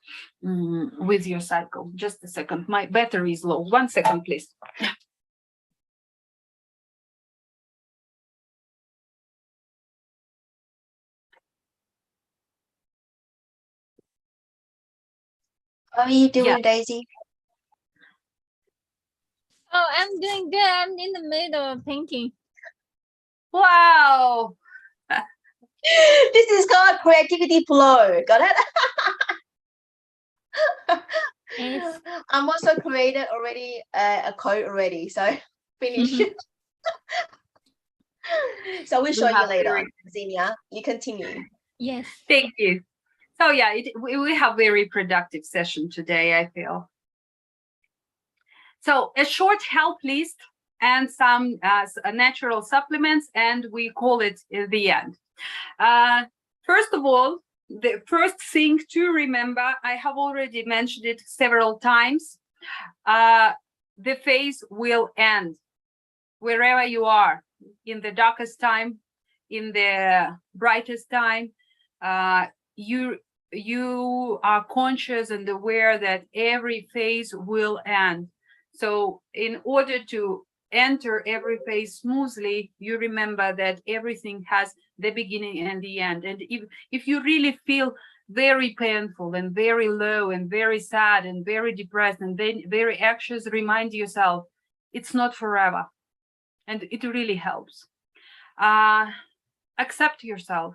cycle. Just a second, my battery is low. 1 second, please. How are you doing, Daisy? Oh, I'm doing good. I'm in the middle of painting. Wow. This is called creativity flow. Got it? Yes. I'm also created already a code already, so finish. So we'll show you later, Xenia. You continue. Yes. Thank you. So yeah, we have very productive session today, I feel. So a short help list and some natural supplements, and we call it the end. First of all, the first thing to remember, I have already mentioned it several times, the phase will end wherever you are, in the darkest time, in the brightest time. You are conscious and aware that every phase will end. So in order to enter every phase smoothly, you remember that everything has the beginning and the end. And if you really feel very painful and very low and very sad and very depressed and then very anxious, remind yourself it's not forever. And it really helps. Accept yourself.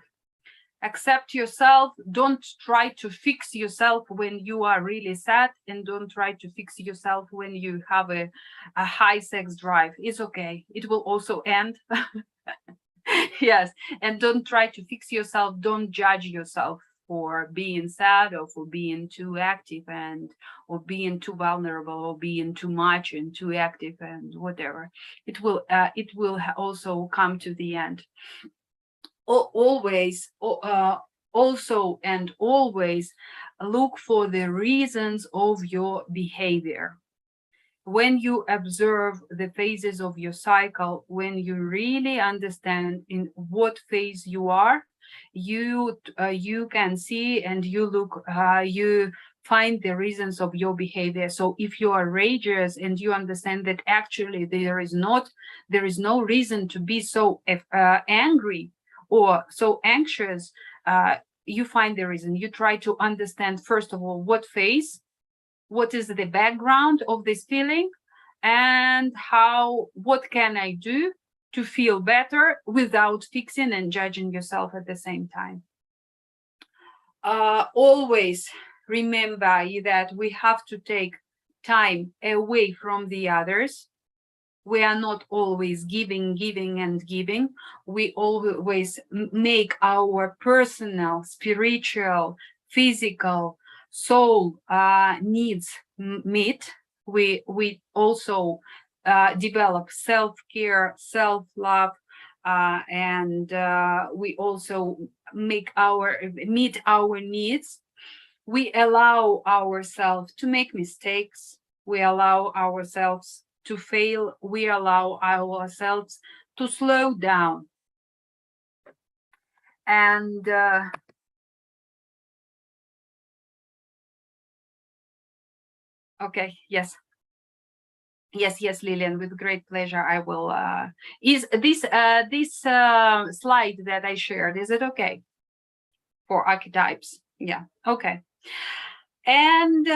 Accept yourself. Don't try to fix yourself when you are really sad, and don't try to fix yourself when you have a high sex drive. It's okay. It will also end. Yes. And don't try to fix yourself. Don't judge yourself for being sad or for being too active or being too vulnerable or being too much and too active and whatever. It will also come to the end. Always look for the reasons of your behavior. When you observe the phases of your cycle, when you really understand in what phase you are, you can see and you find the reasons of your behavior. So if you are rageous and you understand that actually there is no reason to be so angry or so anxious, you find the reason. You try to understand, first of all, what phase, what is the background of this feeling, and what can I do to feel better without fixing and judging yourself at the same time. Always remember that we have to take time away from the others. We are not always giving. We always make our personal, spiritual, physical, soul needs meet. We also develop self-care, self-love, and we also meet our needs. We allow ourselves to make mistakes. We allow ourselves to fail. We allow ourselves to slow down. And okay, yes, Lillian, with great pleasure. I will. Is this slide that I shared, is it okay for archetypes? Yeah, okay. And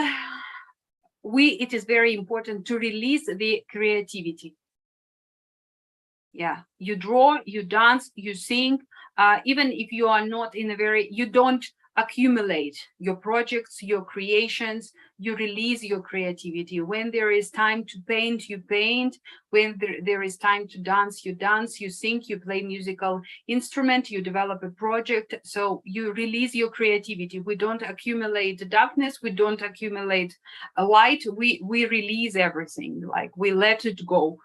it is very important to release the creativity. Yeah, you draw, you dance, you sing, even if you are not you don't accumulate your projects, your creations, you release your creativity. When there is time to paint, you paint. When there is time to dance, you sing, you play musical instrument, you develop a project. So you release your creativity. We don't accumulate darkness, we don't accumulate a light, we release everything, like we let it go.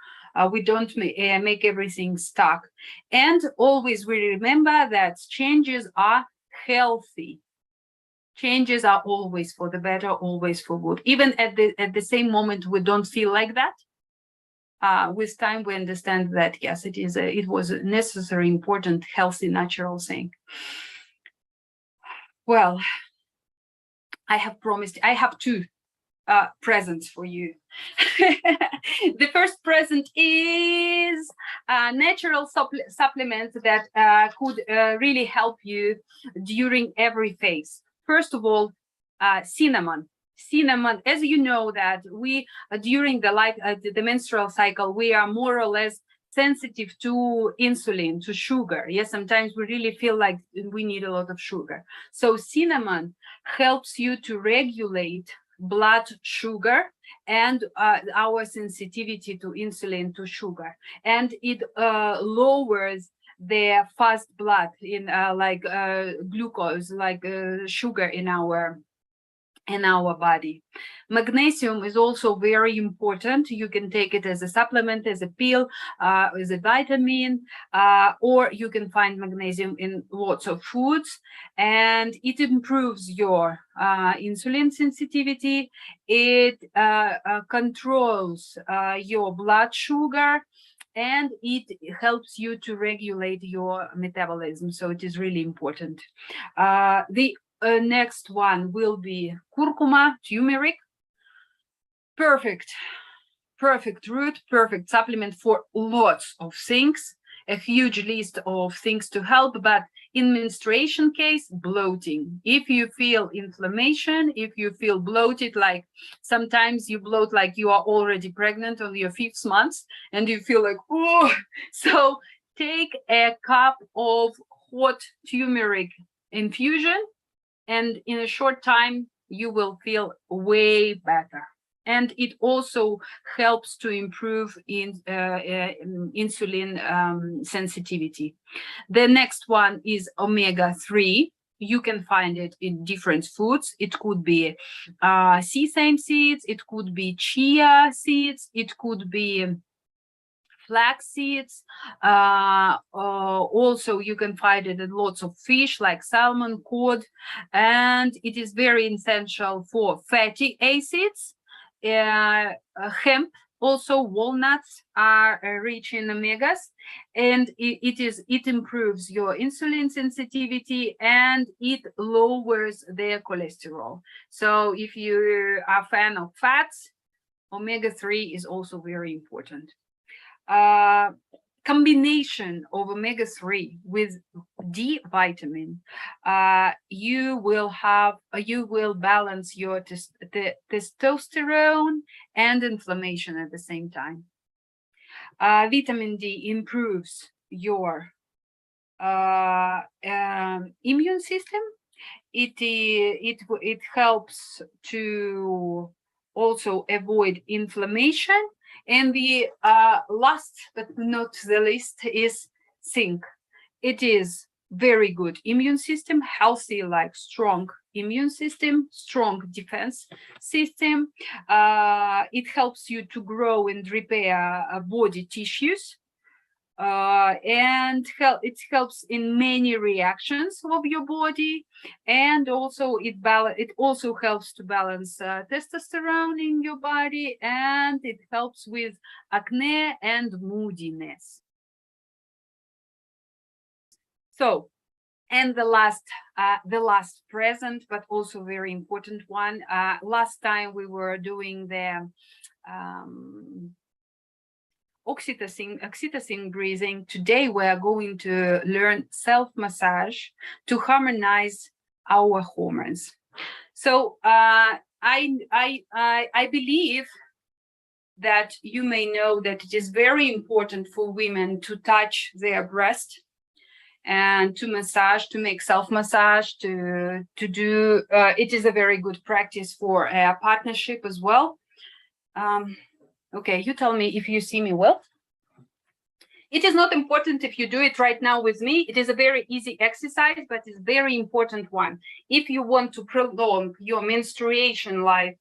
We don't make everything stuck. And always we remember that changes are healthy. Changes are always for the better, always for good. Even at the same moment we don't feel like that. With time we understand that yes, it was a necessary, important, healthy, natural thing. Well, I have two presents for you. The first present is natural supplements that could really help you during every phase. First of all, cinnamon. Cinnamon, as you know, that we during the menstrual cycle, we are more or less sensitive to insulin, to sugar. Yes, sometimes we really feel like we need a lot of sugar. So cinnamon helps you to regulate blood sugar and our sensitivity to insulin, to sugar, and it lowers the fast blood in glucose, sugar in our in our body. Magnesium is also very important. You can take it as a supplement, as a pill, as a vitamin, or you can find magnesium in lots of foods, and it improves your insulin sensitivity. It controls your blood sugar, and it helps you to regulate your metabolism. So it is really important. The next one will be curcuma, turmeric. Perfect root, perfect supplement for lots of things, a huge list of things to help. But in menstruation case, bloating, if you feel inflammation, if you feel bloated, like sometimes you bloat like you are already pregnant on your 5th month and you feel like, oh, so take a cup of hot turmeric infusion, and in a short time you will feel way better. And it also helps to improve insulin sensitivity. The next one is omega-3. You can find it in different foods. It could be sesame seeds, it could be chia seeds, it could be flax seeds. Also, you can find it in lots of fish like salmon, cod, and it is very essential for fatty acids. Hemp, also walnuts are rich in omegas, and it improves your insulin sensitivity, and it lowers their cholesterol. So if you are a fan of fats, omega-3 is also very important. Combination of omega-3 with D vitamin, you will balance your testosterone and inflammation at the same time. Vitamin D improves your immune system. It helps to also avoid inflammation. And the last but not the least is zinc. It is very good immune system, healthy, like strong immune system, strong defense system. It helps you to grow and repair body tissues. And it helps in many reactions of your body, and also it also helps to balance testosterone in your body, and it helps with acne and moodiness. So, and the last present, but also very important one. Last time we were doing the oxytocin breathing. Today we are going to learn self-massage to harmonize our hormones. So I believe that you may know that it is very important for women to touch their breast and to massage, to make self-massage, to do. It is a very good practice for a partnership as well. Okay, you tell me if you see me well. It is not important if you do it right now with me. It is a very easy exercise, but it's a very important one. If you want to prolong your menstruation life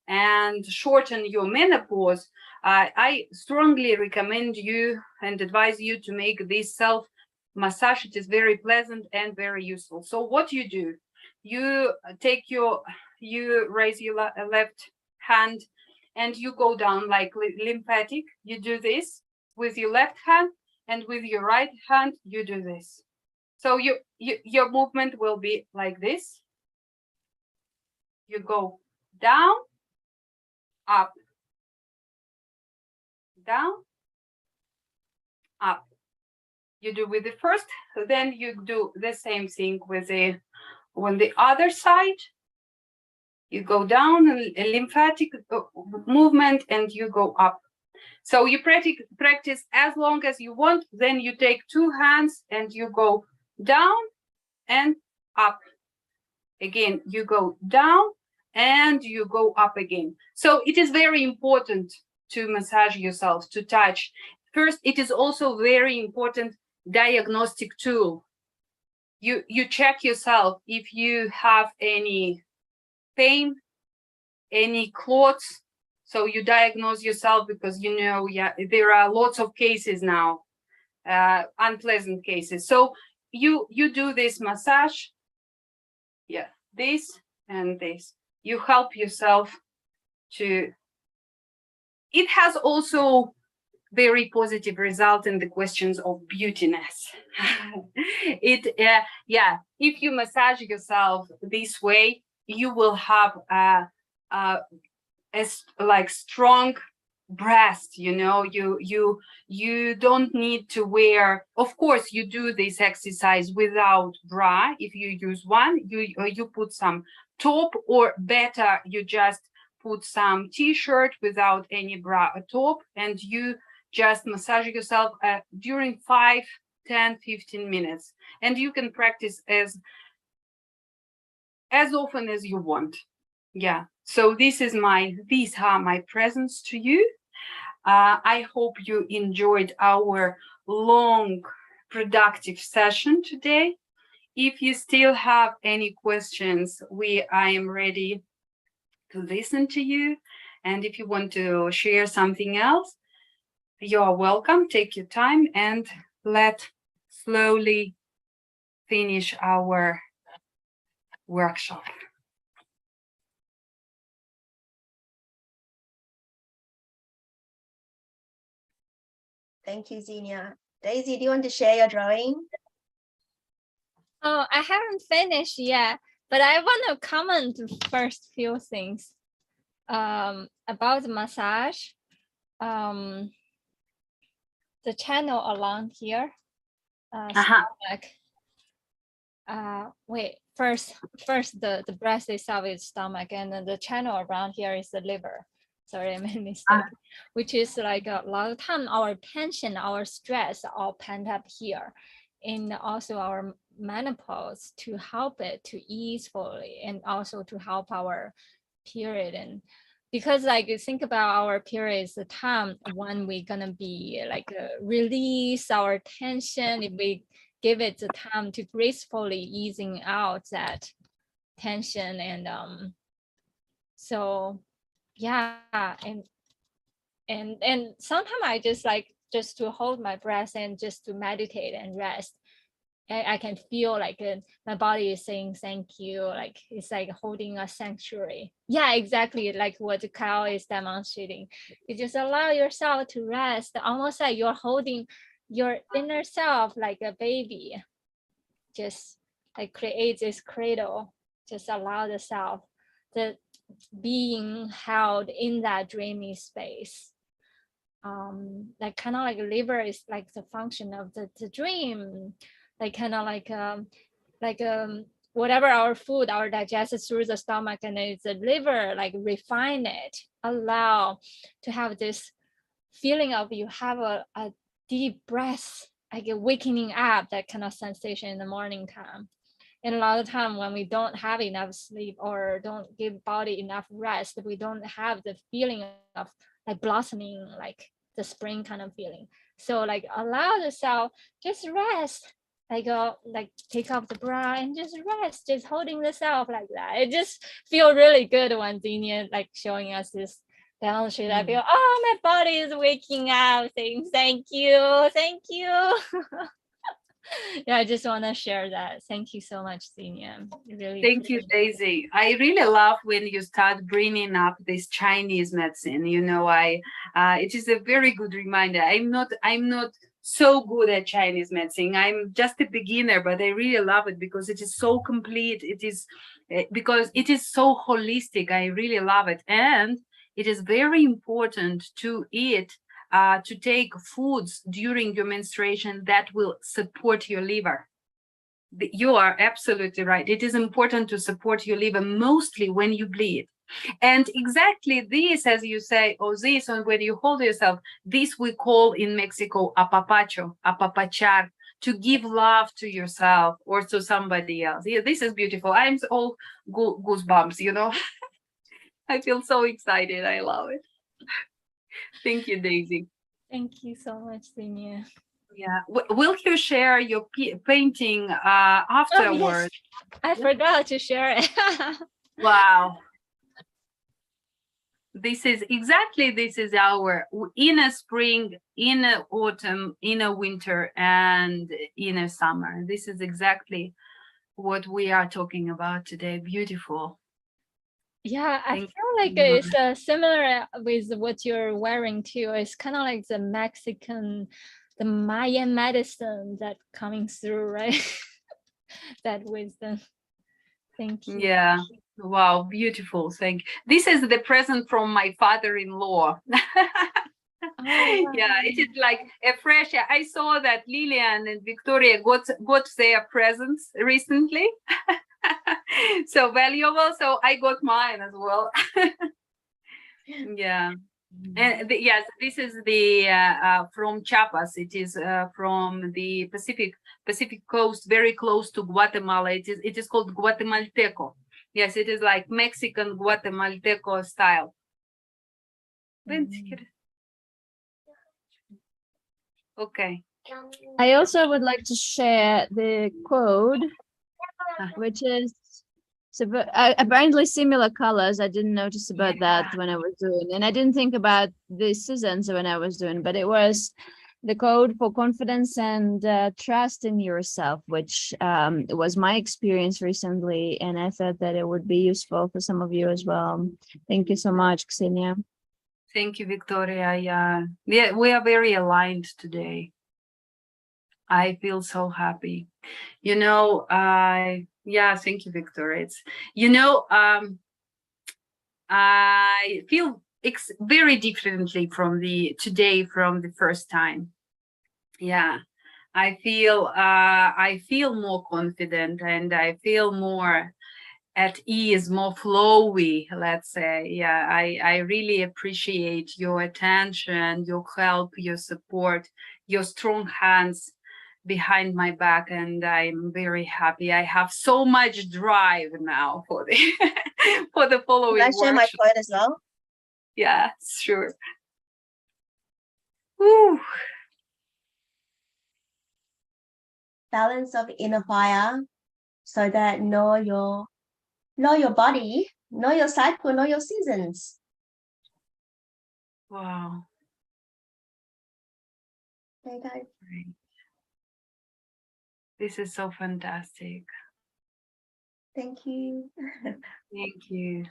and shorten your menopause, I strongly recommend you and advise you to make this self-massage. It is very pleasant and very useful. So what you do, you raise your left hand, and you go down like lymphatic. You do this with your left hand, and with your right hand, you do this. So your movement will be like this. You go down, up, down, up. You do with the first, then you do the same thing with on the other side. You go down, a lymphatic movement, and you go up. So you practice as long as you want. Then you take 2 hands and you go down and up. Again, you go down and you go up again. So it is very important to massage yourself, to touch. First, it is also very important diagnostic tool. You check yourself if you have any pain any clots. So you diagnose yourself because you know, yeah, there are lots of cases now, unpleasant cases. So you do this massage, yeah, this and this. You help yourself to. It has also very positive result in the questions of beautiness. Yeah, if you massage yourself this way, you will have a like strong breast, you know. You don't need to wear, of course you do this exercise without bra. If you use one, you put some top, or better you just put some t-shirt without any bra or top, and you just massage yourself during 5, 10, 15 minutes, and you can practice as often as you want. Yeah, so these are my presents to you. I hope you enjoyed our long, productive session today. If you still have any questions, I am ready to listen to you. And if you want to share something else, you are welcome. Take your time and let's slowly finish our workshop. Thank you, Xenia. Daisy, do you want to share your drawing? Oh, I haven't finished yet, but I want to comment first few things about the massage. The channel along here, stomach. Wait, first the breast itself is stomach, and then the channel around here is the liver. Sorry, I made a mistake. Which is like a lot of time our tension, our stress all pent up here, and also our menopause to help it to ease fully, and also to help our period. And because like you think about our period is the time when we're gonna be like release our tension, if we give it the time to gracefully easing out that tension. And so yeah, and sometimes I just like just to hold my breath and just to meditate and rest. I can feel like my body is saying thank you, like it's like holding a sanctuary. Yeah, exactly like what Kyle is demonstrating. You just allow yourself to rest, almost like you're holding your inner self like a baby. Just like create this cradle, just allow the self, the being held in that dreamy space. Like kind of like liver is like the function of the dream, like kind of like whatever our food, our digested through the stomach, and it's the liver like refine it, allow to have this feeling of you have a deep breath, like a waking up, that kind of sensation in the morning time. And a lot of time when we don't have enough sleep or don't give body enough rest, we don't have the feeling of like blossoming, like the spring kind of feeling. So like allow the self just rest, like take off the bra and just rest, just holding the self like that. It just feel really good when Xenia like showing us this demonstration. I feel, oh, my body is waking up, saying thank you, thank you. Yeah, I just want to share that. Thank you so much, Xenia. Really thank you, Daisy. I really love when you start bringing up this Chinese medicine. You know, it is a very good reminder. I'm not so good at Chinese medicine. I'm just a beginner, but I really love it because it is so complete. It is because it is so holistic. I really love it, and it is very important to eat. To take foods during your menstruation that will support your liver. You are absolutely right. It is important to support your liver, mostly when you bleed. And exactly this, as you say, or this, or when you hold yourself, this we call in Mexico apapacho, apapachar, to give love to yourself or to somebody else. Yeah, this is beautiful. I'm all goosebumps, you know. I feel so excited. I love it. Thank you, Daisy. Thank you so much, Xenia. Yeah. Will you share your painting afterwards? Oh, yes. I forgot to share it. Wow. This is exactly, this is our inner spring, inner autumn, inner winter, and inner summer. This is exactly what we are talking about today. Beautiful. Yeah, I Thank feel like you. it's similar with what you're wearing too. It's kind of like the Mexican, the Mayan medicine that coming through, right? That wisdom. Thank you. Yeah. Wow, beautiful. Thank you. This is the present from my father-in-law. Oh, Yeah, it is like a fresh. I saw that Lillian and Victoria got their presents recently. So valuable. So I got mine as well. Yeah. And yes, this is the from Chiapas. It is from the Pacific coast, very close to Guatemala. It is called Guatemalteco. Yes, it is like Mexican Guatemalteco style. Okay. I also would like to share the code, which is apparently similar colors. I didn't notice about that when I was doing, and I didn't think about the seasons when I was doing, but it was the code for confidence and trust in yourself, which was my experience recently, and I thought that it would be useful for some of you as well. Thank you so much, Ksenia. Thank you, Victoria. Yeah, we are very aligned today. I feel so happy. You know, yeah, thank you, Victoria. It's, you know, I feel very differently from the first time. Yeah, I feel more confident, and I feel more at ease, more flowy, let's say. Yeah, I really appreciate your attention, your help, your support, your strong hands behind my back, and I'm very happy. I have so much drive now for the for the following Can I share my workshop. quote as well? Yeah, sure. Whew. Balance of inner fire, so that know your body, know your cycle, know your seasons. Wow. There you go. Great. This is so fantastic. Thank you. Thank you.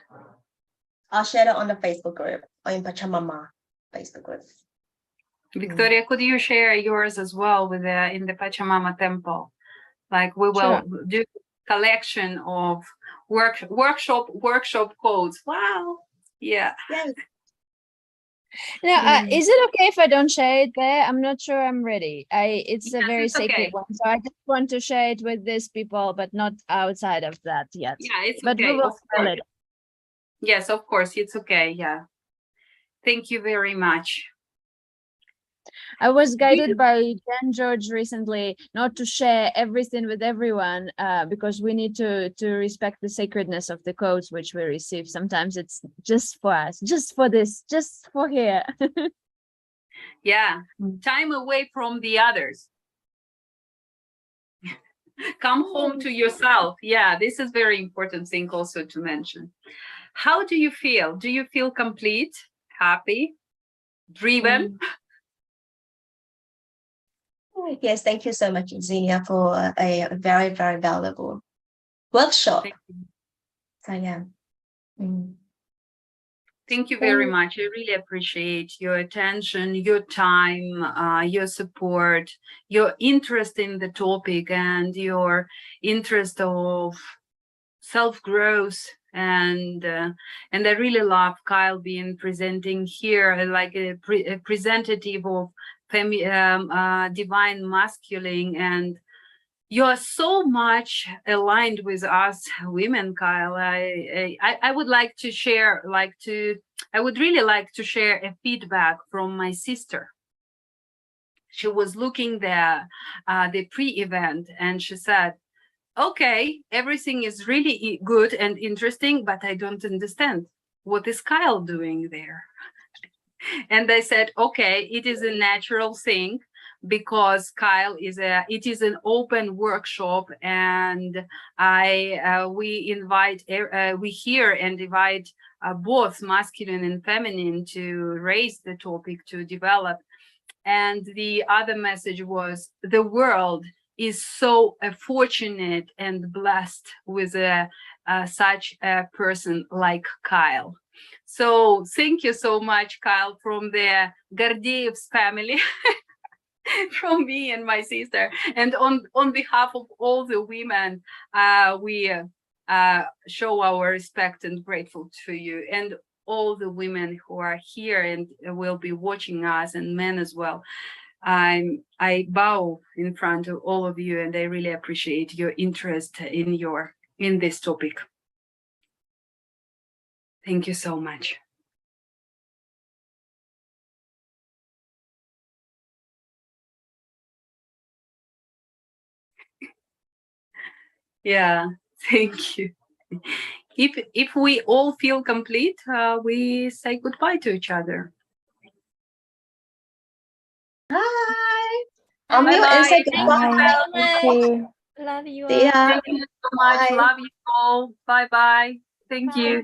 I'll share it on the Facebook group or in Pachamama Facebook group. Victoria, could you share yours as well with in the Pachamama temple? Like we will do collection of workshop codes. Wow. Yeah. Yes. Now, is it okay if I don't share it there? I'm not sure I'm ready. It's a very it's sacred okay. one, so I just want to share it with these people, but not outside of that yet. Yeah, it's But okay. we will Of spell course. it. Yes, of course. It's okay. Yeah. Thank you very much. I was guided by Dan George recently not to share everything with everyone because we need to respect the sacredness of the codes which we receive. Sometimes it's just for us, just for this, just for here. Yeah. Time away from the others. Come home to yourself. Yeah, this is very important thing also to mention. How do you feel? Do you feel complete, happy, driven? Yes, thank you so much, Xenia, for a very, very valuable workshop. So yeah. Thank you very much. I really appreciate your attention, your time, your support, your interest in the topic, and your interest of self-growth. And I really love Kyle being presenting here like a representative of divine masculine, and you're so much aligned with us women, Kyle. I would like to share, I would really like to share a feedback from my sister. She was looking the pre-event, and she said, okay, everything is really good and interesting, but I don't understand. What is Kyle doing there? And I said, okay, it is a natural thing, because Kyle it is an open workshop, and we hear and invite both masculine and feminine to raise the topic, to develop. And the other message was the world is so fortunate and blessed with such a person like Kyle. So thank you so much, Kyle, from the Gordeev's family, from me and my sister. And on behalf of all the women, we show our respect and grateful to you, and all the women who are here and will be watching us, and men as well. I bow in front of all of you, and I really appreciate your interest in this topic. Thank you so much. Yeah, thank you. If we all feel complete, we say goodbye to each other. Hi. Unmute and say Bye-bye. goodbye. Thank you. Love you See all. ya. Thank you so much. Bye. Love you all. Bye bye. Thank Bye. you.